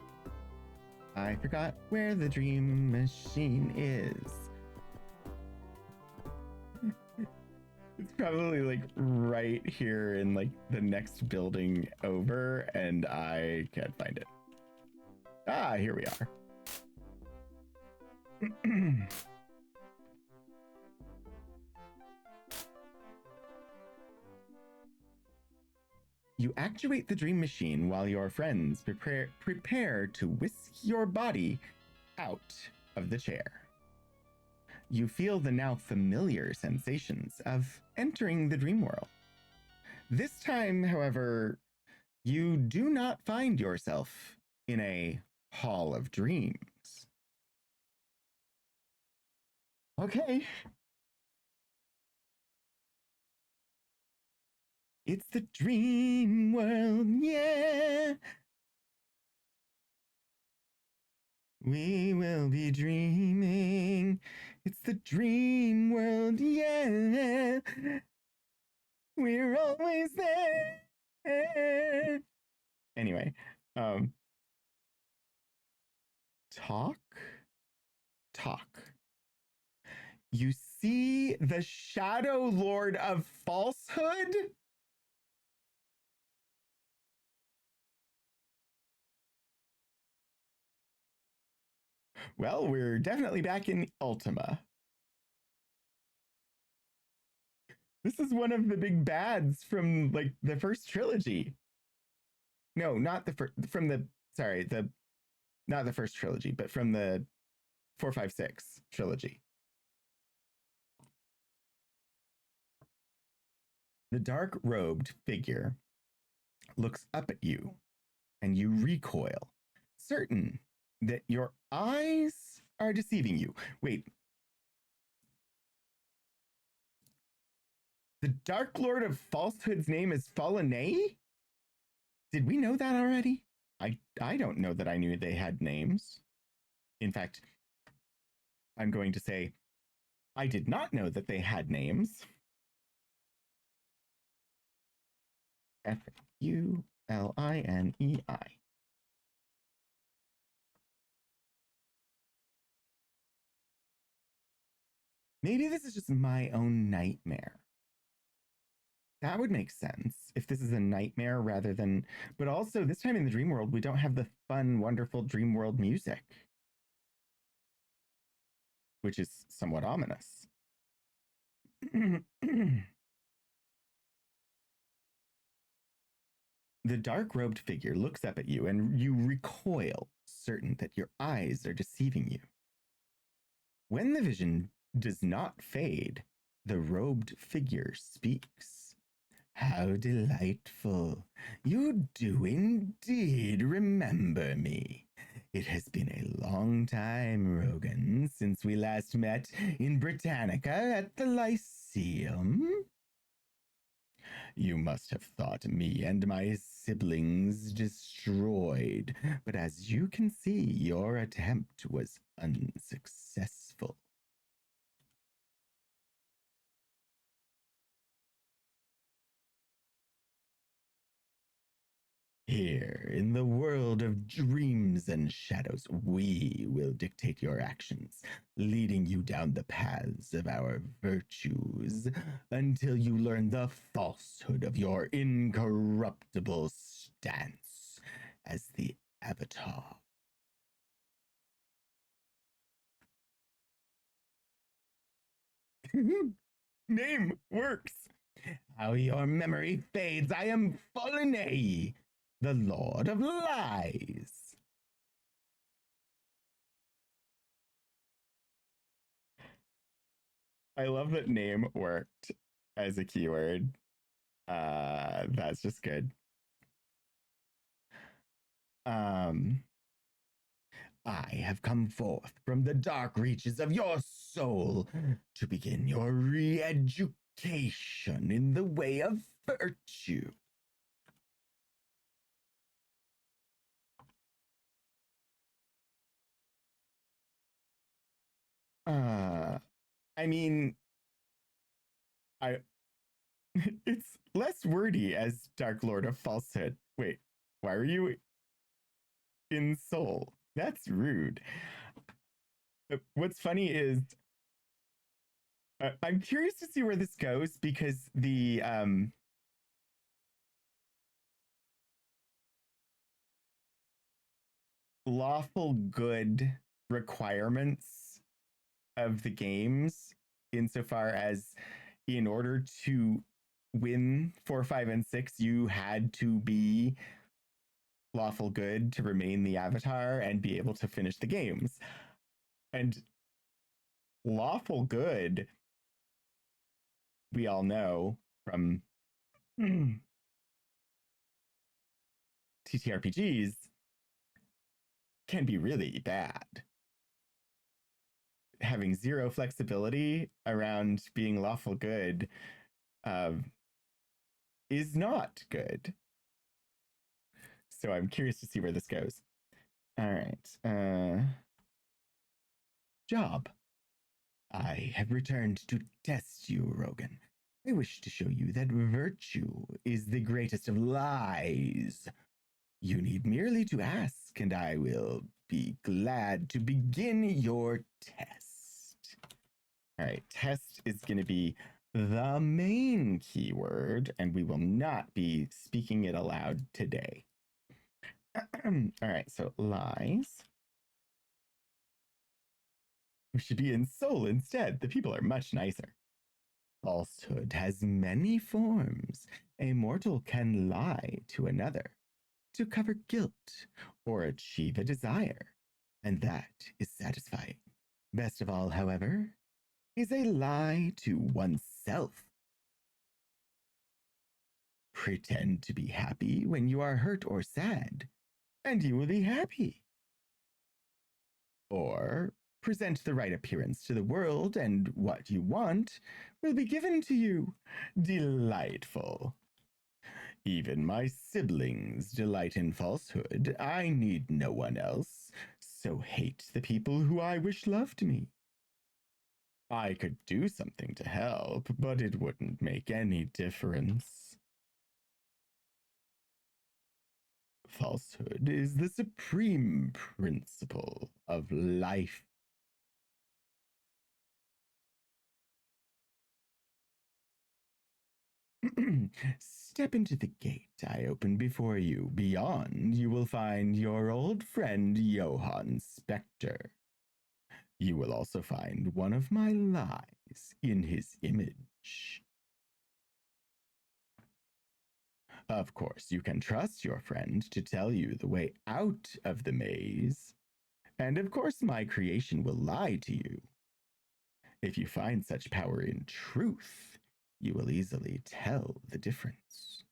I forgot where the dream machine is. It's probably like right here in like the next building over, and I can't find it. Ah, here we are. You actuate the dream machine while your friends prepare to whisk your body out of the chair. You feel the now familiar sensations of entering the dream world. This time, however, you do not find yourself in a hall of dreams. Okay. It's the dream world, yeah. We will be dreaming. It's the dream world, yeah. We're always there. Anyway, talk. You see the Shadow Lord of Falsehood? Well, we're definitely back in Ultima. This is one of the big bads from like the first trilogy. No, not the first, from the, sorry, not the first trilogy, but from the 456 trilogy. The dark robed figure looks up at you and you recoil, certain that your eyes are deceiving you. Wait. The Dark Lord of Falsehood's name is Fallenay? Did we know that already? I don't know that I knew they had names. In fact, I'm going to say I did not know that they had names. F-U-L-I-N-E-I. Maybe this is just my own nightmare. That would make sense if this is a nightmare rather than, but also this time in the dream world, we don't have the fun, wonderful dream world music, which is somewhat ominous. The dark-robed figure looks up at you and you recoil, certain that your eyes are deceiving you. When the vision does not fade, the robed figure speaks. How delightful. You do indeed remember me. It has been a long time, Rogan, since we last met in Britannica at the Lyceum. You must have thought me and my siblings destroyed, but as you can see, your attempt was unsuccessful. Here, in the world of dreams and shadows, we will dictate your actions, leading you down the paths of our virtues until you learn the falsehood of your incorruptible stance as the Avatar. Name works. How your memory fades. I am Fallenay, the Lord of Lies. I love that name worked as a keyword. That's just good. I have come forth from the dark reaches of your soul to begin your re-education in the way of virtue. I mean, I it's less wordy as Dark Lord of Falsehood. Wait, why are you in soul? That's rude. What's funny is I'm curious to see where this goes because the lawful good requirements of the games, insofar as in order to win 4, 5, and 6, you had to be lawful good to remain the avatar and be able to finish the games. And lawful good, we all know from TTRPGs, can be really bad. Having zero flexibility around being lawful good is not good. So I'm curious to see where this goes. All right. Job. I have returned to test you, Rogan. I wish to show you that virtue is the greatest of lies. You need merely to ask, and I will be glad to begin your test. All right, test is going to be the main keyword, and we will not be speaking it aloud today. All right, so lies. We should be in soul instead. The people are much nicer. Falsehood has many forms. A mortal can lie to another to cover guilt or achieve a desire, and that is satisfying. Best of all, however, is a lie to oneself. Pretend to be happy when you are hurt or sad, and you will be happy. Or present the right appearance to the world, and what you want will be given to you. Delightful. Even my siblings delight in falsehood. I need no one else, so hate the people who I wish loved me. I could do something to help, but it wouldn't make any difference. Falsehood is the supreme principle of life. Step into the gate I open before you. Beyond, you will find your old friend Johann Spector. You will also find one of my lies in his image. Of course, you can trust your friend to tell you the way out of the maze. And of course, my creation will lie to you. If you find such power in truth, you will easily tell the difference.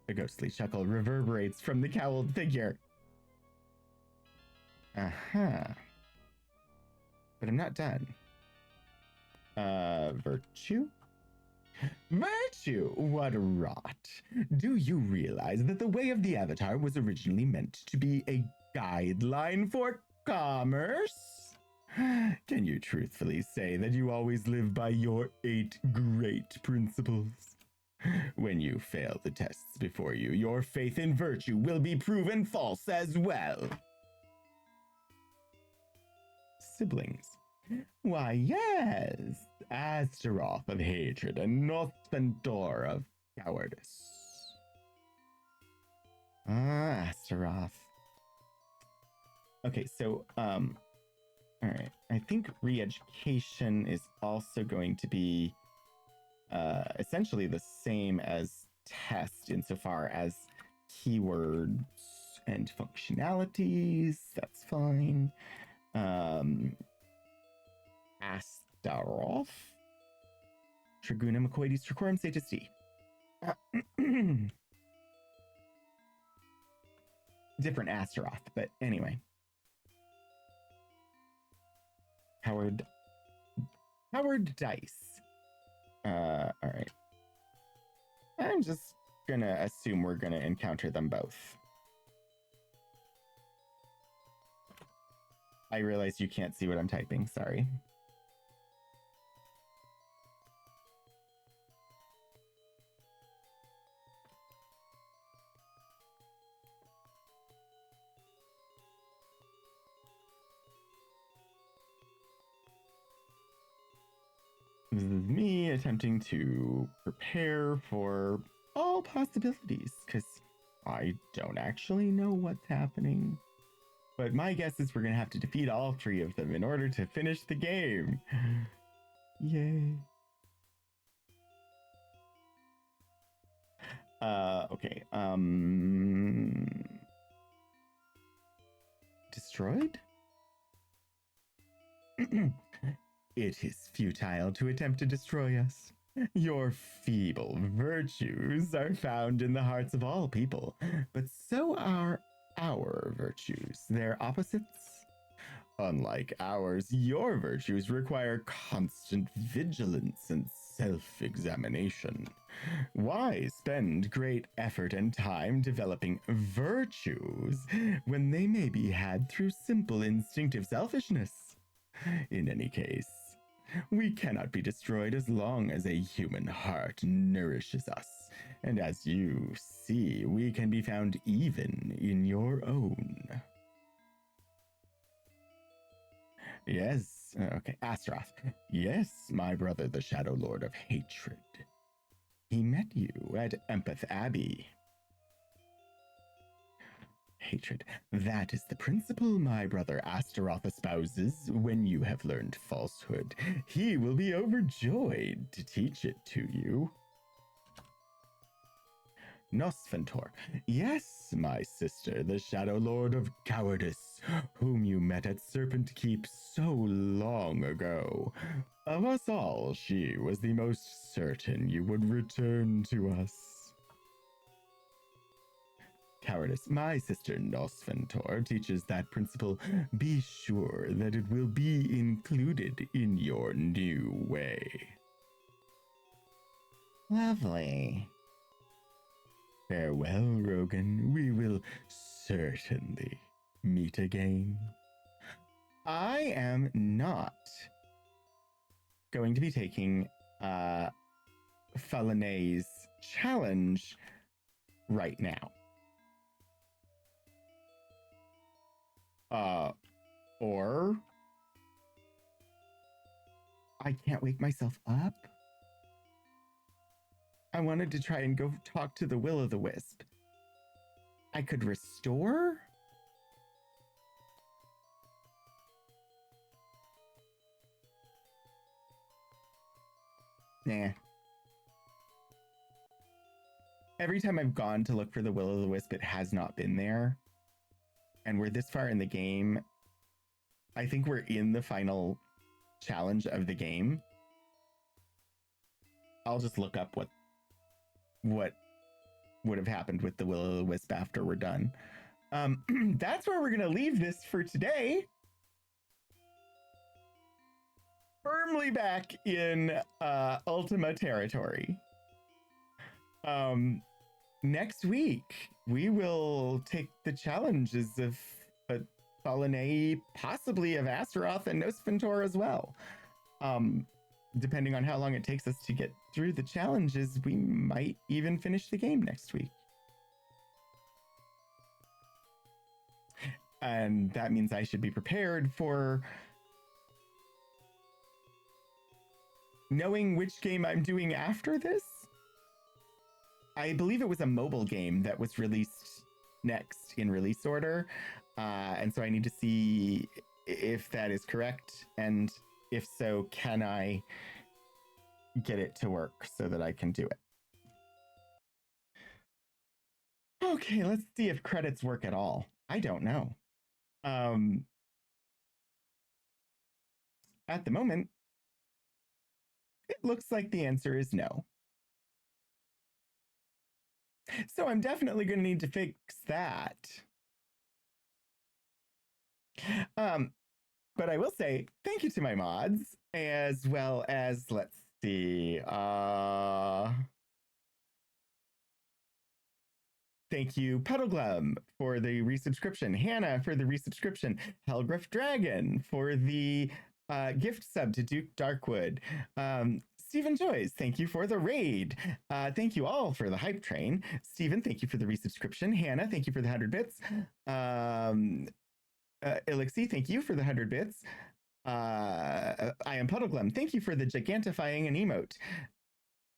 A ghostly chuckle reverberates from the cowled figure. But I'm not done. Virtue? Virtue? What rot. Do you realize that the way of the Avatar was originally meant to be a guideline for commerce? Can you truthfully say that you always live by your 8 great principles? When you fail the tests before you, your faith in virtue will be proven false as well. Siblings. Why, yes, Astaroth of hatred and Northentor of cowardice. Astaroth. Okay, so, all right. I think re-education is also going to be essentially the same as test insofar as keywords and functionalities. That's fine. Astaroth. Triguna Macoides Tricorum Satis D. Different Astaroth, but anyway. Howard Dice. All right. I'm just gonna assume we're gonna encounter them both. I realize you can't see what I'm typing, sorry. This is me attempting to prepare for all possibilities, because I don't actually know what's happening. But my guess is we're going to have to defeat all 3 of them in order to finish the game. Yay. Okay. Destroyed? It is futile to attempt to destroy us. Your feeble virtues are found in the hearts of all people, but so are our virtues, their opposites. Unlike ours, your virtues require constant vigilance and self examination. Why spend great effort and time developing virtues when they may be had through simple instinctive selfishness? In any case, we cannot be destroyed as long as a human heart nourishes us. And as you see, we can be found even in your own. Yes, okay, Astaroth. Yes, my brother, the Shadow Lord of Hatred. He met you at Empath Abbey. Hatred. That is the principle my brother Astaroth espouses. When you have learned falsehood, he will be overjoyed to teach it to you. Nosventor. Yes, my sister, the Shadow Lord of Cowardice, whom you met at Serpent Keep so long ago. Of us all, she was the most certain you would return to us. Cowardice. My sister Nosventor teaches that principle. Be sure that it will be included in your new way. Lovely. Farewell, Rogan. We will certainly meet again. I am not going to be taking Falinay's challenge right now. Or I can't wake myself up. I wanted to try and go talk to the Will-o'-the-Wisp. I could restore? Nah. Every time I've gone to look for the Will-o'-the-Wisp, it has not been there. And we're this far in the game. I think we're in the final challenge of the game. I'll just look up what would have happened with the Will-o'-the-Wisp after we're done. That's where we're going to leave this for today. Firmly back in Ultima territory. Next week, we will take the challenges of Falinay, possibly of Astaroth and Nosventor as well. Depending on how long it takes us to get through the challenges, we might even finish the game next week. And that means I should be prepared for knowing which game I'm doing after this. I believe it was a mobile game that was released next in release order. And so I need to see if that is correct. And if so, can I get it to work so that I can do it? Okay, let's see if credits work at all. I don't know. At the moment, it looks like the answer is no. So I'm definitely going to need to fix that. But I will say thank you to my mods, as well as, let's see, thank you, Puddleglum, for the resubscription, Hannah for the resubscription, Helgriff Dragon for the gift sub to Duke Darkwood, Stephen Joyce, thank you for the raid. Thank you all for the hype train. Stephen, thank you for the resubscription. Hannah, thank you for the 100 bits. Elixir, thank you for the 100 bits. I am Puddleglum, thank you for the gigantifying an emote.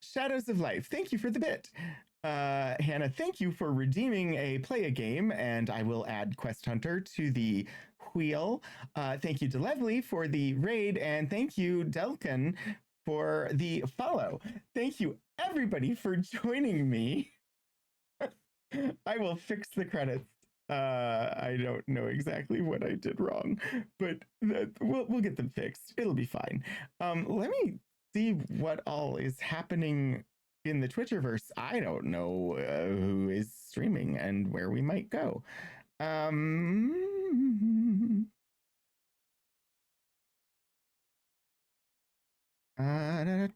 Shadows of Life, thank you for the bit. Hannah, thank you for redeeming a play a game, and I will add Quest Hunter to the wheel. Thank you to Lovely for the raid, and thank you, Delkin, for the follow. Thank you, everybody, for joining me I will fix the credits. I don't know exactly what I did wrong, but we'll get them fixed. It'll be fine. Let me see what all is happening in the Twitterverse. I don't know who is streaming and where we might go. Da,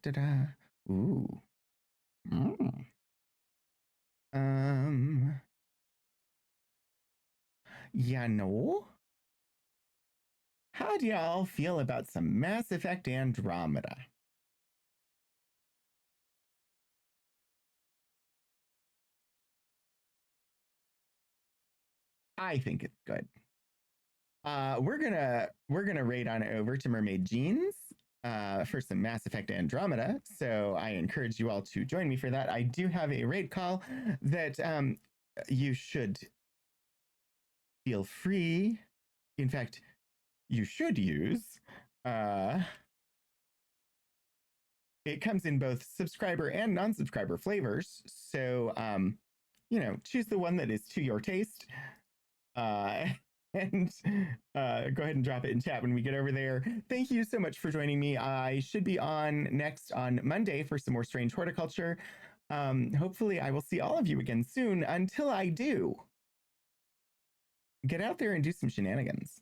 da, da. Ooh. Mm. Um. Yeah, no. How do y'all feel about some Mass Effect Andromeda? I think it's good. We're gonna raid on over to Mermaid Jeans for some Mass Effect Andromeda. So I encourage you all to join me for that. I do have a raid call that you should feel free. In fact, you should use. It comes in both subscriber and non-subscriber flavors. So choose the one that is to your taste. And go ahead and drop it in chat when we get over there. Thank you so much for joining me. I should be on next on Monday for some more strange horticulture. Hopefully I will see all of you again soon. Until I do, get out there and do some shenanigans.